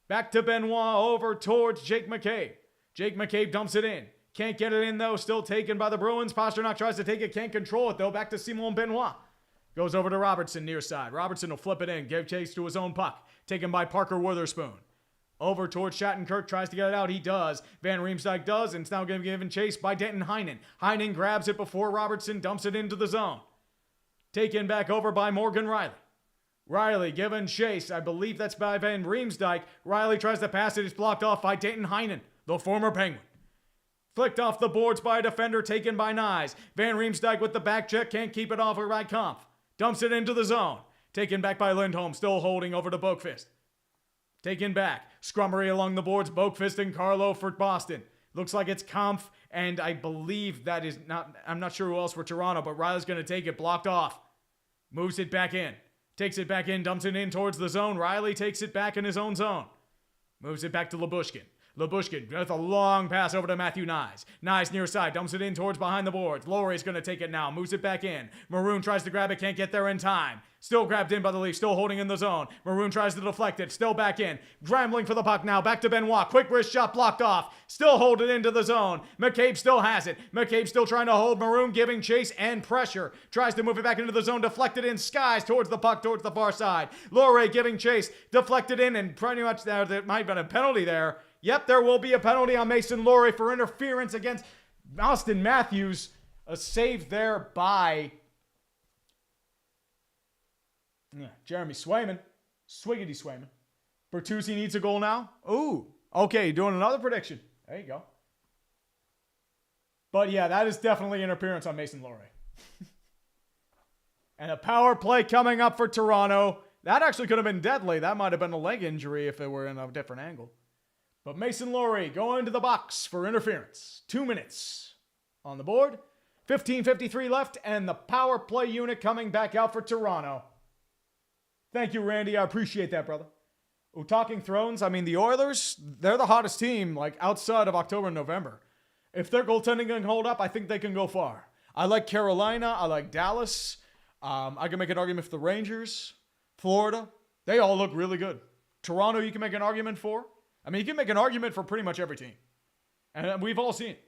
Back to Benoit, over towards Jake McCabe. Jake McCabe dumps it in. Can't get it in, though. Still taken by the Bruins. Pasternak tries to take it. Can't control it, though. Back to Simon Benoit. Goes over to Robertson near side. Robertson will flip it in. Give chase to his own puck. Taken by Parker Witherspoon. Over towards Shattenkirk, tries to get it out. He does. Van Riemsdyk does, and it's now going to be given chase by Denton Heinen. Heinen grabs it before Robertson dumps it into the zone. Taken back over by Morgan Riley. Riley given chase. I believe that's by Van Riemsdyk. Riley tries to pass it. It's blocked off by Denton Heinen, the former Penguin. Flicked off the boards by a defender, taken by Nyes. Van Riemsdyk with the back check, can't keep it off by Kampf. Dumps it into the zone. Taken back by Lindholm, still holding over to Boqvist. Taken back. Scrummery along the boards. Boqvist and Carlo for Boston. Looks like it's Kampf, and I believe that is not... I'm not sure who else for Toronto, but Riley's going to take it. Blocked off. Moves it back in. Takes it back in. Dumps it in towards the zone. Riley takes it back in his own zone. Moves it back to Lyubushkin. Lyubushkin with a long pass over to Matthew Nyes. Nyes near side. Dumps it in towards behind the boards. Laurie's going to take it now. Moves it back in. Maroon tries to grab it. Can't get there in time. Still grabbed in by the Leafs. Still holding in the zone. Maroon tries to deflect it. Still back in. Scrambling for the puck now. Back to Benoit. Quick wrist shot blocked off. Still hold it into the zone. McCabe still has it. McCabe still trying to hold. Maroon giving chase and pressure. Tries to move it back into the zone. Deflected in skies towards the puck towards the far side. Laurie giving chase. Deflected in, and pretty much there might have been a penalty there. Yep, there will be a penalty on Mason Laurie for interference against Austin Matthews. A save there by Jeremy Swayman. Swiggity Swayman. Bertuzzi needs a goal now. Ooh, okay, doing another prediction. There you go. But yeah, that is definitely interference on Mason Laurie. And a power play coming up for Toronto. That actually could have been deadly. That might have been a leg injury if it were in a different angle. But Mason Laurie going to the box for interference. 2 minutes on the board. 15:53 left, and the power play unit coming back out for Toronto. Thank you, Randy. I appreciate that, brother. Oh, talking Thrones, I mean, the Oilers, they're the hottest team, like, outside of October and November. If their goaltending can hold up, I think they can go far. I like Carolina. I like Dallas. I can make an argument for the Rangers. Florida. They all look really good. Toronto, you can make an argument for. I mean, you can make an argument for pretty much every team. And we've all seen it.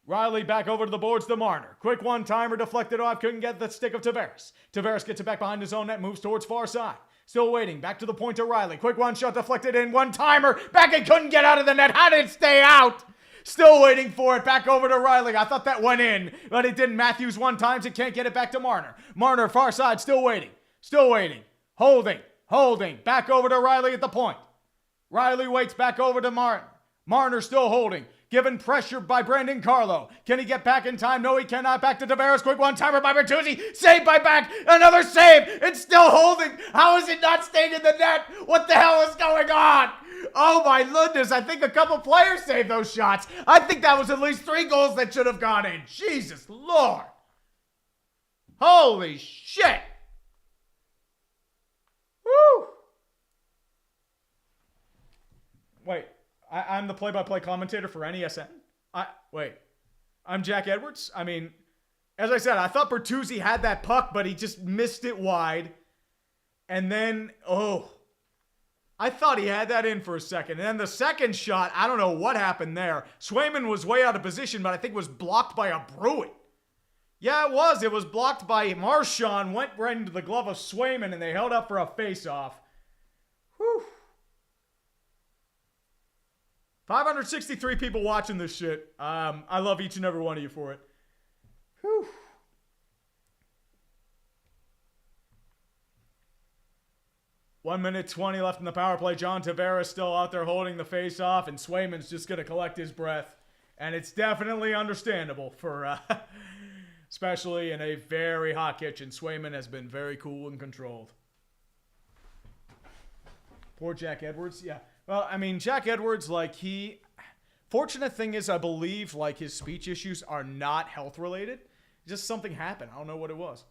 Riley back over to the boards to Marner. Quick one-timer deflected off. Couldn't get the stick of Tavares. Tavares gets it back behind his own net. Moves towards far side. Still waiting. Back to the point to Riley. Quick one shot deflected in. One-timer. Back and couldn't get out of the net. How did it stay out? Still waiting for it. Back over to Riley. I thought that went in. But it didn't. Matthews one time. It can't get it back to Marner. Marner far side. Still waiting. Still waiting. Holding. Back over to Riley at the point. Riley waits back over to Martin. Marner still holding. Given pressure by Brandon Carlo. Can he get back in time? No, he cannot. Back to Tavares. Quick one-timer by Bertuzzi. Saved by back. Another save. It's still holding. How is it not staying in the net? What the hell is going on? Oh my goodness. I think a couple players saved those shots. I think that was at least 3 goals that should have gone in. Jesus Lord. Holy shit. Woo. Wait, I'm the play-by-play commentator for NESN? I'm Jack Edwards? I mean, as I said, I thought Bertuzzi had that puck, but he just missed it wide. And then, I thought he had that in for a second. And then the second shot, I don't know what happened there. Swayman was way out of position, but I think was blocked by a Bruin. Yeah, it was. It was blocked by Marchand, went right into the glove of Swayman, and they held up for a face-off. Whew. 563 people watching this shit. I love each and every one of you for it. Whew. One minute 20 left in the power play. John Tavares still out there holding the face-off, and Swayman's just going to collect his breath. And it's definitely understandable for, especially in a very hot kitchen. Swayman has been very cool and controlled. Poor Jack Edwards. Yeah. Well, I mean, Jack Edwards, like, fortunate thing is, I believe, like, his speech issues are not health-related. Just something happened. I don't know what it was.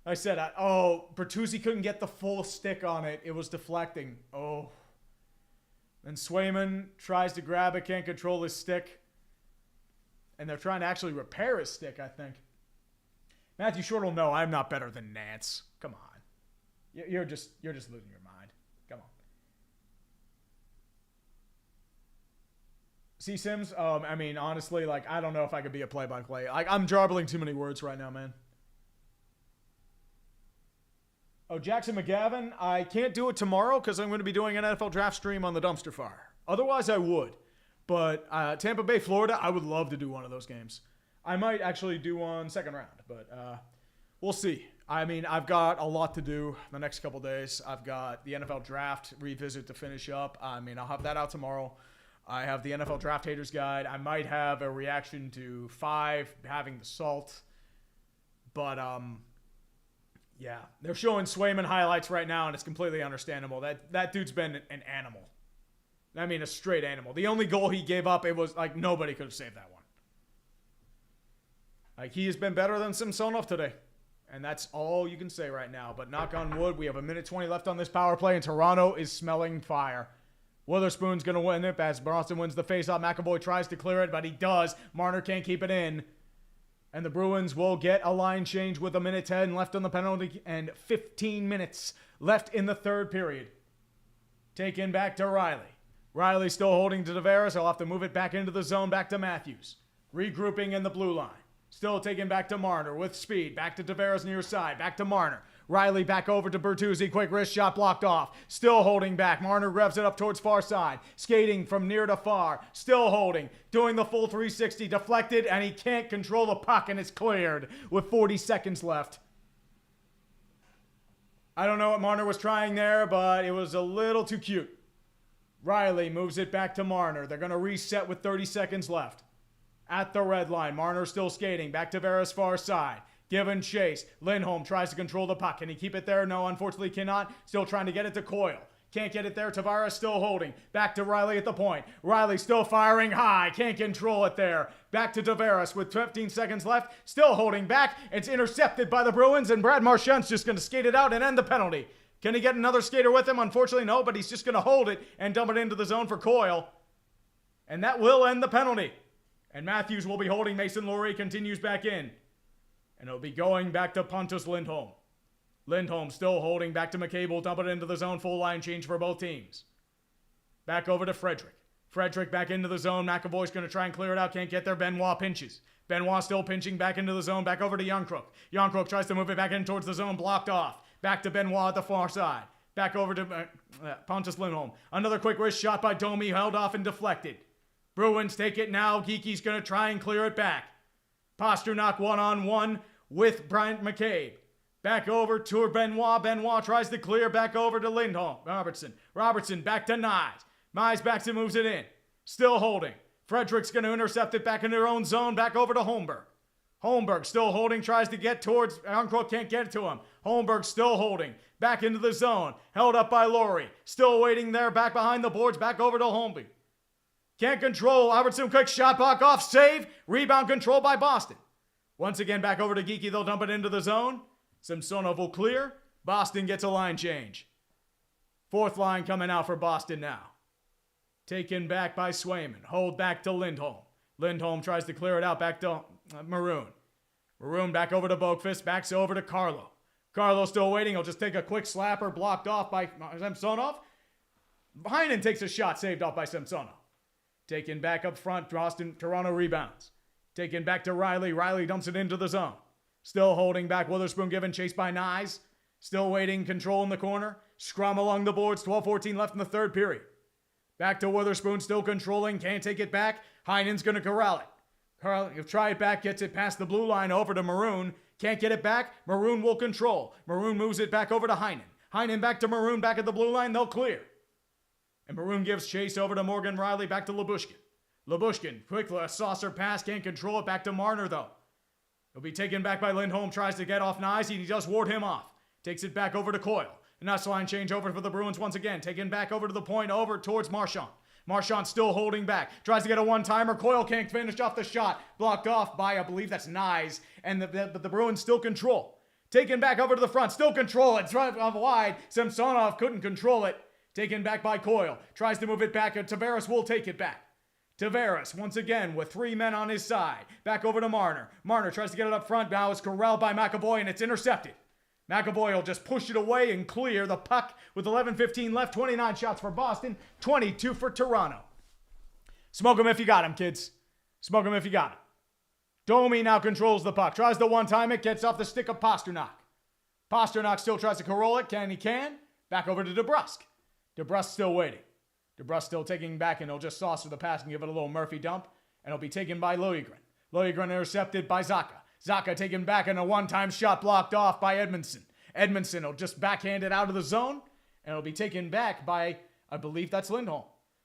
I said, Bertuzzi couldn't get the full stick on it. It was deflecting. Oh. Then Swayman tries to grab it, can't control his stick. And they're trying to actually repair his stick, I think. Matthew Short will know I'm not better than Nance. Come on. You're just losing your mind. Come on. C. Sims, I mean, honestly, like, I don't know if I could be a play-by-play. Like, I'm jarbling too many words right now, man. Oh, Jackson McGavin, I can't do it tomorrow because I'm going to be doing an NFL draft stream on the Dumpster Fire. Otherwise, I would. But Tampa Bay, Florida, I would love to do one of those games. I might actually do one second round, but we'll see. I mean, I've got a lot to do the next couple days. I've got the NFL draft revisit to finish up. I mean, I'll have that out tomorrow. I have the NFL Draft Haters Guide. I might have a reaction to 5 having the salt. But, yeah, they're showing Swayman highlights right now, and it's completely understandable. That dude's been an animal. I mean, a straight animal. The only goal he gave up, it was like nobody could have saved that one. Like, he has been better than Samsonov today. And that's all you can say right now. But knock on wood, we have a minute 20 left on this power play, and Toronto is smelling fire. Witherspoon's going to win it as Boston wins the faceoff. McAvoy tries to clear it, but he does. Marner can't keep it in. And the Bruins will get a line change with a minute 10 left on the penalty and 15 minutes left in the third period. Taken back to Riley. Riley still holding to Tavares. He'll have to move it back into the zone, back to Matthews. Regrouping in the blue line. Still taken back to Marner with speed. Back to Tavares near side. Back to Marner. Riley back over to Bertuzzi. Quick wrist shot blocked off. Still holding back. Marner revs it up towards far side. Skating from near to far. Still holding. Doing the full 360. Deflected, and he can't control the puck, and it's cleared with 40 seconds left. I don't know what Marner was trying there, but it was a little too cute. Riley moves it back to Marner. They're going to reset with 30 seconds left. At the red line, Marner still skating. Back to Tavares far side. Given chase. Lindholm tries to control the puck. Can he keep it there? No, unfortunately cannot. Still trying to get it to Coyle. Can't get it there. Tavares still holding. Back to Riley at the point. Riley still firing high. Can't control it there. Back to Tavares with 15 seconds left. Still holding back. It's intercepted by the Bruins, and Brad Marchand's just going to skate it out and end the penalty. Can he get another skater with him? Unfortunately, no, but he's just going to hold it and dump it into the zone for Coyle. And that will end the penalty. And Matthews will be holding. Mason Lurie continues back in. And it'll be going back to Pontus Lindholm. Lindholm still holding back to McCabe. Will dump it into the zone. Full line change for both teams. Back over to Frederick. Frederick back into the zone. McAvoy's going to try and clear it out. Can't get there. Benoit pinches. Benoit still pinching back into the zone. Back over to Youngcrook. Youngcrook tries to move it back in towards the zone. Blocked off. Back to Benoit at the far side. Back over to Pontus Lindholm. Another quick wrist shot by Domi. Held off and deflected. Bruins take it now. Geeky's going to try and clear it back. Pasternak one-on-one with Bryant McCabe. Back over to Benoit. Benoit tries to clear back over to Lindholm. Robertson back to Nyes. Nyes backs and moves it in. Still holding. Frederick's going to intercept it back in their own zone. Back over to Holmberg. Holmberg still holding. Tries to get towards. Uncrook can't get to him. Holmberg still holding. Back into the zone. Held up by Laurie. Still waiting there. Back behind the boards. Back over to Holmby. Can't control. Albertson quick shot block off. Save. Rebound control by Boston. Once again back over to Geeky. They'll dump it into the zone. Samsonov will clear. Boston gets a line change. Fourth line coming out for Boston now. Taken back by Swayman. Hold back to Lindholm. Lindholm tries to clear it out back to Maroon. Maroon back over to Boakfist. Backs over to Carlo. Carlo still waiting. He'll just take a quick slapper, blocked off by Samsonov. Heinen takes a shot, saved off by Samsonov. Taken back up front, Boston, Toronto rebounds. Taken back to Riley. Riley dumps it into the zone. Still holding back Witherspoon, given chase by Nyes. Still waiting, control in the corner. Scrum along the boards, 12-14 left in the third period. Back to Witherspoon, still controlling, can't take it back. Heinen's going to corral it. He'll try it back, gets it past the blue line over to Maroon. Can't get it back, Maroon will control. Maroon moves it back over to Heinen. Heinen back to Maroon, back at the blue line, they'll clear. And Maroon gives chase over to Morgan Riley, back to Lyubushkin. Lyubushkin, quick saucer pass, can't control it, back to Marner though. He'll be taken back by Lindholm, tries to get off Nyes, he does ward him off. Takes it back over to Coyle. A nice line change over for the Bruins once again, taken back over to the point, over towards Marchand. Marchand still holding back. Tries to get a one-timer. Coyle can't finish off the shot. Blocked off by, I believe that's Nyes. And the Bruins still control. Taken back over to the front. Still control it. Drive off wide. Samsonov couldn't control it. Taken back by Coyle. Tries to move it back. And Tavares will take it back. Tavares, once again, with 3 men on his side. Back over to Marner. Marner tries to get it up front. Now it's corralled by McAvoy, and it's intercepted. McAvoy will just push it away and clear the puck with 11:15 left. 29 shots for Boston, 22 for Toronto. Smoke him if you got him, kids. Smoke him if you got him. Domi now controls the puck. Tries the one-time it, gets off the stick of Pasternak. Pasternak still tries to corral it. He can. Back over to DeBrusk. DeBrusk still waiting. DeBrusk still taking back, and he'll just saucer the pass and give it a little Murphy dump. And it'll be taken by Liljegren. Liljegren intercepted by Zacha. Zacha taken back and a one-time shot blocked off by Edmondson. Edmondson will just backhand it out of the zone, and it'll be taken back by, I believe that's Lindholm.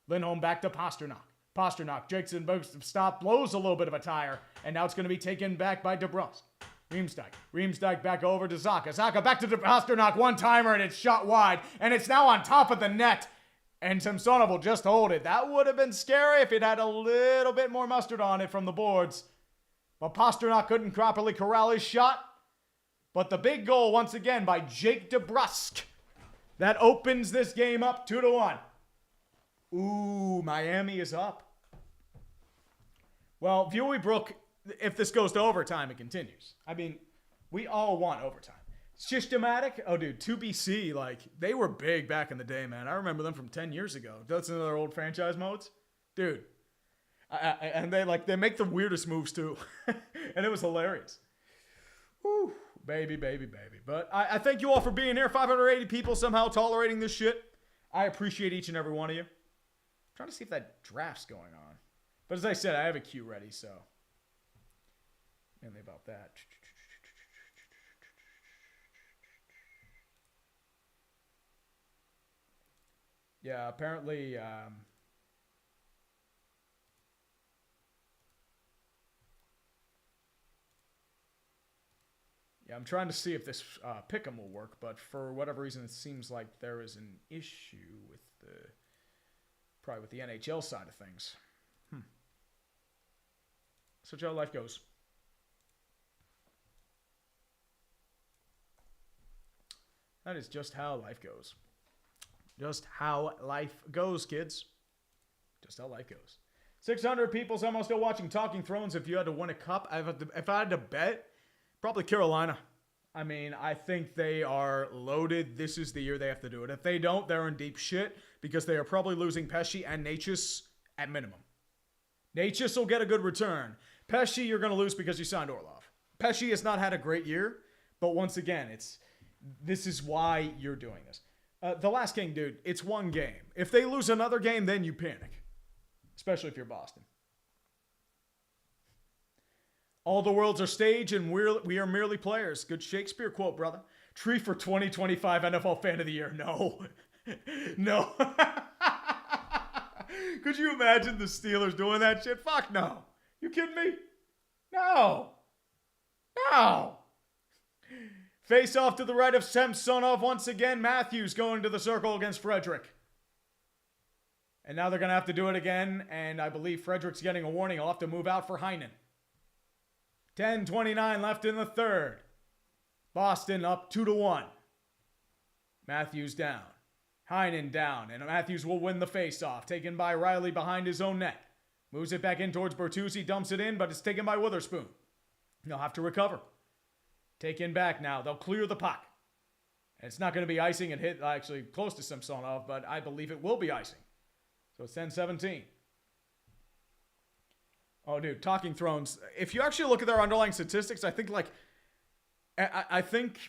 Lindholm back to Pasternak. Pasternak, Jackson stop, blows a little bit of a tire, and now it's going to be taken back by DeBrusk. Riemsdyk back over to Zacha. Zacha back to Pasternak, one-timer, and it's shot wide, and it's now on top of the net, and Samsonov will just hold it. That would have been scary if it had a little bit more mustard on it from the boards. But Pasternak couldn't properly corral his shot. But the big goal, once again, by Jake DeBrusk. That opens this game up 2-1. Ooh, Miami is up. Well, Viewy Brook, if this goes to overtime, it continues. I mean, we all want overtime. Systematic, oh, dude, 2BC, like, they were big back in the day, man. I remember them from 10 years ago. That's another old franchise modes. Dude. And they make the weirdest moves too. And it was hilarious. Whew, baby. But I thank you all for being here. 580 people somehow tolerating this shit. I appreciate each and every one of you. I'm trying to see if that draft's going on. But as I said, I have a queue ready, so. Mainly about that. Yeah, apparently, yeah, I'm trying to see if this pick'em will work, but for whatever reason, it seems like there is an issue with probably with the NHL side of things. Such how life goes. That is just how life goes. Just how life goes, kids. Just how life goes. 600 people somehow still watching Talking Thrones. If you had to win a cup, if I had to bet, probably Carolina. I mean, I think they are loaded. This is the year they have to do it. If they don't, they're in deep shit because they are probably losing Pesci and Natchez at minimum. Natchez will get a good return. Pesci, you're going to lose because you signed Orlov. Pesci has not had a great year, but once again, this is why you're doing this. The Last King, dude, it's one game. If they lose another game, then you panic. Especially if you're Boston. All the worlds are stage and we are merely players. Good Shakespeare quote, brother. Tree for 2025 NFL Fan of the Year. No. No. Could you imagine the Steelers doing that shit? Fuck no. You kidding me? No. No. Face off to the right of Samsonov once again. Matthews going to the circle against Frederick. And now they're going to have to do it again. And I believe Frederick's getting a warning. He'll have to move out for Heinen. 10:29 left in the third. Boston up 2-1. Matthews down. Heinen down. And Matthews will win the face-off. Taken by Riley behind his own net. Moves it back in towards Bertuzzi. Dumps it in, but it's taken by Witherspoon. They'll have to recover. Taken back now. They'll clear the puck. And it's not going to be icing. It hit actually close to Samsonov, but I believe it will be icing. So it's 10-17. Oh, dude, Talking Thrones. If you actually look at their underlying statistics, I think I think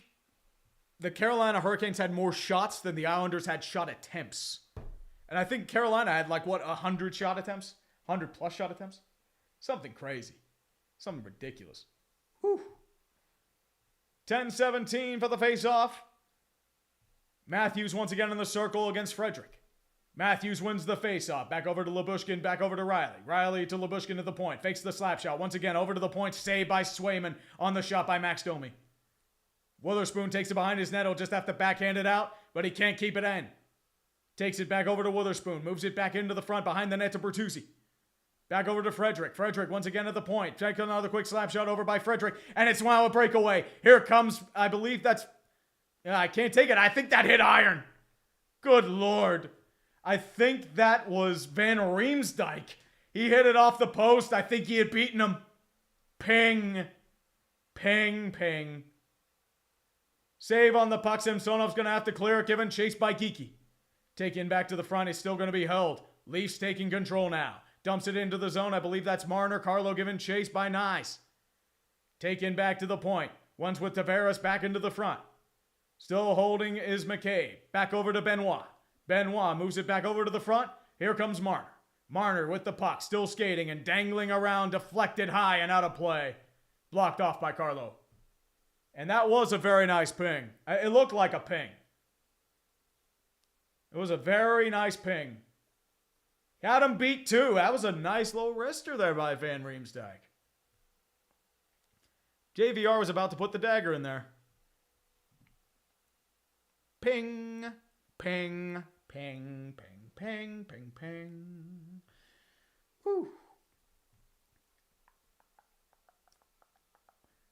the Carolina Hurricanes had more shots than the Islanders had shot attempts. And I think Carolina had 100 shot attempts? 100 plus shot attempts? Something crazy. Something ridiculous. Whew. 10-17 for the face-off. Matthews once again in the circle against Frederick. Matthews wins the face-off. Back over to Lyubushkin, back over to Riley. Riley to Lyubushkin at the point. Fakes the slap shot. Once again, over to the point. Saved by Swayman on the shot by Max Domi. Witherspoon takes it behind his net. He'll just have to backhand it out, but he can't keep it in. Takes it back over to Witherspoon. Moves it back into the front behind the net to Bertuzzi. Back over to Frederick. Frederick once again at the point. Take another quick slap shot over by Frederick. And it's now a breakaway. Here comes, I believe that's... I can't take it. I think that hit iron. Good Lord. I think that was Van Riemsdyk. He hit it off the post. I think he had beaten him. Ping. Ping, ping. Save on the puck. Samsonov's going to have to clear it, given chased by Geekie. Taken back to the front. It's still going to be held. Leafs taking control now. Dumps it into the zone. I believe that's Marner. Carlo given chase by Nice. Taken back to the point. Once with Tavares back into the front. Still holding is McCabe. Back over to Benoit. Benoit moves it back over to the front. Here comes Marner. Marner with the puck. Still skating and dangling around. Deflected high and out of play. Blocked off by Carlo. And that was a very nice ping. It looked like a ping. It was a very nice ping. Got him beat too. That was a nice little wrister there by Van Riemsdyk. JVR was about to put the dagger in there. Ping, ping, ping, ping, ping, ping, ping. Whew.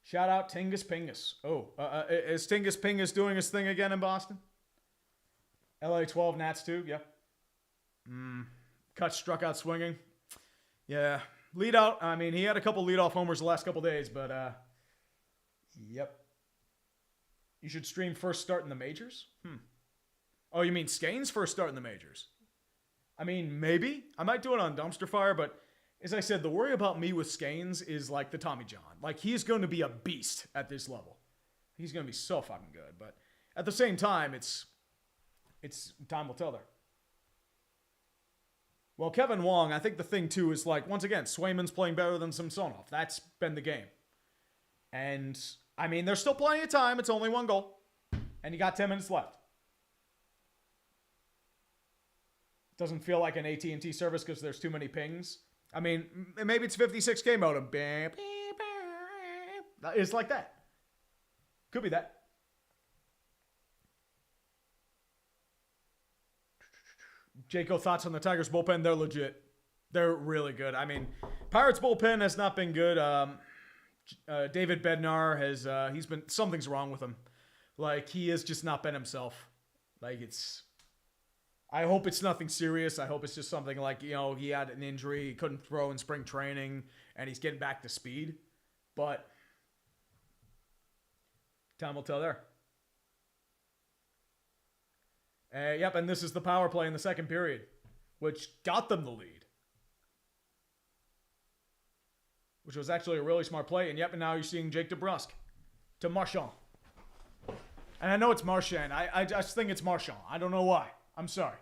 Shout out Tingus Pingus. Oh, is Tingus Pingus doing his thing again in Boston? LA 12 Nats 2, yeah. Cut struck out swinging. Yeah. Lead out. I mean, he had a couple leadoff homers the last couple days, but yep. You should stream first start in the majors? Oh, you mean Skane's first start in the majors? I mean, maybe. I might do it on Dumpster Fire, but as I said, the worry about me with Skane's is like the Tommy John. Like, he's going to be a beast at this level. He's going to be so fucking good. But at the same time, it's time will tell there. Well, Kevin Wong, I think the thing, too, is like, once again, Swayman's playing better than Samsonov. That's been the game. And, I mean, there's still plenty of time. It's only one goal. And you got 10 minutes left. Doesn't feel like an AT&T service because there's too many pings. I mean, maybe it's 56K modem. It's like that. Could be that. Jaco, thoughts on the Tigers bullpen? They're legit. They're really good. I mean, Pirates bullpen has not been good. David Bednar has, he's been, something's wrong with him. Like, he has just not been himself. Like, I hope it's nothing serious. I hope it's just something like, he had an injury, he couldn't throw in spring training, and he's getting back to speed. But time will tell there. Yep, and this is the power play in the second period, which got them the lead. Which was actually a really smart play. And yep, and now you're seeing Jake DeBrusk to Marchand. And I know it's Marchand. I just think it's Marchand. I don't know why. I'm sorry.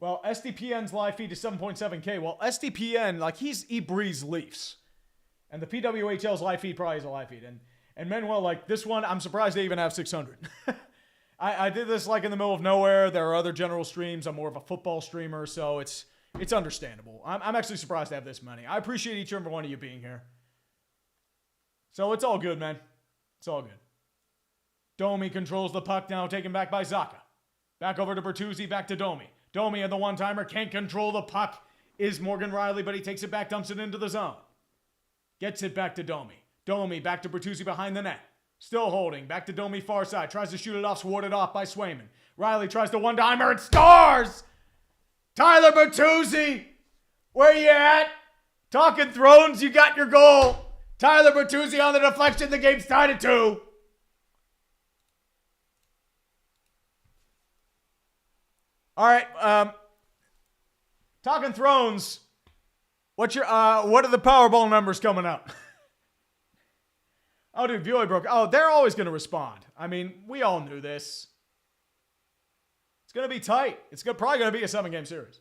Well, SDPN's live feed is 7.7K. Well, SDPN, he breathes Leafs. And the PWHL's live feed probably is a live feed. And Manuel, this one, I'm surprised they even have 600. I did this in the middle of nowhere. There are other general streams. I'm more of a football streamer, so it's understandable. I'm actually surprised to have this many. I appreciate each and every one of you being here. So it's all good, man. It's all good. Domi controls the puck now, taken back by Zacha. Back over to Bertuzzi, back to Domi. Domi and the one-timer can't control the puck. Is Morgan Riley, but he takes it back, dumps it into the zone. Gets it back to Domi. Domi back to Bertuzzi behind the net. Still holding. Back to Domi far side. Tries to shoot it off, warded off by Swayman. Riley tries to one-timer and scores! Tyler Bertuzzi! Where you at? Talking Thrones, you got your goal. Tyler Bertuzzi on the deflection. The game's tied at 2. All right. Talking Thrones. What are the Powerball numbers coming up? Oh, dude, Bueller broke. Oh, they're always going to respond. I mean, we all knew this. It's going to be tight. It's probably going to be a 7-game series.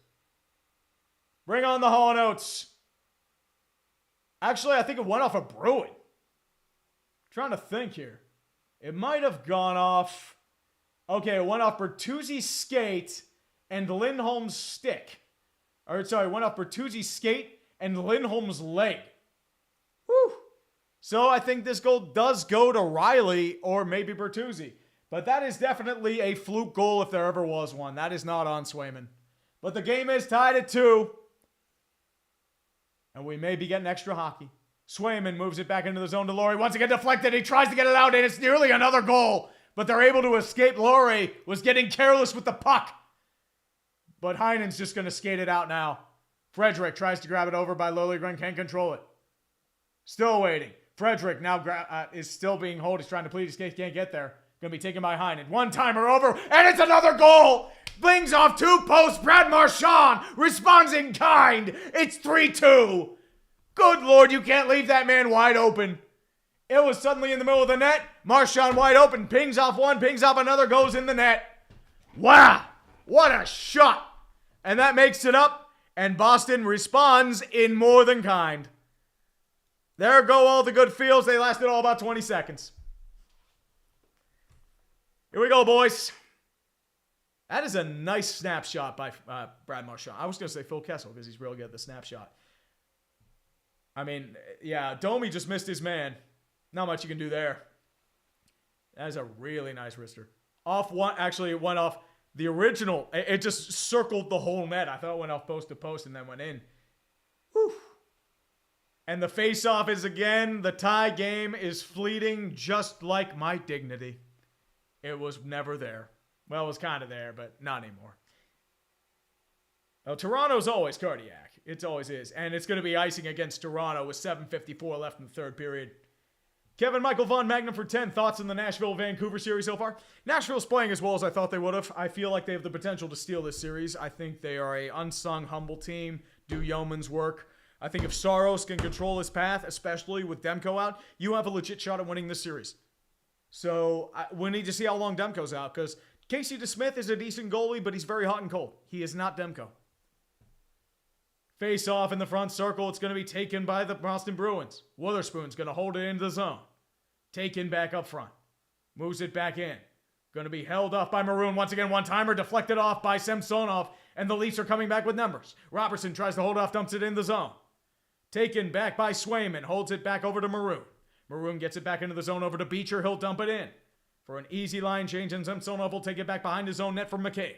Bring on the Hall Notes. Actually, I think it went off a Bruin. Trying to think here. It might have gone off. Okay, it went off Bertuzzi's skate and Lindholm's stick. Or sorry, it went off Bertuzzi's skate and Lindholm's leg. Whew. So I think this goal does go to Riley or maybe Bertuzzi. But that is definitely a fluke goal if there ever was one. That is not on Swayman. But the game is tied at 2. And we may be getting extra hockey. Swayman moves it back into the zone to Laurie. Once again deflected. He tries to get it out, and it's nearly another goal. But they're able to escape. Laurie was getting careless with the puck. But Heinen's just going to skate it out now. Frederick tries to grab it over by Liljegren. Can't control it. Still waiting. Frederick now is still being held. He's trying to plead his case. Can't get there. Going to be taken by Heinen. One-timer over, and it's another goal! Blings off 2 posts. Brad Marchand responds in kind. It's 3-2. Good Lord, you can't leave that man wide open. It was suddenly in the middle of the net. Marchand wide open. Pings off one, pings off another, goes in the net. Wow, what a shot. And that makes it up, and Boston responds in more than kind. There go all the good feels. They lasted all about 20 seconds. Here we go, boys. That is a nice snapshot by Brad Marchand. I was going to say Phil Kessel because he's really good at the snapshot. I mean, yeah, Domi just missed his man. Not much you can do there. That is a really nice wrister. Off one, actually, it went off the original. It just circled the whole net. I thought it went off post to post and then went in. Whew. And the face-off is again, the tie game is fleeting just like my dignity. It was never there. Well, it was kind of there, but not anymore. Now, Toronto's always cardiac. It always is. And it's going to be icing against Toronto with 7:54 left in the third period. Kevin Michael Von Magnum for 10. Thoughts on the Nashville-Vancouver series so far? Nashville's playing as well as I thought they would have. I feel like they have the potential to steal this series. I think they are a unsung, humble team. Do yeoman's work. I think if Saros can control his path, especially with Demko out, you have a legit shot at winning this series. So we need to see how long Demko's out because Casey DeSmith is a decent goalie, but he's very hot and cold. He is not Demko. Face off in the front circle. It's going to be taken by the Boston Bruins. Witherspoon's going to hold it into the zone. Taken back up front. Moves it back in. Going to be held off by Maroon. Once again, one-timer deflected off by Samsonov. And the Leafs are coming back with numbers. Robertson tries to hold off, dumps it in the zone. Taken back by Swayman. Holds it back over to Maroon. Maroon gets it back into the zone over to Beecher. He'll dump it in. For an easy line change, and Samsonov will take it back behind his own net for McCabe.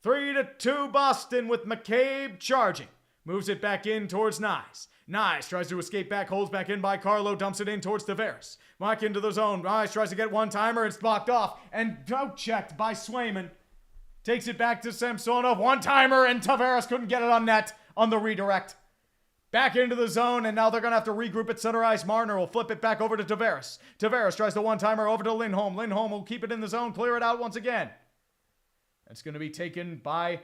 3-2 Boston with McCabe charging. Moves it back in towards Nyes. Nyes tries to escape back, holds back in by Carlo, dumps it in towards Tavares. Back into the zone. Nyes tries to get one-timer. It's blocked off and out-checked by Swayman. Takes it back to Samsonov. One-timer, and Tavares couldn't get it on net on the redirect. Back into the zone, and now they're going to have to regroup at center ice. Marner will flip it back over to Tavares. Tavares tries the one-timer over to Lindholm. Lindholm will keep it in the zone, clear it out once again. It's going to be taken by,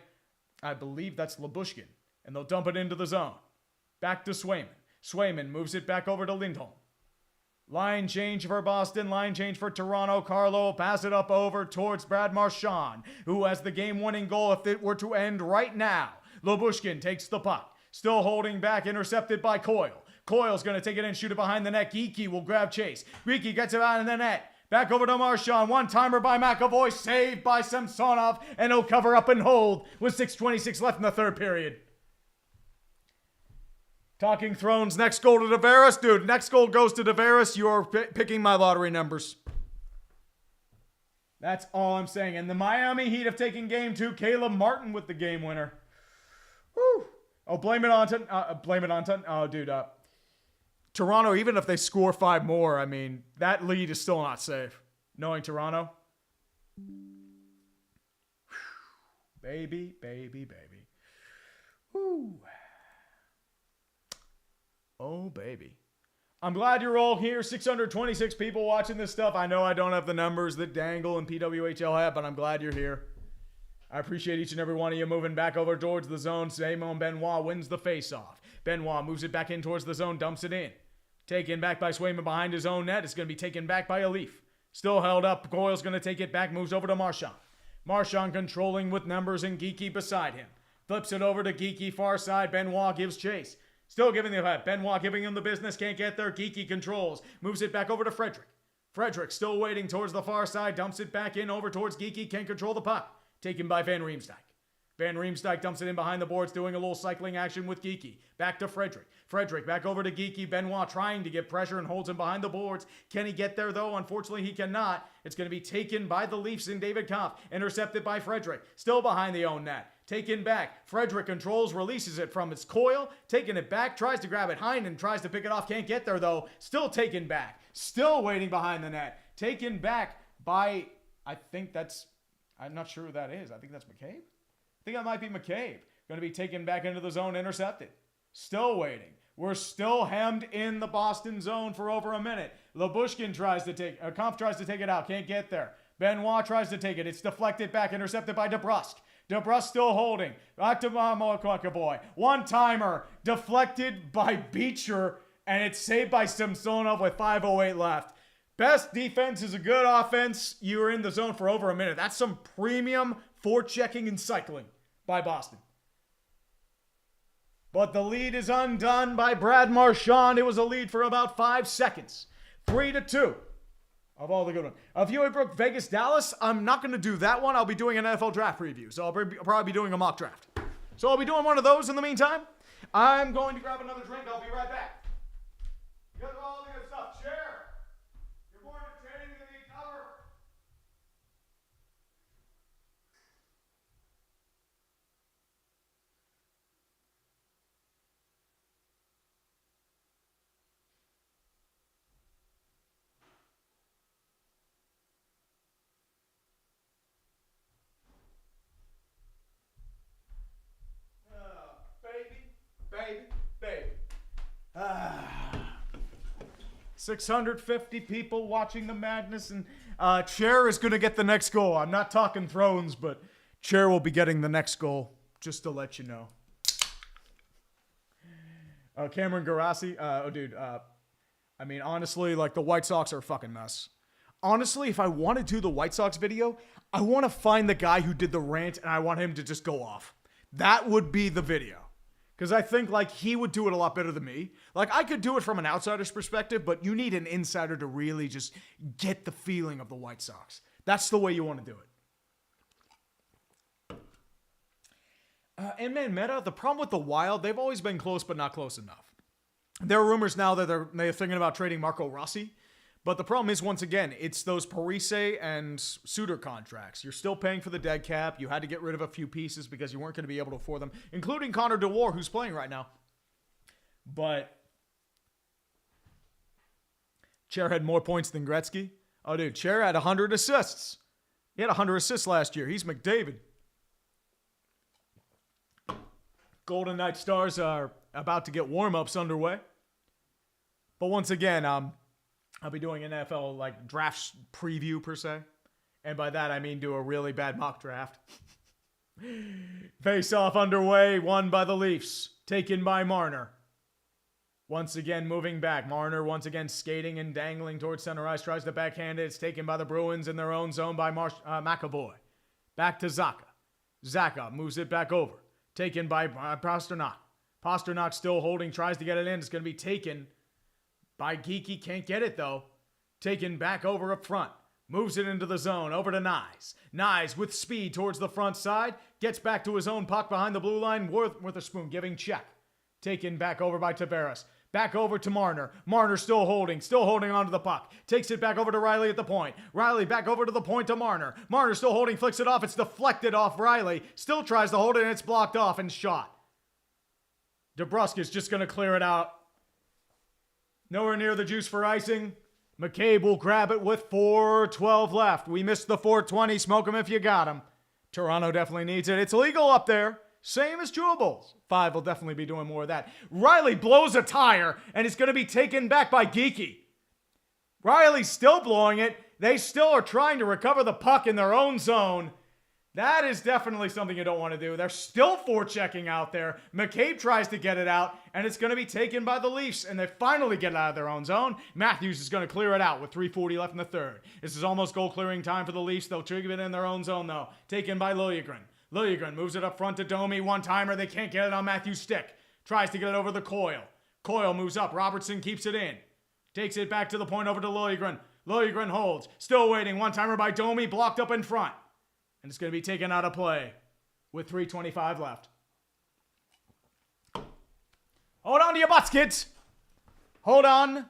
I believe that's Lyubushkin, and they'll dump it into the zone. Back to Swayman. Swayman moves it back over to Lindholm. Line change for Boston, line change for Toronto. Carlo will pass it up over towards Brad Marchand, who has the game-winning goal if it were to end right now. Lyubushkin takes the puck. Still holding back, intercepted by Coyle. Coyle's going to take it in, shoot it behind the net. Geekie will grab chase. Geekie gets it out in the net. Back over to Marchand. One-timer by McAvoy. Saved by Samsonov. And he'll cover up and hold with 6:26 left in the third period. Talking Thrones. Next goal to Tavares. Dude, next goal goes to Tavares. You are picking my lottery numbers. That's all I'm saying. And the Miami Heat have taken game 2. Caleb Martin with the game winner. Woo. Oh, blame it on Oh, dude. Toronto, even if they score 5 more, I mean, that lead is still not safe. Knowing Toronto. Baby, baby, baby. Woo. Oh, baby. I'm glad you're all here. 626 people watching this stuff. I know I don't have the numbers that Dangle and PWHL have, but I'm glad you're here. I appreciate each and every one of you moving back over towards the zone. Simon Benoit wins the face-off. Benoit moves it back in towards the zone, dumps it in. Taken back by Swayman behind his own net. It's going to be taken back by a Leaf. Still held up. Goyle's going to take it back. Moves over to Marchand. Marchand controlling with numbers and Geeky beside him. Flips it over to Geeky, far side. Benoit gives chase. Still giving the head. Benoit giving him the business. Can't get there. Geeky controls. Moves it back over to Frederick. Frederick still waiting towards the far side. Dumps it back in over towards Geeky. Can't control the puck. Taken by Van Riemsdyk. Van Riemsdyk dumps it in behind the boards, doing a little cycling action with Geeky. Back to Frederick. Frederick back over to Geeky. Benoit trying to get pressure and holds him behind the boards. Can he get there, though? Unfortunately, he cannot. It's going to be taken by the Leafs and David Kampf. Intercepted by Frederick. Still behind the own net. Taken back. Frederick controls, releases it from its coil. Taking it back. Tries to grab it. Heinen tries to pick it off. Can't get there, though. Still taken back. Still waiting behind the net. Taken back by, I'm not sure who that is. I think that's McCabe. I think that might be McCabe. Going to be taken back into the zone, intercepted. Still waiting. We're still hemmed in the Boston zone for over a minute. Lyubushkin Kampf tries to take it out. Can't get there. Benoit tries to take it. It's deflected back, intercepted by DeBrusk. DeBrusk still holding. Back to Boy. One-timer. Deflected by Beecher, and it's saved by Samsonov with 5:08 left. Best defense is a good offense. You were in the zone for over a minute. That's some premium forechecking and cycling by Boston. But the lead is undone by Brad Marchand. It was a lead for about 5 seconds. 3-2 of all the good ones. If you broke Vegas, Dallas, I'm not going to do that one. I'll be doing an NFL draft preview. So I'll probably be doing a mock draft. So I'll be doing one of those in the meantime. I'm going to grab another drink. I'll be right back. You guys have all the good stuff. Share. You're more entertaining than the cover. Baby. 650 people watching the madness, and Chair is going to get the next goal. I'm not talking thrones, but Chair will be getting the next goal, just to let you know. Cameron Garassi, I mean, honestly, like, the White Sox are a fucking mess. Honestly, if I want to do the White Sox video, I want to find the guy who did the rant, and I want him to just go off. That would be the video. Because I think, like, he would do it a lot better than me. Like, I could do it from an outsider's perspective, but you need an insider to really just get the feeling of the White Sox. That's the way you want to do it. And man, Meta, the problem with the Wild, they've always been close, but not close enough. There are rumors now that they're thinking about trading Marco Rossi. But the problem is, once again, it's those Parise and Suter contracts. You're still paying for the dead cap. You had to get rid of a few pieces because you weren't going to be able to afford them, including Connor DeWar, who's playing right now. But Chair had more points than Gretzky. Oh, dude, Chair had 100 assists. He had 100 assists last year. He's McDavid. Golden Knight Stars are about to get warm-ups underway. But once again, I'll be doing an NFL like draft preview per se. And by that I mean do a really bad mock draft. Face off underway, won by the Leafs. Taken by Marner. Once again moving back. Marner once again skating and dangling towards center ice. Tries to backhand it. It's taken by the Bruins in their own zone by McAvoy. Back to Zacha. Zacha moves it back over. Taken by Pasternak. Pasternak still holding. Tries to get it in. It's going to be taken by Geeky. Can't get it, though. Taken back over up front. Moves it into the zone. Over to Nyes. Nyes with speed towards the front side. Gets back to his own puck behind the blue line. Witherspoon giving check. Taken back over by Tavares. Back over to Marner. Marner still holding onto the puck. Takes it back over to Riley at the point. Riley back over to the point to Marner. Marner still holding, flicks it off. It's deflected off Riley. Still tries to hold it, and it's blocked off and shot. DeBrusk is just going to clear it out. Nowhere near the juice for icing. McCabe will grab it with 4:12 left. We missed the 4:20. Smoke him if you got him. Toronto definitely needs it. It's legal up there. Same as Chewables. 5 will definitely be doing more of that. Riley blows a tire, and it's going to be taken back by Geeky. Riley's still blowing it. They still are trying to recover the puck in their own zone. That is definitely something you don't want to do. They're still forechecking out there. McCabe tries to get it out, and it's going to be taken by the Leafs, and they finally get it out of their own zone. Matthews is going to clear it out with 3:40 left in the third. This is almost goal-clearing time for the Leafs. They'll trigger it in their own zone, though. Taken by Liljegren. Liljegren moves it up front to Domi. One-timer. They can't get it on Matthews' stick. Tries to get it over the Coyle. Coyle moves up. Robertson keeps it in. Takes it back to the point over to Liljegren. Liljegren holds. Still waiting. One-timer by Domi. Blocked up in front. And it's going to be taken out of play with 3:25 left. Hold on to your butts, kids. Hold on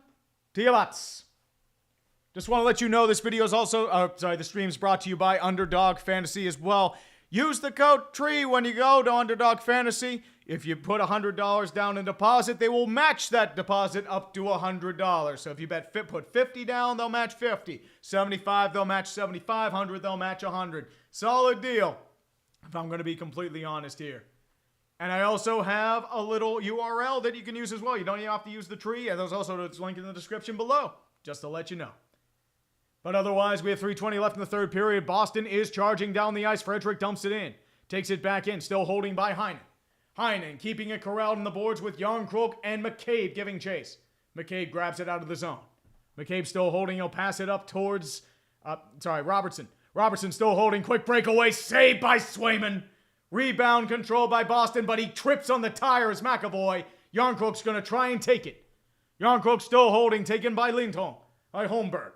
to your butts. Just want to let you know this video is also, the stream's brought to you by Underdog Fantasy as well. Use the code TREE when you go to Underdog Fantasy. If you put $100 down in deposit, they will match that deposit up to $100. So if you put 50 down, they'll match 50. 75, they'll match 75. 100, they'll match 100. Solid deal, if I'm going to be completely honest here. And I also have a little URL that you can use as well. You don't even have to use the tree. And there's also a link in the description below, just to let you know. But otherwise, we have 3:20 left in the third period. Boston is charging down the ice. Frederick dumps it in. Takes it back in, still holding by Heinen. Heinen keeping it corralled in the boards with Yarncrook and McCabe giving chase. McCabe grabs it out of the zone. McCabe still holding. He'll pass it up towards, Robertson. Robertson still holding. Quick breakaway. Saved by Swayman. Rebound controlled by Boston, but he trips on the tires. McAvoy. Yarncrook's going to try and take it. Yarncrook still holding. Taken by Lindholm. By Holmberg.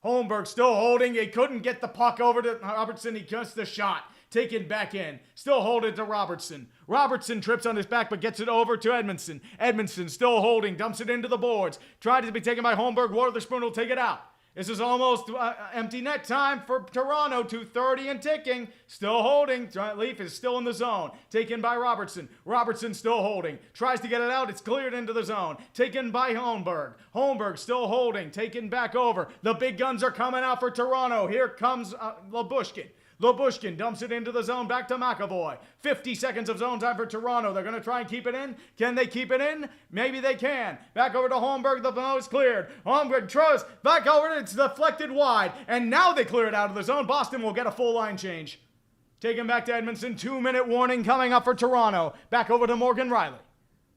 Holmberg still holding. He couldn't get the puck over to Robertson. He gets the shot. Taken back in. Still holding to Robertson. Robertson trips on his back but gets it over to Edmondson. Edmondson still holding. Dumps it into the boards. Tried to be taken by Holmberg. Waterspoon will take it out. This is almost empty net time for Toronto. 2:30 and ticking. Still holding. Leaf is still in the zone. Taken by Robertson. Robertson still holding. Tries to get it out. It's cleared into the zone. Taken by Holmberg. Holmberg still holding. Taken back over. The big guns are coming out for Toronto. Here comes Labushkin. Labushkin dumps it into the zone, back to McAvoy. 50 seconds of zone time for Toronto. They're going to try and keep it in. Can they keep it in? Maybe they can. Back over to Holmberg. The ball is cleared. Holmberg throws back over. It's deflected wide. And now they clear it out of the zone. Boston will get a full line change. Taken back to Edmondson. 2-minute warning coming up for Toronto. Back over to Morgan Riley.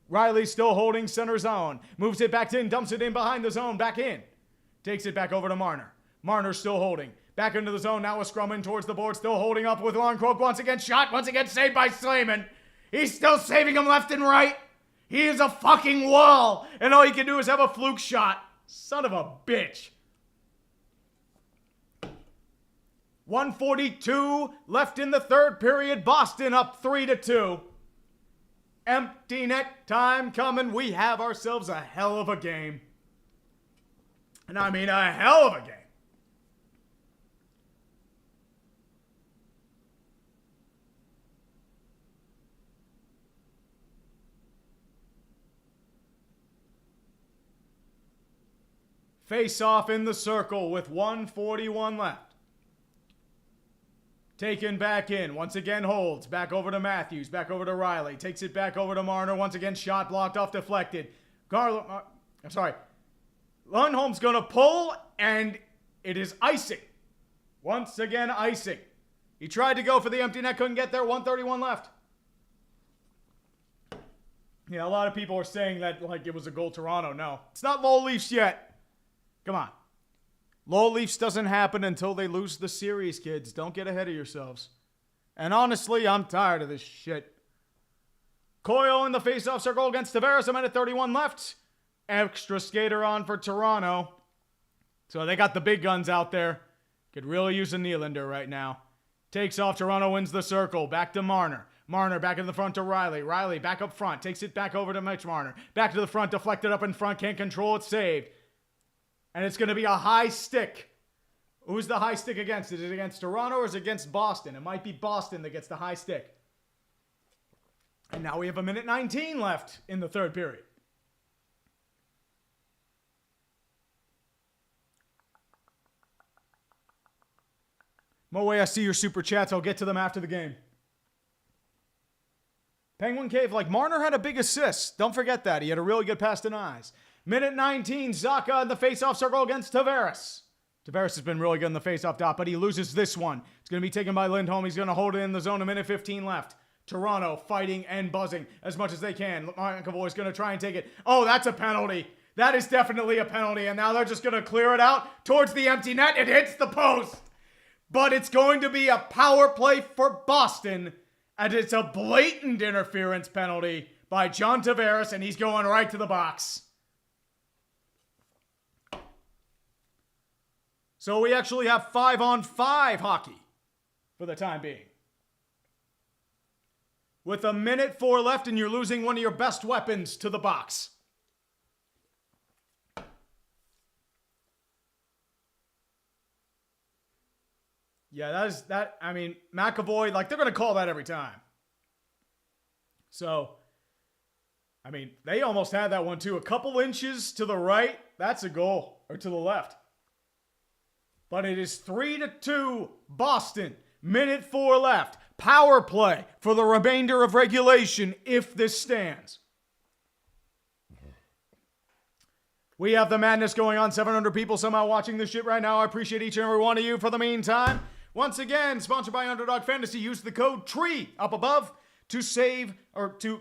Riley still holding center zone. Moves it back in. Dumps it in behind the zone. Back in. Takes it back over to Marner. Marner still holding. Back into the zone, now a scrumming towards the board, still holding up with Yarncrook. Once again, shot, once again saved by Slayman. He's still saving him left and right. He is a fucking wall, and all he can do is have a fluke shot. Son of a bitch. 1:42 left in the third period. Boston up 3-2. Empty net time coming. We have ourselves a hell of a game. And I mean a hell of a game. Face off in the circle with 1:41 left. Taken back in. Once again holds. Back over to Matthews. Back over to Riley. Takes it back over to Marner. Once again shot blocked off deflected. Lundholm's going to pull and it is icing. Once again icing. He tried to go for the empty net. Couldn't get there. 1:31 left. Yeah, a lot of people are saying that like it was a goal Toronto. No. It's not Lowell Leafs yet. Come on. Lowell Leafs doesn't happen until they lose the series, kids. Don't get ahead of yourselves. And honestly, I'm tired of this shit. Coyle in the face-off circle against Tavares. A minute 31 left. Extra skater on for Toronto. So they got the big guns out there. Could really use a Nylander right now. Takes off. Toronto wins the circle. Back to Marner. Marner back in the front to Riley. Riley back up front. Takes it back over to Mitch Marner. Back to the front. Deflected up in front. Can't control it. Saved. And it's going to be a high stick. Who's the high stick against? Is it against Toronto or is it against Boston? It might be Boston that gets the high stick. And now we have a minute 19 left in the third period. Moe, I see your super chats. I'll get to them after the game. Penguin Cave, like Marner had a big assist. Don't forget that. He had a really good pass to Nyes. Minute 19, Zacha in the faceoff circle against Tavares. Tavares has been really good in the faceoff dot, but he loses this one. It's going to be taken by Lindholm. He's going to hold it in the zone. A minute 15 left. Toronto fighting and buzzing as much as they can. McAvoy's going to try and take it. Oh, that's a penalty. That is definitely a penalty, and now they're just going to clear it out towards the empty net. It hits the post, but it's going to be a power play for Boston, and it's a blatant interference penalty by John Tavares, and he's going right to the box. So we actually have 5-on-5 hockey for the time being. With a minute 4 left, and you're losing one of your best weapons to the box. Yeah, I mean, McAvoy, like, they're going to call that every time. So, I mean, they almost had that one too. A couple inches to the right, that's a goal. Or to the left. But it is 3-2 Boston. Minute 4 left. Power play for the remainder of regulation if this stands. We have the madness going on. 700 people somehow watching this shit right now. I appreciate each and every one of you. For the meantime, once again, sponsored by Underdog Fantasy. Use the code TREE up above to save or to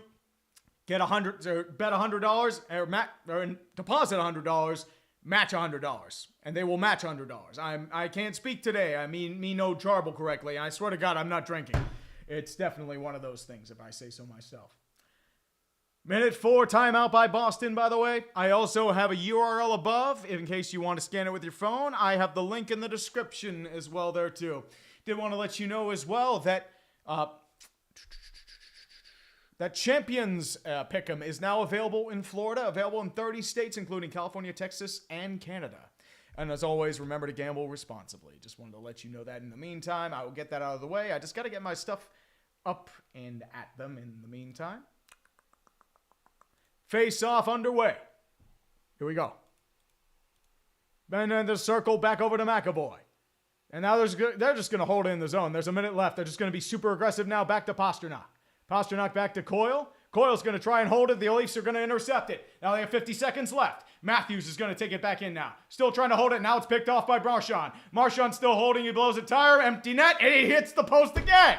get $100 or bet $100 or deposit $100, match $100, and they will match $100. I can't speak today. I mean, me no charble correctly. I swear to God, I'm not drinking. It's definitely one of those things, if I say so myself. Minute 4, timeout by Boston, by the way. I also have a URL above, in case you want to scan it with your phone. I have the link in the description as well there, too. Did want to let you know as well that that Champions Pick'em is now available in Florida, available in 30 states, including California, Texas, and Canada. And as always, remember to gamble responsibly. Just wanted to let you know that in the meantime. I will get that out of the way. I just got to get my stuff up and at them in the meantime. Face-off underway. Here we go. And then the circle back over to McAvoy. And now they're just going to hold it in the zone. There's a minute left. They're just going to be super aggressive now. Back to Pasternak. Pasternak back to Coyle. Coyle's going to try and hold it. The Leafs are going to intercept it. Now they have 50 seconds left. Matthews is going to take it back in now. Still trying to hold it. Now it's picked off by Marchand. Marchand still holding. He blows a tire. Empty net. And he hits the post again.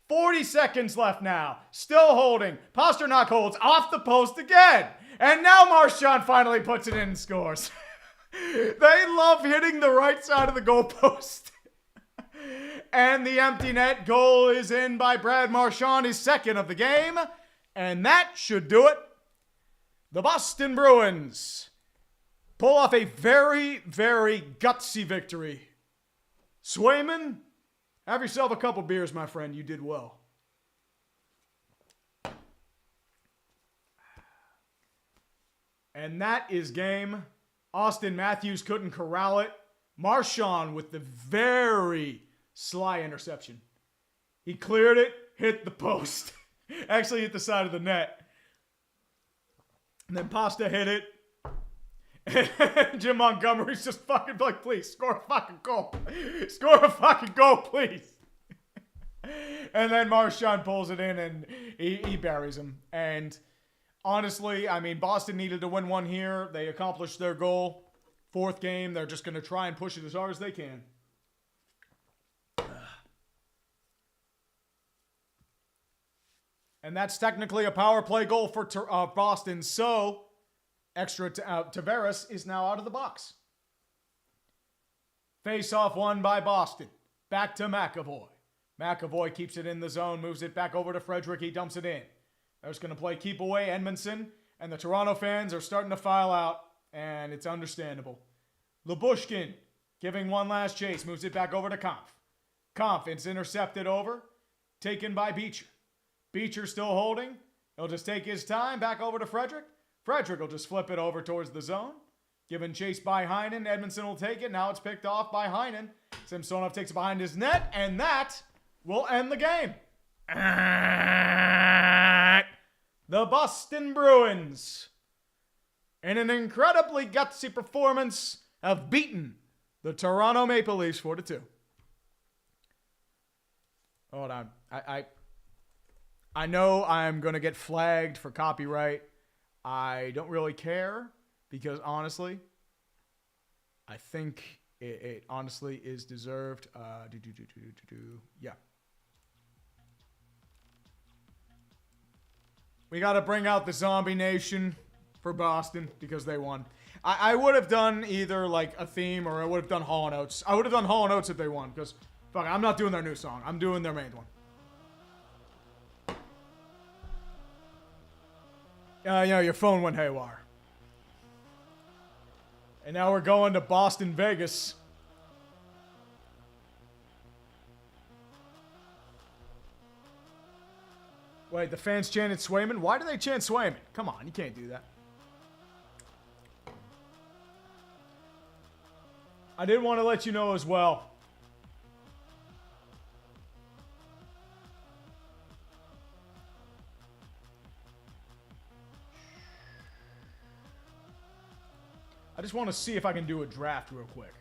40 seconds left now. Still holding. Pasternak holds off the post again. And now Marchand finally puts it in and scores. They love hitting the right side of the goalpost. And the empty net goal is in by Brad Marchand, his second of the game. And that should do it. The Boston Bruins pull off a very, very gutsy victory. Swayman, have yourself a couple beers, my friend. You did well. And that is game. Austin Matthews couldn't corral it. Marchand with the very sly interception. He cleared it, hit the post. Actually hit the side of the net. And then Pasta hit it. And Jim Montgomery's just fucking like, please, score a fucking goal. Score a fucking goal, please. And then Marchand pulls it in and he buries him. And honestly, I mean, Boston needed to win one here. They accomplished their goal. Fourth game, they're just going to try and push it as hard as they can. And that's technically a power play goal for Boston. So, Tavares is now out of the box. Face-off won by Boston. Back to McAvoy. McAvoy keeps it in the zone, moves it back over to Frederick. He dumps it in. They're just going to play keep away Edmondson. And the Toronto fans are starting to file out. And it's understandable. Lyubushkin giving one last chase. Moves it back over to Kampf. Kampf, it's intercepted over. Taken by Beecher. Beecher still holding. He'll just take his time. Back over to Frederick. Frederick will just flip it over towards the zone. Given chase by Heinen. Edmondson will take it. Now it's picked off by Heinen. Samsonov takes it behind his net. And that will end the game. The Boston Bruins, in an incredibly gutsy performance, have beaten the Toronto Maple Leafs 4-2. Hold on. I I know I'm going to get flagged for copyright. I don't really care because honestly, I think it honestly is deserved. Yeah. We got to bring out the Zombie Nation for Boston because they won. I would have done either like a theme or I would have done Hall & Oates. I would have done Hall & Oates if they won because, fuck, I'm not doing their new song. I'm doing their main one. Your phone went haywire. And now we're going to Boston, Vegas. Wait, the fans chanted Swayman? Why do they chant Swayman? Come on, you can't do that. I did want to let you know as well. I just want to see if I can do a draft real quick.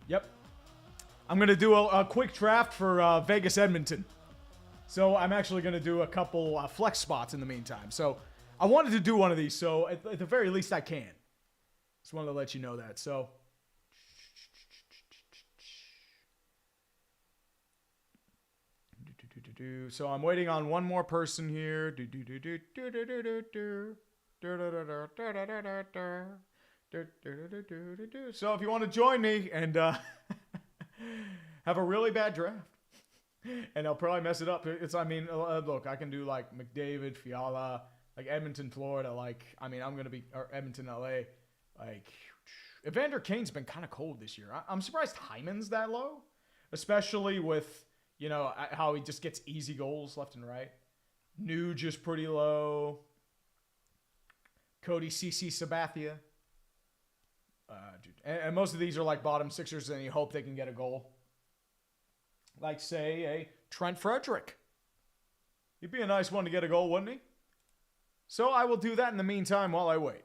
Yep. I'm going to do a quick draft for Vegas Edmonton. So I'm actually going to do a couple flex spots in the meantime. So I wanted to do one of these, so at the very least I can. Just wanted to let you know that. So I'm waiting on one more person here. So if you want to join me and have a really bad draft, and I'll probably mess it up. Look, I can do like McDavid, Fiala, like Edmonton, Florida. I'm going to be, or Edmonton, LA. Evander Kane's been kind of cold this year. I'm surprised Hyman's that low, especially with, how he just gets easy goals left and right. Nuge is pretty low. Cody CC Sabathia. And most of these are like bottom sixers, and you hope they can get a goal. Like, say, a Trent Frederick. He'd be a nice one to get a goal, wouldn't he? So I will do that in the meantime while I wait.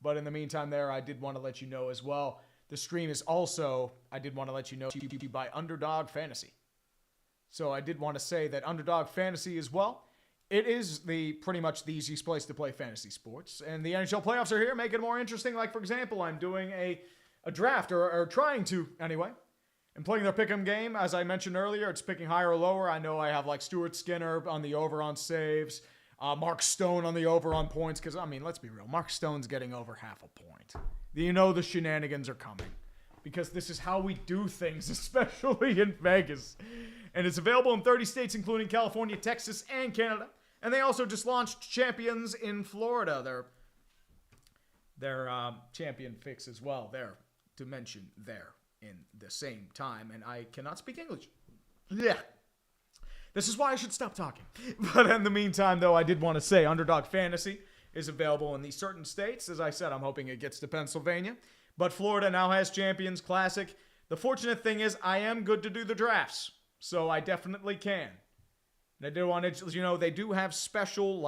But in the meantime there, I did want to let you know as well, the stream is also, I did want to let you know, by Underdog Fantasy. So I did want to say that Underdog Fantasy as well, it is pretty much the easiest place to play fantasy sports. And the NHL playoffs are here, make it more interesting. Like, for example, I'm doing a draft, or trying to, anyway. And playing their pick'em game, as I mentioned earlier, it's picking higher or lower. I know I have like Stuart Skinner on the over on saves, Mark Stone on the over on points, because, let's be real. Mark Stone's getting over half a point. The shenanigans are coming. Because this is how we do things, especially in Vegas. And it's available in 30 states, including California, Texas, and Canada. And they also just launched Champions in Florida. Their champion fix as well. There, to mention there. In the same time, and I cannot speak English. Yeah. This is why I should stop talking. But in the meantime, though, I did want to say Underdog Fantasy is available in these certain states. As I said, I'm hoping it gets to Pennsylvania. But Florida now has Champions Classic. The fortunate thing is I am good to do the drafts, so I definitely can. And I do want to, they do have special,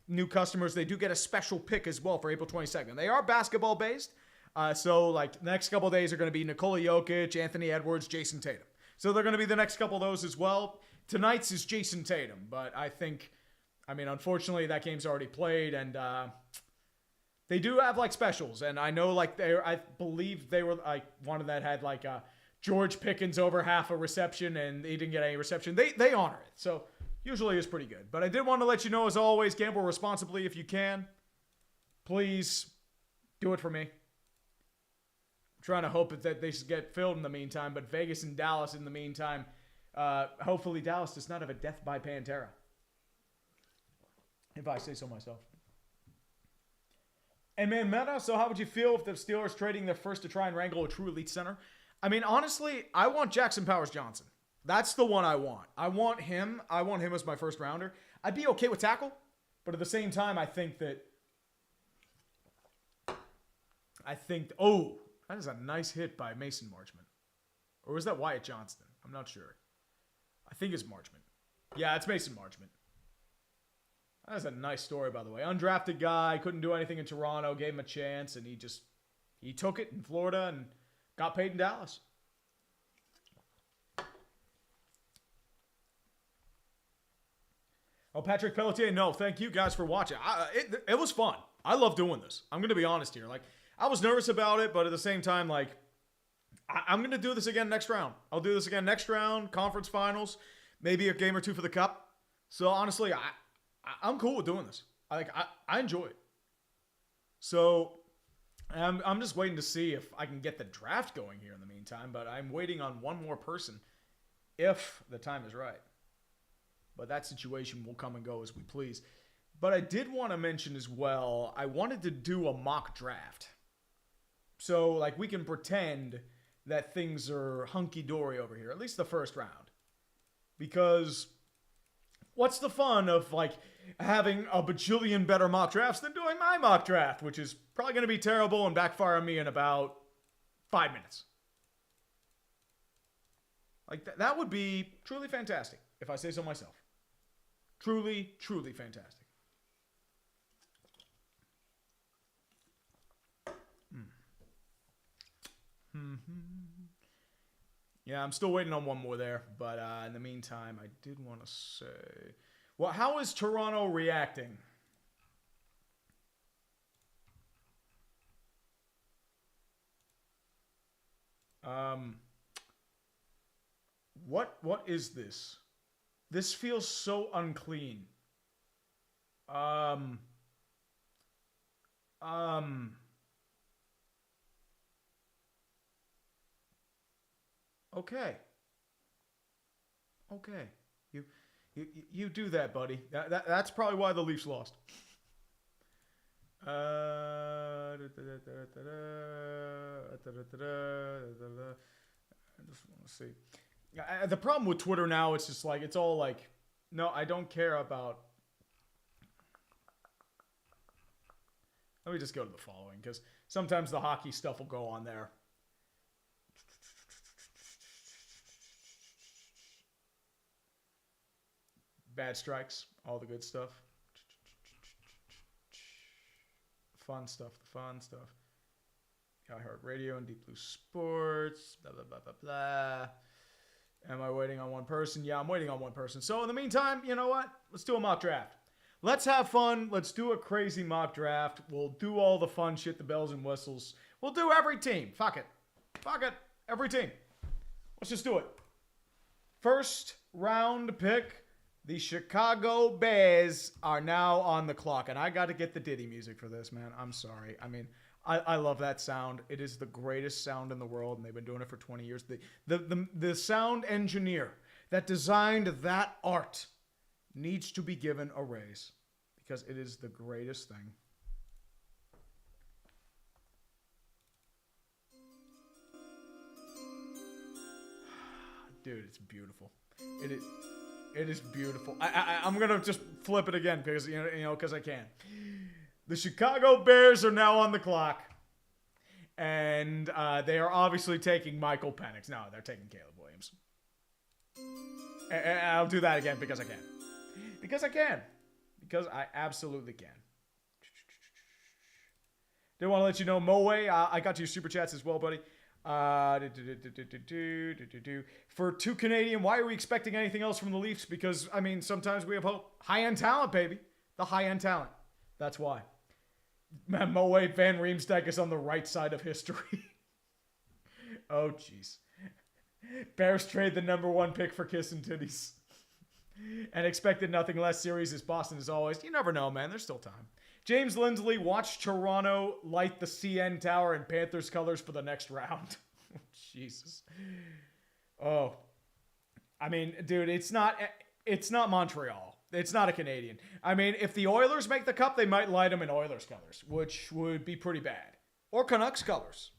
new customers. They do get a special pick as well for April 22nd. They are basketball-based. The next couple of days are going to be Nikola Jokic, Anthony Edwards, Jason Tatum. So they're going to be the next couple of those as well. Tonight's is Jason Tatum, but I think, unfortunately that game's already played, and they do have specials, and I know I believe they were one that had George Pickens over half a reception, and he didn't get any reception. They honor it, so usually it's pretty good. But I did want to let you know, as always, gamble responsibly if you can. Please do it for me. Trying to hope that they should get filled in the meantime, but Vegas and Dallas in the meantime, hopefully Dallas does not have a death by Pantera, if I say so myself. And man, Meta, so how would you feel if the Steelers trading their first to try and wrangle a true elite center? Honestly, I want Jackson Powers Johnson. That's the one I want. I want him as my first rounder. I'd be okay with tackle, but at the same time, I think, that is a nice hit by Mason Marchment. Or was that Wyatt Johnston? I'm not sure. I think it's Marchment. Yeah, it's Mason Marchment. That's a nice story, by the way. Undrafted guy, couldn't do anything in Toronto, gave him a chance, and he took it in Florida and got paid in Dallas. Oh, Patrick Pelletier, no, thank you guys for watching. It was fun. I love doing this. I'm going to be honest here. Like, I was nervous about it, but at the same time, like, I'm going to do this again next round. I'll do this again next round, conference finals, maybe a game or two for the cup. So, honestly, I'm cool with doing this. I enjoy it. So, I'm just waiting to see if I can get the draft going here in the meantime, but I'm waiting on one more person if the time is right. But that situation will come and go as we please. But I did want to mention as well, I wanted to do a mock draft. So, like, we can pretend that things are hunky-dory over here, at least the first round. Because what's the fun of, like, having a bajillion better mock drafts than doing my mock draft, which is probably going to be terrible and backfire on me in about 5 minutes. Like, that would be truly fantastic, if I say so myself. Truly, truly fantastic. Yeah, I'm still waiting on one more there, but in the meantime, I did want to say, well, how is Toronto reacting? What is this? This feels so unclean. Okay. Okay. You do that, buddy. That's probably why the Leafs lost. I just want to see. The problem with Twitter now, it's just like, it's all like, no, I don't care about. Let me just go to the following, because sometimes the hockey stuff will go on there. Bad strikes, all the good stuff. The fun stuff. I heard radio and Deep Blue Sports, blah, blah, blah, blah, blah. Am I waiting on one person? Yeah, I'm waiting on one person. So in the meantime, you know what? Let's do a mock draft. Let's have fun. Let's do a crazy mock draft. We'll do all the fun shit, the bells and whistles. We'll do every team. Fuck it. Every team. Let's just do it. First round pick. The Chicago Bears are now on the clock. And I got to get the Diddy music for this, man. I'm sorry. I mean, I love that sound. It is the greatest sound in the world, and they've been doing it for 20 years. The sound engineer that designed that art needs to be given a raise because it is the greatest thing. Dude, it's beautiful. It is beautiful. I'm gonna just flip it again because because I can. The Chicago Bears are now on the clock, and they are obviously taking Michael Penix. No, they're taking Caleb Williams. And I'll do that again because I can. Because I absolutely can. Did want to let you know, Moe, I got to your super chats as well, buddy. For two Canadian, why are we expecting anything else from the Leafs? Because, I mean, sometimes we have hope. High-end talent, baby. The high-end talent. That's why. Man, Moe Van Riemsdyk is on the right side of history. Oh, jeez. Bears trade the number one pick for Kiss and Titties. And expected nothing less. Series as Boston as always. You never know, man. There's still time. James Lindsley watched Toronto light the CN Tower in Panthers colors for the next round. Jesus. Oh. I mean, dude, it's not Montreal. It's not a Canadian. I mean, if the Oilers make the cup, they might light them in Oilers colors, which would be pretty bad. Or Canucks colors.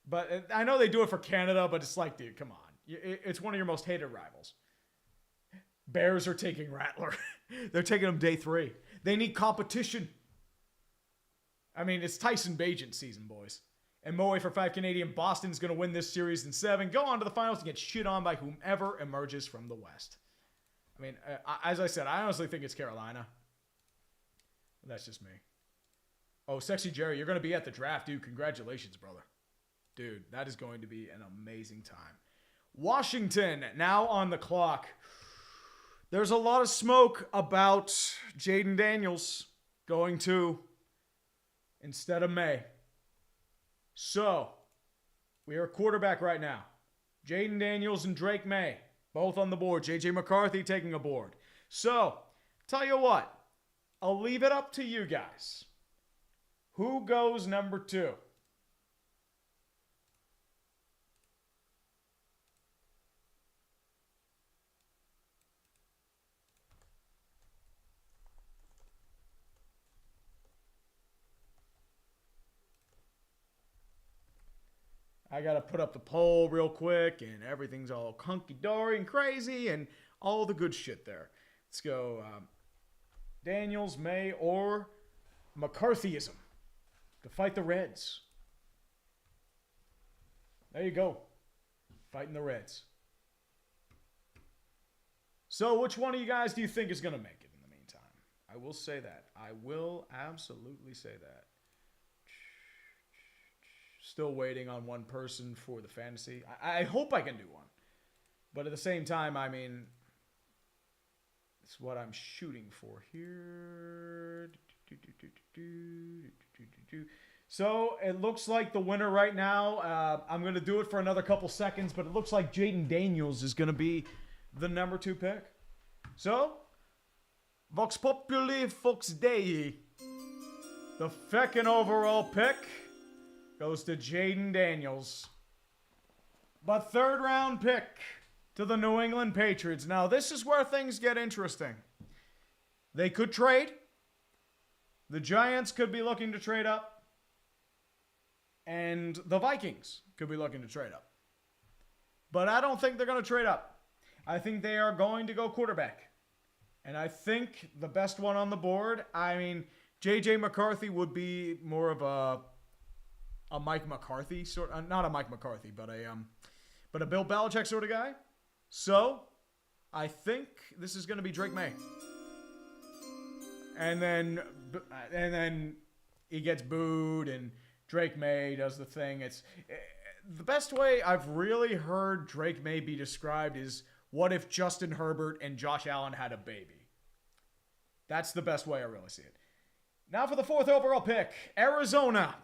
But I know they do it for Canada, but it's like, dude, come on. It's one of your most hated rivals. Bears are taking Rattler. They're taking him day 3. They need competition. I mean, it's Tyson Bagent season, boys. And Moe for 5 Canadian. Boston's going to win this series in 7. Go on to the finals and get shit on by whomever emerges from the West. I mean, as I said, I honestly think it's Carolina. That's just me. Oh, Sexy Jerry, you're going to be at the draft, dude. Congratulations, brother. Dude, that is going to be an amazing time. Washington, now on the clock. there's a lot of smoke about Jaden Daniels going to instead of May. So, we are quarterback right now. Jaden Daniels and Drake May, both on the board. J.J. McCarthy taking a board. So, tell you what, I'll leave it up to you guys. Who goes number 2? I got to put up the poll real quick, and everything's all hunky-dory and crazy, and all the good shit there. Let's go Daniels, May, or McCarthyism to fight the Reds. There you go. Fighting the Reds. So which one of you guys do you think is going to make it in the meantime? I will say that. I will absolutely say that. Still waiting on one person for the fantasy. I hope I can do one. But at the same time, I mean, it's what I'm shooting for here. So it looks like the winner right now, I'm going to do it for another couple seconds, but it looks like Jaden Daniels is going to be the number 2 pick. So, Vox Populi, Vox Dei. The second overall pick goes to Jaden Daniels. But third round pick to the New England Patriots. Now, this is where things get interesting. They could trade. The Giants could be looking to trade up. And the Vikings could be looking to trade up. But I don't think they're going to trade up. I think they are going to go quarterback. And I think the best one on the board, I mean, J.J. McCarthy would be more of a Mike McCarthy sort, not a Mike McCarthy, but a Bill Belichick sort of guy. So, I think this is going to be Drake May. And then he gets booed, and Drake May does the thing. It's the best way I've really heard Drake May be described is, what if Justin Herbert and Josh Allen had a baby? That's the best way I really see it. Now for the 4th overall pick, Arizona.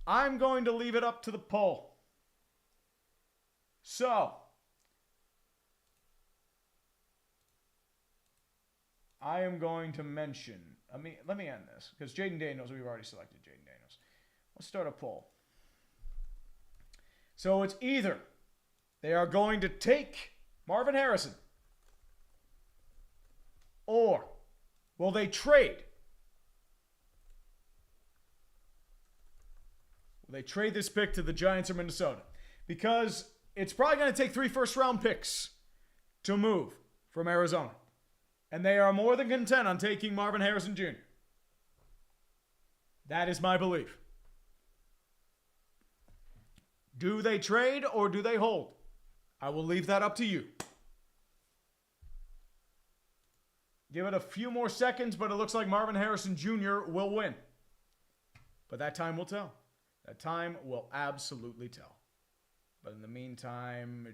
I'm going to leave it up to the poll. So, I am going to mention, let me end this, because Jaden Daniels, we've already selected Jaden Daniels. Let's start a poll. So it's either they are going to take Marvin Harrison, or will they trade? Will they trade this pick to the Giants or Minnesota? Because it's probably going to take 3 first-round picks to move from Arizona. And they are more than content on taking Marvin Harrison Jr. That is my belief. Do they trade or do they hold? I will leave that up to you. Give it a few more seconds, but it looks like Marvin Harrison Jr. will win. But that time will tell. That time will absolutely tell. But in the meantime,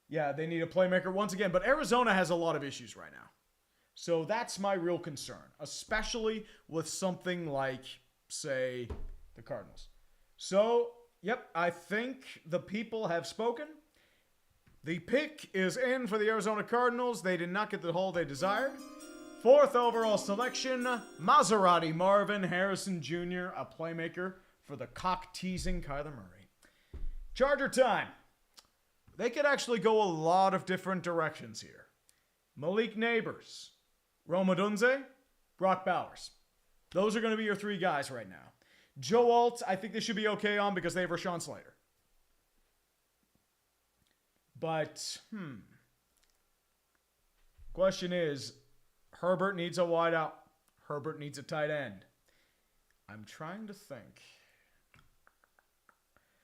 yeah, they need a playmaker once again. But Arizona has a lot of issues right now. So that's my real concern, especially with something like, say, the Cardinals. So, yep, I think the people have spoken. The pick is in for the Arizona Cardinals. They did not get the haul they desired. 4th overall selection, Maserati Marvin Harrison Jr., a playmaker for the cock-teasing Kyler Murray. Charger time. They could actually go a lot of different directions here. Malik Neighbors, Rome Odunze, Brock Bowers. Those are going to be your 3 guys right now. Joe Alt, I think they should be okay on because they have Rashawn Slater. But, question is, Herbert needs a wideout. Herbert needs a tight end. I'm trying to think.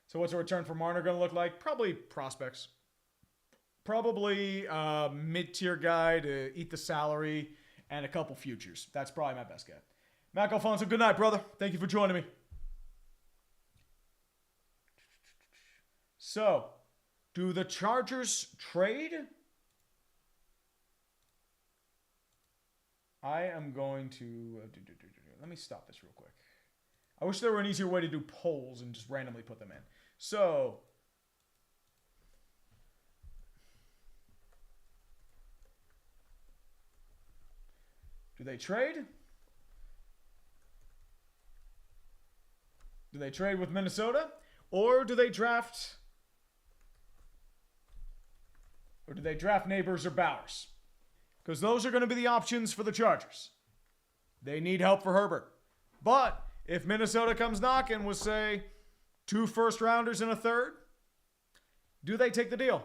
So what's a return for Marner going to look like? Probably prospects. Probably a mid-tier guy to eat the salary and a couple futures. That's probably my best bet. Mac Alfonso, good night, brother. Thank you for joining me. So, do the Chargers trade? I am going to... let me stop this real quick. I wish there were an easier way to do polls and just randomly put them in. So... do they trade? Do they trade with Minnesota? Or do they draft... or do they draft Neighbors or Bowers? Because those are going to be the options for the Chargers. They need help for Herbert. But if Minnesota comes knocking with, say, 2 first-rounders and a third, do they take the deal?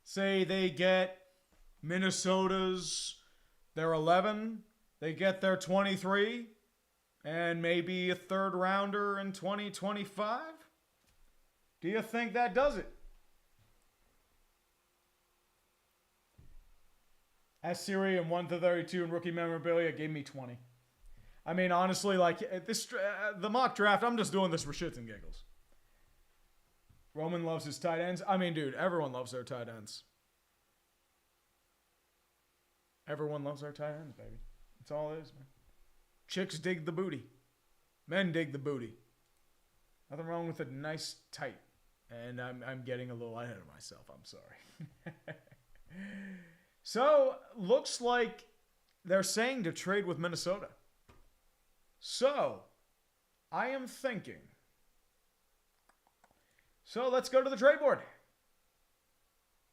Say they get Minnesota's, their 11, they get their 23, and maybe a third rounder in 2025? Do you think that does it? S Siri and 1-32 and rookie memorabilia gave me 20. I mean, honestly, like this, the mock draft, I'm just doing this for shits and giggles. Roman loves his tight ends. I mean, dude, everyone loves their tight ends. Everyone loves their tight ends, baby. That's all it is, man. Chicks dig the booty. Men dig the booty. Nothing wrong with a nice tight. And I'm getting a little ahead of myself. I'm sorry. So, looks like they're saying to trade with Minnesota. So, I am thinking. So, let's go to the trade board.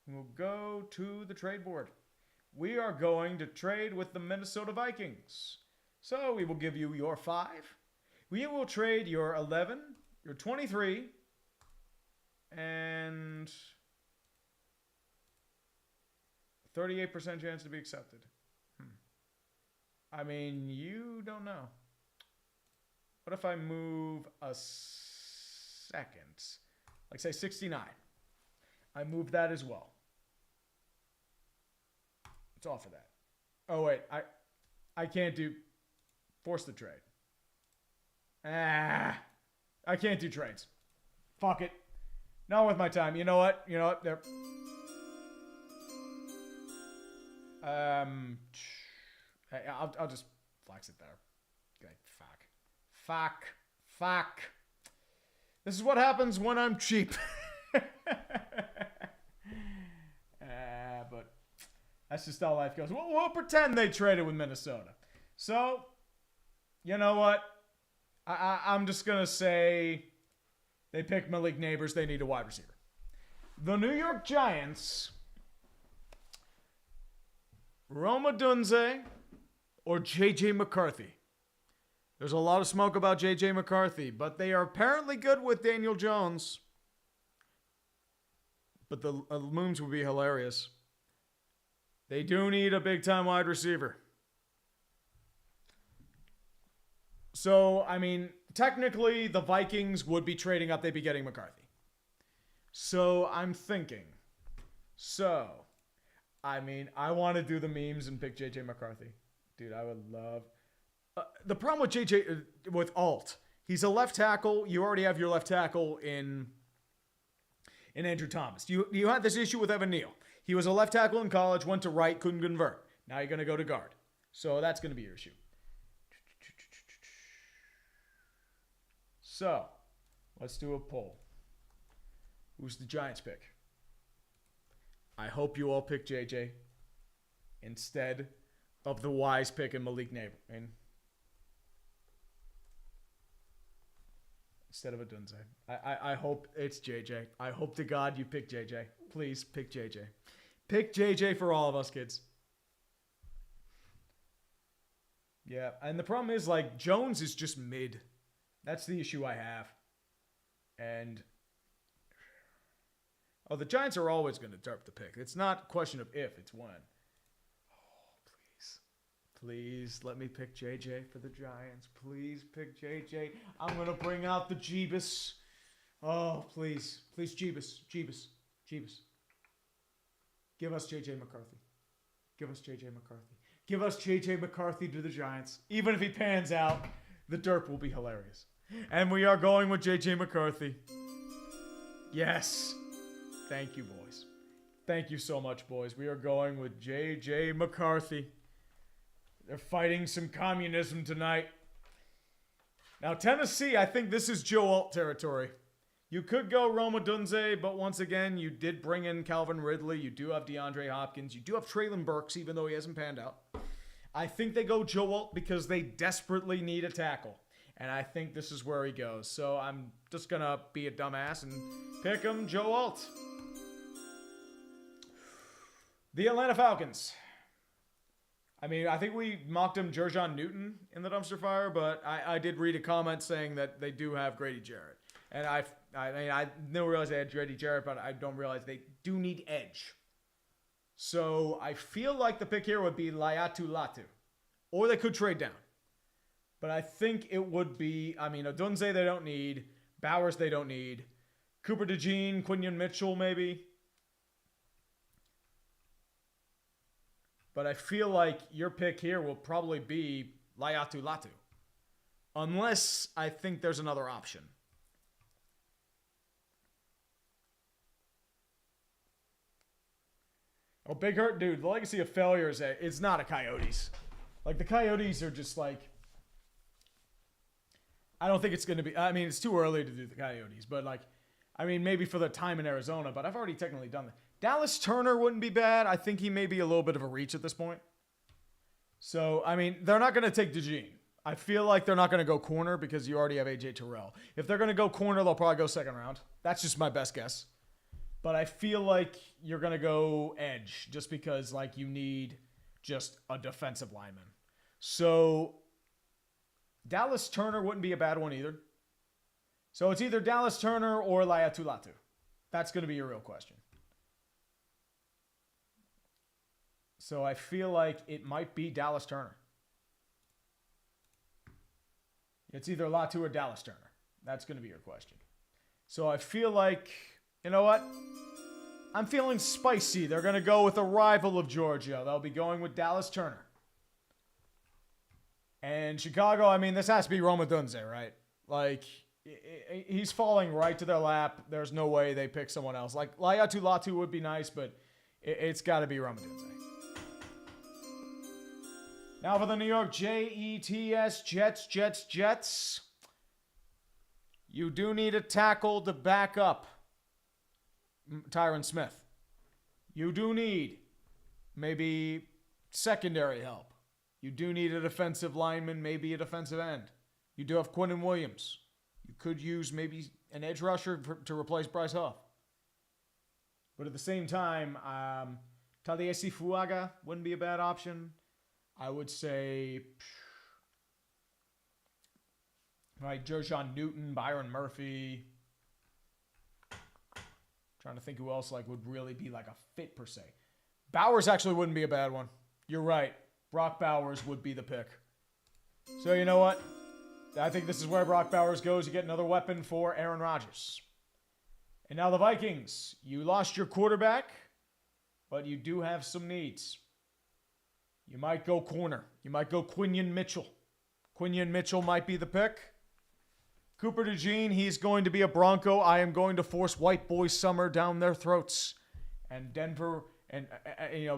We'll go to the trade board. We are going to trade with the Minnesota Vikings. So, we will give you your 5. We will trade your 11, your 23, and 38% chance to be accepted. I mean, you don't know. What if I move a second? Like, say, 69. I move that as well. Let's offer that. Oh, wait. I can't do... force the trade. I can't do trades. Fuck it. Not with my time. You know what? There. I'll just flex it there. Okay, fuck. This is what happens when I'm cheap. But that's just how life goes. We'll pretend they traded with Minnesota. So, you know what? I'm just going to say they pick Malik Neighbors. They need a wide receiver. The New York Giants, Rome Odunze or J.J. McCarthy. There's a lot of smoke about J.J. McCarthy, but they are apparently good with Daniel Jones. But the moons would be hilarious. They do need a big-time wide receiver. So, I mean, technically, the Vikings would be trading up. They'd be getting McCarthy. So, I'm thinking. I mean, I want to do the memes and pick J.J. McCarthy. Dude, I would love... the problem with J.J. with Alt, he's a left tackle. You already have your left tackle in Andrew Thomas. You had this issue with Evan Neal. He was a left tackle in college, went to right, couldn't convert. Now you're going to go to guard. So that's going to be your issue. So, let's do a poll. Who's the Giants pick? I hope you all pick JJ instead of the wise pick in Malik Neighbor. Instead of a Dunze. I hope it's JJ. I hope to God you pick JJ. Please pick JJ. Pick JJ for all of us, kids. Yeah, and the problem is, like, Jones is just mid. That's the issue I have. And... oh, the Giants are always going to derp the pick. It's not a question of if, it's when. Oh, please. Please let me pick JJ for the Giants. Please pick JJ. I'm going to bring out the Jeebus. Oh, please. Please, Jeebus. Jeebus. Jeebus. Give us JJ McCarthy. Give us JJ McCarthy. Give us JJ McCarthy to the Giants. Even if he pans out, The derp will be hilarious. And we are going with JJ McCarthy. Yes. Thank you, boys. Thank you so much, boys. We are going with JJ McCarthy. They're fighting some communism tonight. Now, Tennessee, I think this is Joe Alt territory. You could go Roma Dunze, but once again, you did bring in Calvin Ridley. You do have DeAndre Hopkins. You do have Traylon Burks, even though he hasn't panned out. I think they go Joe Alt because they desperately need a tackle. And I think this is where he goes. So I'm just going to be a dumbass and pick him, Joe Alt. The Atlanta Falcons. I mean, I think we mocked him Jerjon Newton in the dumpster fire, but I did read a comment saying that they do have Grady Jarrett. And I didn't realize they had Grady Jarrett, but I don't realize they do need edge. So I feel like the pick here would be Laiatu Latu. Or they could trade down. But I think it would be, Odunze they don't need. Bowers they don't need. Cooper DeJean, Quinion Mitchell maybe. But I feel like your pick here will probably be Laiatu Latu. Unless I think there's another option. Oh, Big Hurt, dude, the legacy of failure is it's not a Coyotes. Like, the Coyotes are just like... I don't think it's going to be... I mean, it's too early to do the Coyotes, but like... I mean, maybe for the time in Arizona, but I've already technically done that. Dallas Turner wouldn't be bad. I think he may be a little bit of a reach at this point. So, I mean, they're not going to take DeJean. I feel like they're not going to go corner because you already have AJ Terrell. If they're going to go corner, they'll probably go second round. That's just my best guess. But I feel like you're going to go edge just because, like, you need just a defensive lineman. So, Dallas Turner wouldn't be a bad one either. So, it's either Dallas Turner or Laiatu Latu. That's going to be your real question. So, I feel like it might be Dallas Turner. It's either Latu or Dallas Turner. That's going to be your question. So, I feel like... You know what? I'm feeling spicy. They're going to go with a rival of Georgia. They'll be going with Dallas Turner. And Chicago, I mean, this has to be Roma Dunze, right? Like, he's falling right to their lap. There's no way they pick someone else. Like, Laiatu Latu would be nice, but it's got to be Roma Dunze. Now for the New York Jets, Jets. You do need a tackle to back up Tyron Smith. You do need maybe secondary help. You do need a defensive lineman, maybe a defensive end. You do have Quinnen Williams. You could use maybe an edge rusher to replace Bryce Huff. But at the same time, Taliesi Fuaga wouldn't be a bad option. I would say, right, Jerjon Newton, Byron Murphy. Trying to think who else like would really be like a fit per se. Bowers actually wouldn't be a bad one. You're right. Brock Bowers would be the pick. So you know what? I think this is where Brock Bowers goes. You get another weapon for Aaron Rodgers. And now the Vikings. You lost your quarterback, but you do have some needs. You might go corner. You might go Quinion Mitchell. Quinion Mitchell might be the pick. Cooper DeJean, he's going to be a Bronco. I am going to force white boy summer down their throats. And Denver, and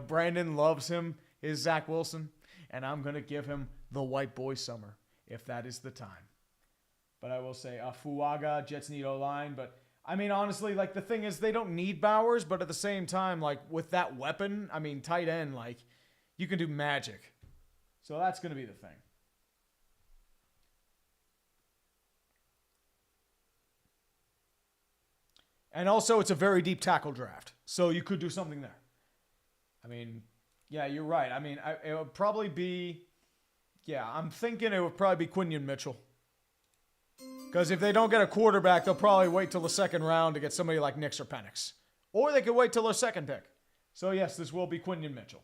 Brandon loves him, is Zach Wilson. And I'm going to give him the white boy summer, if that is the time. But I will say, Fuaga, Jets need O-line. But, I mean, honestly, like, the thing is, they don't need Bowers. But at the same time, like, with that weapon, I mean, tight end, like, you can do magic. So that's going to be the thing. And also, it's a very deep tackle draft. So you could do something there. I mean, yeah, you're right. I mean, it would probably be... Yeah, I'm thinking it would probably be Quinion Mitchell. Because if they don't get a quarterback, they'll probably wait till the second round to get somebody like Nix or Penix. Or they could wait till their second pick. So, yes, this will be Quinion Mitchell.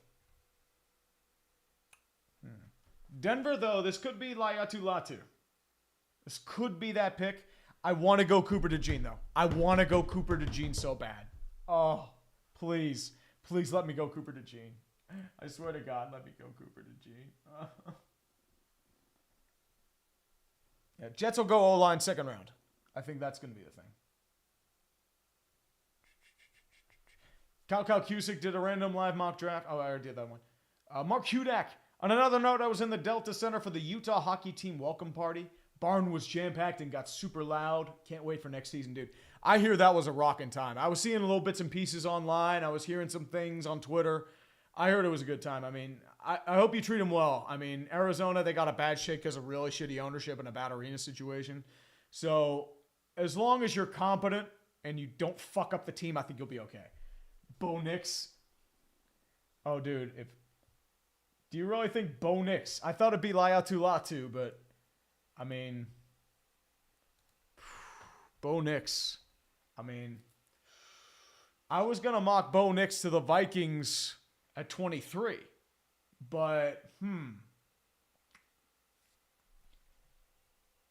Denver, though, this could be Laiatu Latu. This could be that pick. I want to go Cooper DeJean, though. I want to go Cooper DeJean so bad. Oh, please. Please let me go Cooper DeJean. I swear to God, let me go Cooper DeJean. Yeah, Jets will go O-line second round. I think that's going to be the thing. Cal Cusick did a random live mock draft. Oh, I already did that one. Mark Hudak. On another note, I was in the Delta Center for the Utah hockey team welcome party. Barn was jam-packed and got super loud. Can't wait for next season, dude. I hear that was a rockin' time. I was seeing little bits and pieces online. I was hearing some things on Twitter. I heard it was a good time. I mean, I hope you treat them well. I mean, Arizona, they got a bad shake because of really shitty ownership and a bad arena situation. So as long as you're competent and you don't fuck up the team, I think you'll be okay. Bo Nix. Oh, dude. Do you really think Bo Nix? I thought it'd be Laiatu Latu, but I mean, Bo Nix. I mean, I was going to mock Bo Nix to the Vikings at 23, but I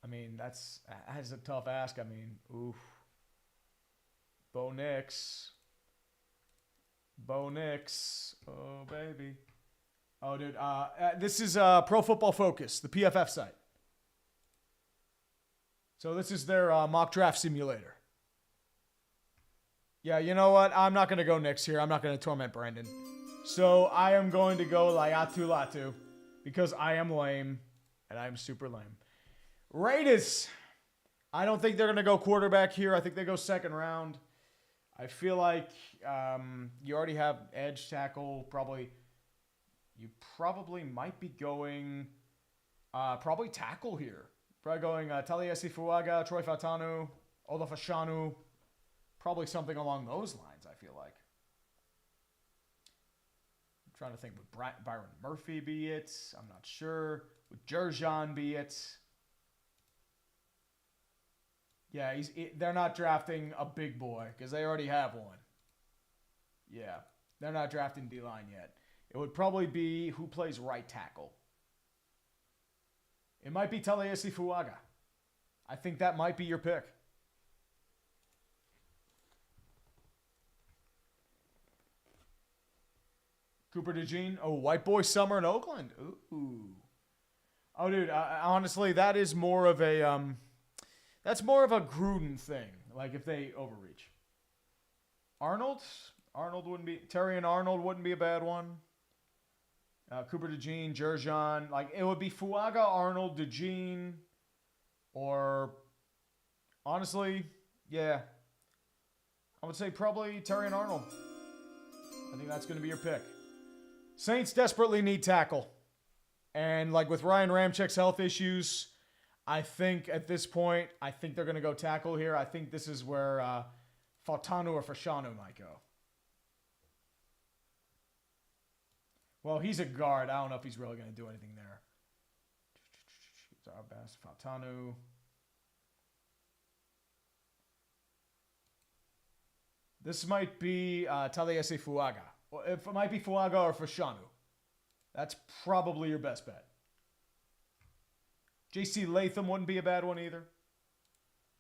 mean, that's a tough ask. I mean, oof. Bo Nix. Oh, baby. Oh, dude. This is Pro Football Focus, the PFF site. So this is their mock draft simulator. Yeah, you know what? I'm not going to go Knicks here. I'm not going to torment Brandon. So I am going to go Laiatu Latu because I am lame and I'm super lame. Raiders. I don't think they're going to go quarterback here. I think they go second round. I feel like you already have edge tackle. You probably might be going probably tackle here. Probably going Taliesin Fuaga, Troy Fautanu, Olaf Ashanu. Probably something along those lines, I feel like. I'm trying to think, would Byron Murphy be it? I'm not sure. Would Jerjan be it? Yeah, they're not drafting a big boy because they already have one. Yeah, they're not drafting D-line yet. It would probably be who plays right tackle. It might be Taliesin Fuaga. I think that might be your pick. Cooper DeJean. Oh, White Boy Summer in Oakland. Ooh. Oh, dude. Honestly, that is more of a that's more of a Gruden thing. Like if they overreach. Arnold wouldn't be. Terry and Arnold wouldn't be a bad one. Cooper DeJean, Jerjan. Like it would be Fuaga, Arnold, DeJean, or honestly, yeah. I would say probably Terry and Arnold. I think that's going to be your pick. Saints desperately need tackle. And like with Ryan Ramczyk's health issues, I think at this point, I think they're going to go tackle here. I think this is where Fautanu or Fashanu might go. Well, he's a guard. I don't know if he's really going to do anything there. It's our best. Fautanu. This might be Taliesin Fuaga. It might be Fuaga or Fashanu. That's probably your best bet. J.C. Latham wouldn't be a bad one either.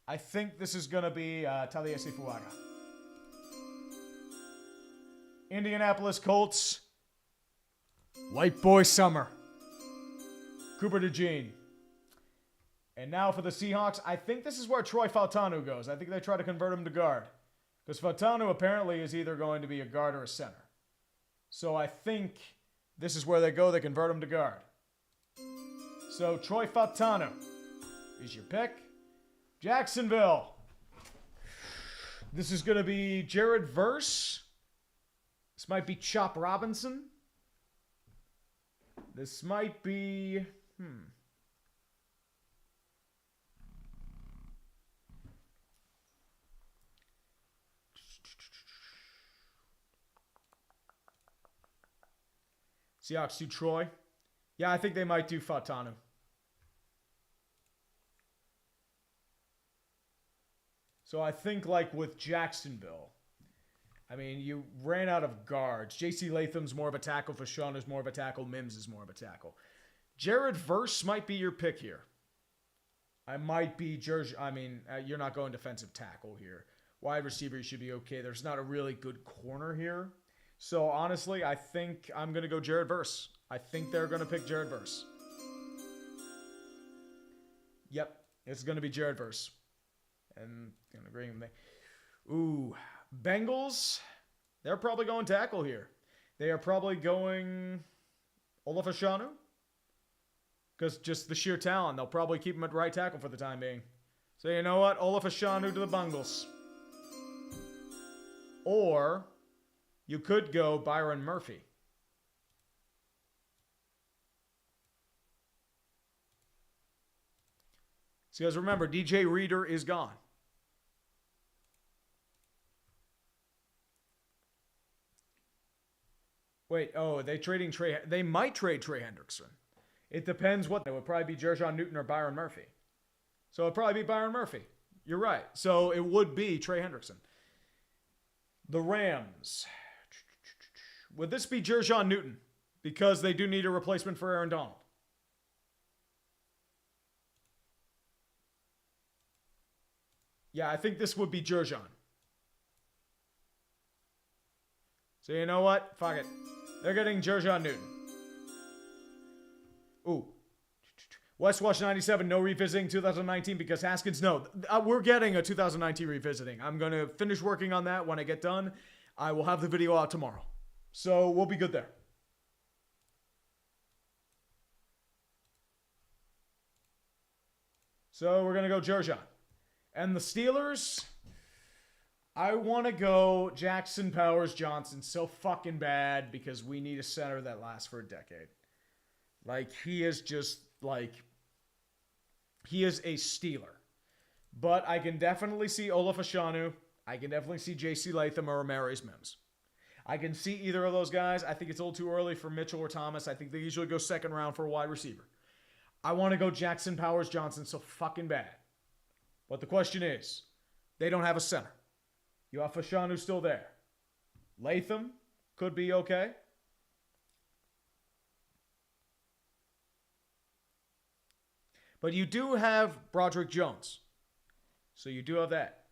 I think this is going to be Taliesin Fuaga. Indianapolis Colts. White Boy Summer. Cooper DeJean. And now for the Seahawks. I think this is where Troy Fautanu goes. I think they try to convert him to guard. Because Fautanu apparently is either going to be a guard or a center. So I think this is where they go. They convert him to guard. So Troy Fautanu is your pick. Jacksonville. This is going to be Jared Verse. This might be Chop Robinson. This might be... Seahawks do Troy. Yeah, I think they might do Fautanu. So I think like with Jacksonville, I mean, you ran out of guards. J.C. Latham's more of a tackle. Fashanu's more of a tackle. Mims is more of a tackle. Jared Verse might be your pick here. I might be you're not going defensive tackle here. Wide receiver, you should be okay. There's not a really good corner here. So, honestly, I think I'm going to go Jared Verse. I think they're going to pick Jared Verse. Yep. It's going to be Jared Verse. And agreeing with me. Ooh, Bengals. They're probably going tackle here. They are probably going Olaf Ashanu. Because just the sheer talent. They'll probably keep him at right tackle for the time being. So you know what? Olaf Ashanu to the Bengals. Or you could go Byron Murphy. So guys, remember, DJ Reader is gone. Wait, oh, are they trading Trey? They might trade Trey Hendrickson. It depends what. It would probably be Jerjon Newton or Byron Murphy. So it'd probably be Byron Murphy. You're right. So it would be Trey Hendrickson. The Rams. Would this be Jerjon Newton? Because they do need a replacement for Aaron Donald. Yeah, I think this would be Jerjon. So you know what? Fuck it. They're getting Jerjon Newton. Ooh. Westwatch 97, no revisiting 2019 because Haskins, no. We're getting a 2019 revisiting. I'm going to finish working on that when I get done. I will have the video out tomorrow. So we'll be good there. So we're going to go Jerjon. And the Steelers, I want to go Jackson Powers Johnson so fucking bad because we need a center that lasts for a decade. Like, he is just, like, he is a Steeler. But I can definitely see Olaf Ashanu. I can definitely see J.C. Latham or Amarius Mims. I can see either of those guys. I think it's a little too early for Mitchell or Thomas. I think they usually go second round for a wide receiver. I want to go Jackson Powers Johnson so fucking bad. But the question is, they don't have a center. You have Ashanu still there. Latham could be okay. But you do have Broderick Jones. So you do have that.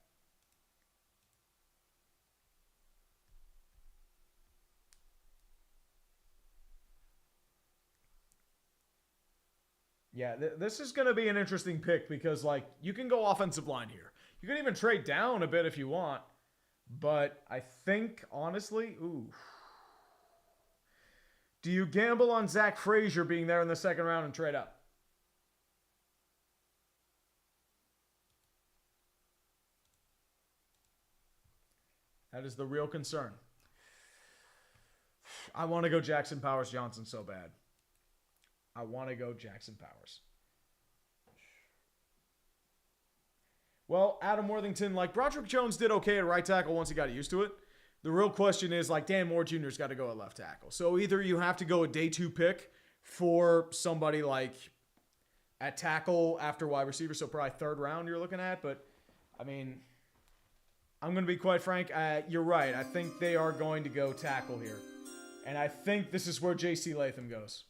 Yeah, this is going to be an interesting pick because, like, you can go offensive line here. You can even trade down a bit if you want. But I think, honestly, ooh. Do you gamble on Zach Frazier being there in the second round and trade up? That is the real concern. I want to go Jackson Powers Johnson so bad. I want to go Jackson Powers. Well, Adam Worthington, like, Broderick Jones did okay at right tackle once he got used to it. The real question is, like, Dan Moore Jr.'s got to go at left tackle. So either you have to go a day 2 pick for somebody like at tackle after wide receiver, so probably third round you're looking at. But, I mean, I'm going to be quite frank. You're right. I think they are going to go tackle here. And I think this is where J.C. Latham goes.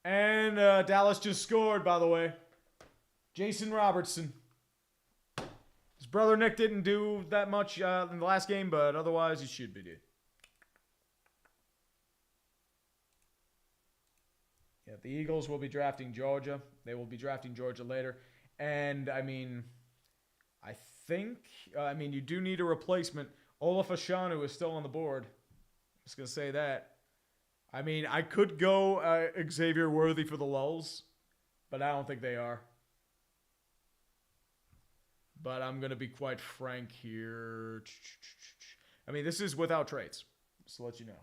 And Dallas just scored, by the way. Jason Robertson. His brother Nick didn't do that much in the last game, but otherwise he should be, dude. Yeah, the Eagles will be drafting Georgia. They will be drafting Georgia later. And, I mean, I think, you do need a replacement. Olaf Ashanu is still on the board. Just going to say that. I mean, I could go Xavier Worthy for the lulz, but I don't think they are. But I'm going to be quite frank here. I mean, this is without trades, just to let you know.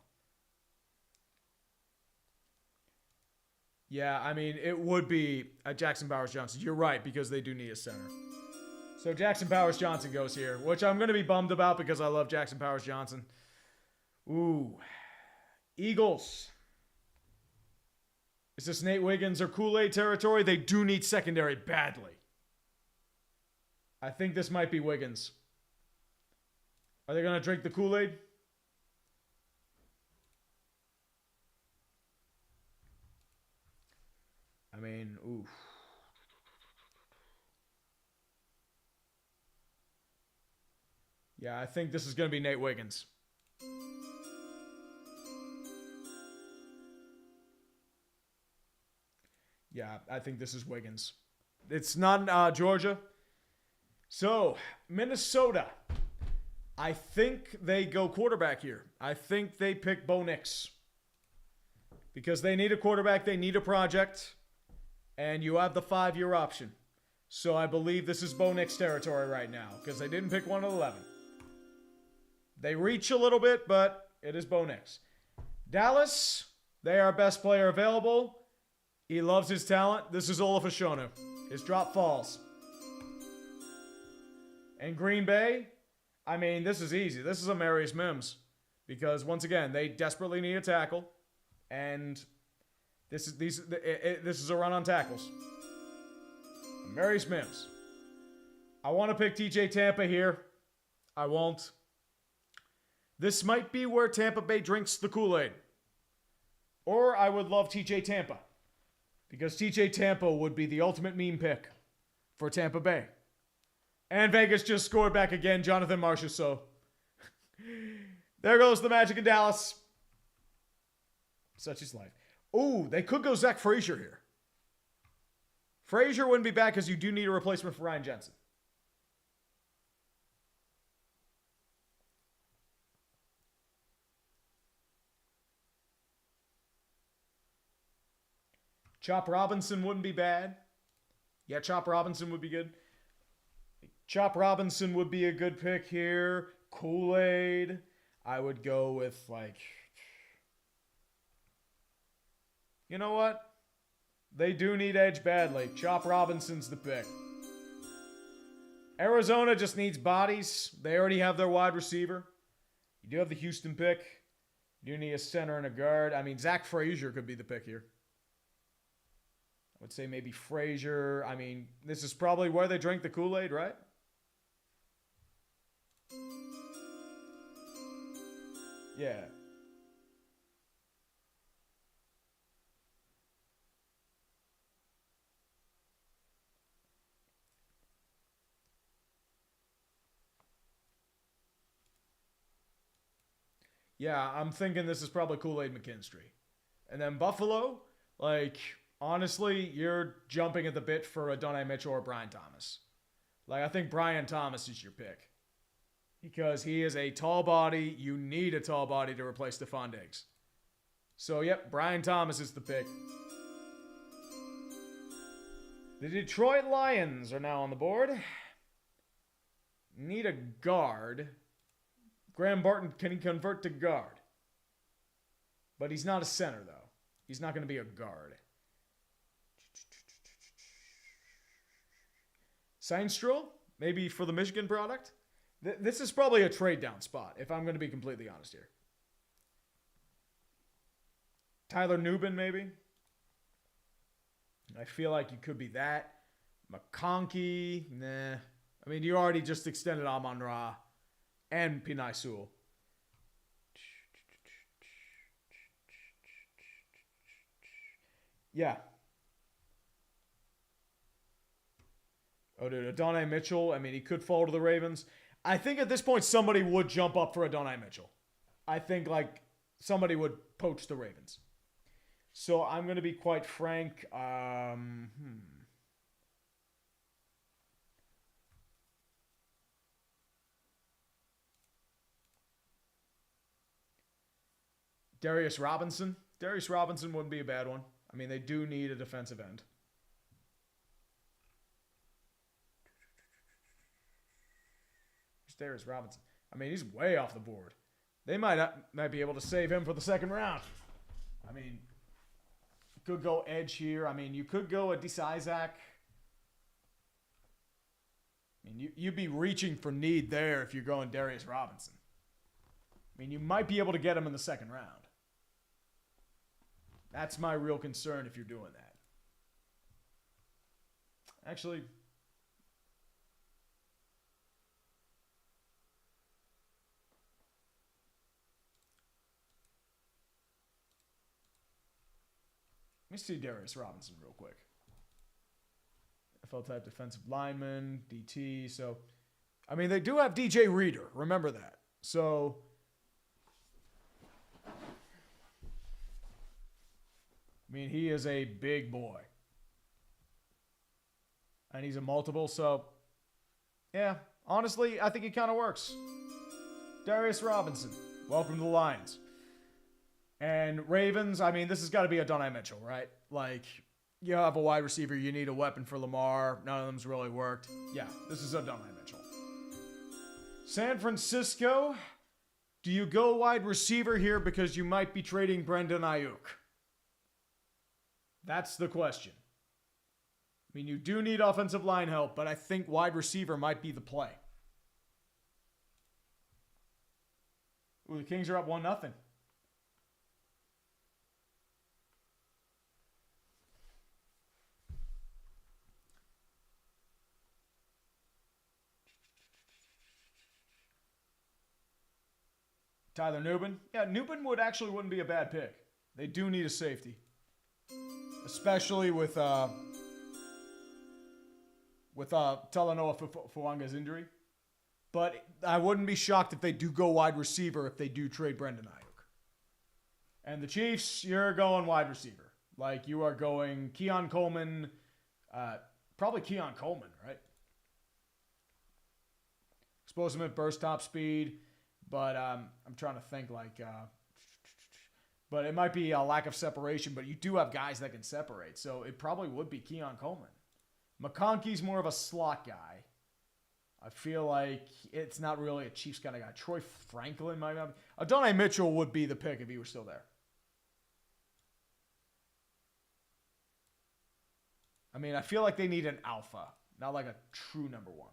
Yeah, I mean, it would be Jackson Powers Johnson. You're right, because they do need a center. So Jackson Powers Johnson goes here, which I'm going to be bummed about because I love Jackson Powers Johnson. Ooh. Eagles. Is this Nate Wiggins or Kool-Aid territory? They do need secondary badly. I think this might be Wiggins. Are they going to drink the Kool-Aid? I mean, oof. Yeah, I think this is going to be Nate Wiggins. Yeah, I think this is Wiggins. It's not Georgia. So, Minnesota. I think they go quarterback here. I think they pick Bo Nix. Because they need a quarterback, they need a project, and you have the 5-year option. So I believe this is Bo Nix territory right now, because they didn't pick one at 11. They reach a little bit, but it is Bo Nix. Dallas, they are best player available. He loves his talent. This is Olaf Ashonu. His drop falls. And Green Bay, I mean, this is easy. This is Amarius Mims. Because, once again, they desperately need a tackle. And this is a run on tackles. Amarius Mims. I want to pick TJ Tampa here. I won't. This might be where Tampa Bay drinks the Kool-Aid. Or I would love TJ Tampa. Because TJ Tampa would be the ultimate meme pick for Tampa Bay. And Vegas just scored back again, Jonathan Marshall. So there goes the Magic in Dallas. Such is life. Ooh, they could go Zach Frazier here. Frazier wouldn't be back because you do need a replacement for Ryan Jensen. Chop Robinson wouldn't be bad. Yeah, Chop Robinson would be good. Chop Robinson would be a good pick here. Kool-Aid. I would go with, like... You know what? They do need edge badly. Chop Robinson's the pick. Arizona just needs bodies. They already have their wide receiver. You do have the Houston pick. You do need a center and a guard. I mean, Zach Frazier could be the pick here. I would say maybe Frazier. I mean, this is probably where they drink the Kool-Aid, right? Yeah. Yeah, I'm thinking this is probably Kool-Aid McKinstry. And then Buffalo, like, honestly, you're jumping at the bit for Adonai Mitchell or Brian Thomas. Like, I think Brian Thomas is your pick. Because he is a tall body. You need a tall body to replace Stephon Diggs. So, yep, Brian Thomas is the pick. The Detroit Lions are now on the board. Need a guard. Graham Barton can convert to guard. But he's not a center, though. He's not going to be a guard. Seinstrom, maybe for the Michigan product. This is probably a trade down spot, if I'm going to be completely honest here. Tyler Nubin, maybe. I feel like you could be that. McConkey, nah. I mean, you already just extended Amon-Ra and Pinay Sewell. Yeah. Oh, dude, Adonai Mitchell. I mean, he could fall to the Ravens. I think at this point, somebody would jump up for Adonai Mitchell. I think, like, somebody would poach the Ravens. So I'm going to be quite frank. Darius Robinson. Darius Robinson wouldn't be a bad one. I mean, they do need a defensive end. Who's Darius Robinson? I mean, he's way off the board. They might be able to save him for the second round. I mean, you could go edge here. I mean, you could go a Isaac. I mean, you'd be reaching for need there if you're going Darius Robinson. I mean, you might be able to get him in the second round. That's my real concern if you're doing that. Actually, let me see Darius Robinson real quick. FL type defensive lineman, DT. So, I mean, they do have DJ Reader. Remember that. So, I mean, he is a big boy. And he's a multiple, so yeah, honestly, I think it kind of works. Darius Robinson, welcome to the Lions. And Ravens, I mean, this has got to be a Donai Mitchell, right? Like, you have a wide receiver, you need a weapon for Lamar. None of them's really worked. Yeah, this is a Donai Mitchell. San Francisco, do you go wide receiver here because you might be trading Brendan Ayuk? That's the question. I mean, you do need offensive line help, but I think wide receiver might be the play. Ooh, the Kings are up 1-0. Tyler Nubin. Yeah, Nubin wouldn't be a bad pick. They do need a safety. Especially with Talanoa Fuanga's injury. But I wouldn't be shocked if they do go wide receiver if they do trade Brendan Ayuk. And the Chiefs, you're going wide receiver. Like, you are going Keon Coleman. Probably Keon Coleman, right? Explosive burst top speed. But I'm trying to think but it might be a lack of separation, but you do have guys that can separate. So it probably would be Keon Coleman. McConkey's more of a slot guy. I feel like it's not really a Chiefs kind of guy. Troy Franklin might not be. Adonai Mitchell would be the pick if he were still there. I mean, I feel like they need an alpha, not like a true number one.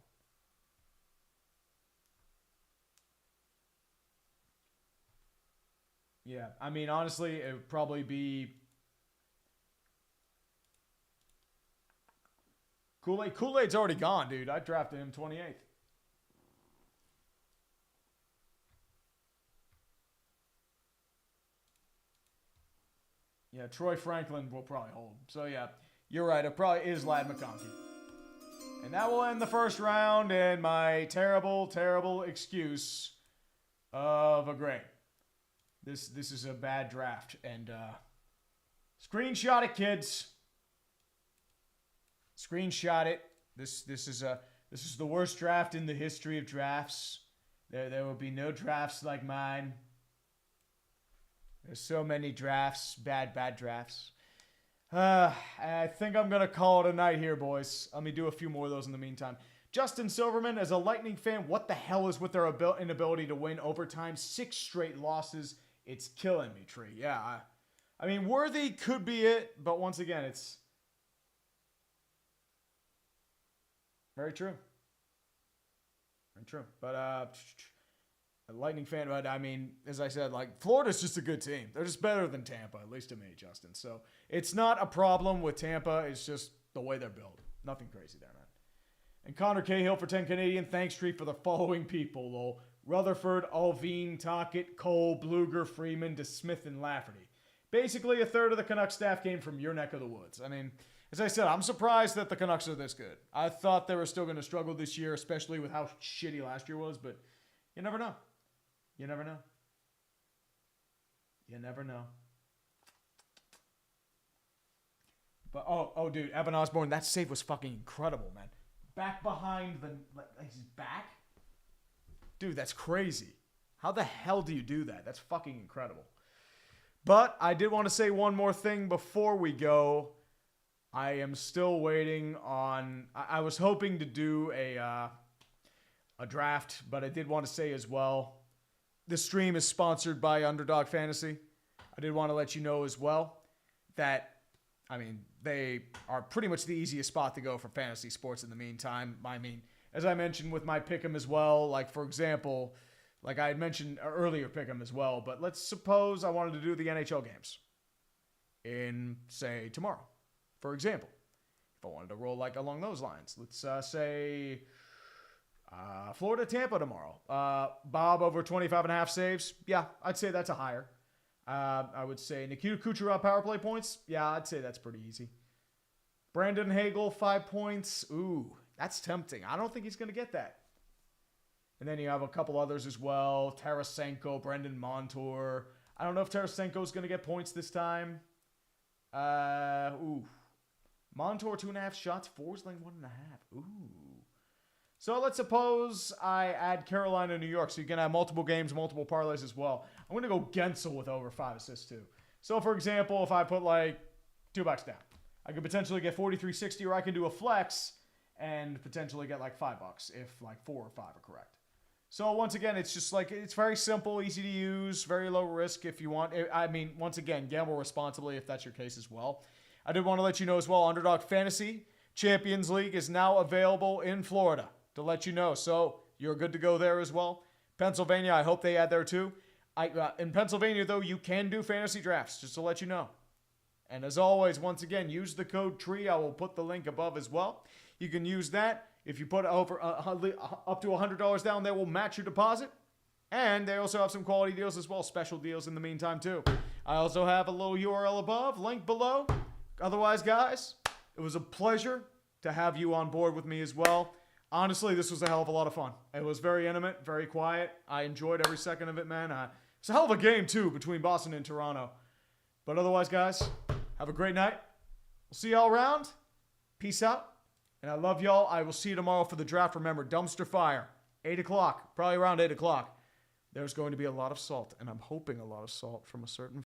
Yeah, I mean, honestly, it would probably be Kool-Aid. Kool-Aid's already gone, dude. I drafted him 28th. Yeah, Troy Franklin will probably hold. So, yeah, you're right. It probably is Ladd McConkey. And that will end the first round and my terrible, terrible excuse of a grade. This is a bad draft. And screenshot it, kids. Screenshot it. This is the worst draft in the history of drafts. There will be no drafts like mine. There's so many drafts, bad drafts. I think I'm gonna call it a night here, boys. Let me do a few more of those in the meantime. Justin Silverman, as a Lightning fan, what the hell is with their inability to win overtime? 6 straight losses. It's killing me, Tree. Yeah, I mean, Worthy could be it, but once again, it's very true. Very true. But a Lightning fan, but I mean, as I said, like, Florida's just a good team. They're just better than Tampa, at least to me, Justin. So it's not a problem with Tampa. It's just the way they're built. Nothing crazy there, man. And Connor Cahill for 10 Canadian. Thanks, Tree, for the following people, lol. Rutherford, Alvin, Tocchet, Cole, Bluger, Freeman, DeSmith, and Lafferty. Basically, a third of the Canucks staff came from your neck of the woods. I mean, as I said, I'm surprised that the Canucks are this good. I thought they were still going to struggle this year, especially with how shitty last year was, but you never know. You never know. You never know. But, oh, dude, Evan Osborne, that save was fucking incredible, man. Back behind the, like, his back? Dude, that's crazy. How the hell do you do that? That's fucking incredible. But I did want to say one more thing before we go. I am still waiting on... I was hoping to do a draft, but I did want to say as well, this stream is sponsored by Underdog Fantasy. I did want to let you know as well that, I mean, they are pretty much the easiest spot to go for fantasy sports in the meantime. I mean, as I mentioned with my pick'em as well, like, for example, like I had mentioned earlier pick'em as well, but let's suppose I wanted to do the NHL games in, say, tomorrow, for example. If I wanted to roll like along those lines, let's say Florida, Tampa tomorrow. Bob over 25.5 saves. Yeah, I'd say that's a higher. I would say Nikita Kucherov power play points. Yeah, I'd say that's pretty easy. Brandon Hagel, 5 points. Ooh, that's tempting. I don't think he's going to get that. And then you have a couple others as well. Tarasenko, Brendan Montour. I don't know if Tarasenko's going to get points this time. Montour 2.5 shots. Forsling 1.5. Ooh. So let's suppose I add Carolina, New York. So you can have multiple games, multiple parlays as well. I'm going to go Gensel with over 5 assists too. So for example, if I put like $2 down, I could potentially get 43.60, or I can do a flex and potentially get like $5 if like 4 or 5 are correct. So once again, it's just like, it's very simple, easy to use, very low risk if you want. I mean, once again, gamble responsibly if that's your case as well. I did want to let you know as well, Underdog Fantasy Champions League is now available in Florida, to let you know. So you're good to go there as well. Pennsylvania, I hope they add there too. In Pennsylvania, though, you can do fantasy drafts, just to let you know. And as always, once again, use the code TREE. I will put the link above as well. You can use that. If you put over up to $100 down, they will match your deposit. And they also have some quality deals as well, special deals in the meantime too. I also have a little URL above, link below. Otherwise, guys, it was a pleasure to have you on board with me as well. Honestly, this was a hell of a lot of fun. It was very intimate, very quiet. I enjoyed every second of it, man. It's a hell of a game too between Boston and Toronto. But otherwise, guys, have a great night. We'll see y'all around. Peace out. And I love y'all. I will see you tomorrow for the draft. Remember, dumpster fire, 8 o'clock, probably around 8 o'clock. There's going to be a lot of salt, and I'm hoping a lot of salt from a certain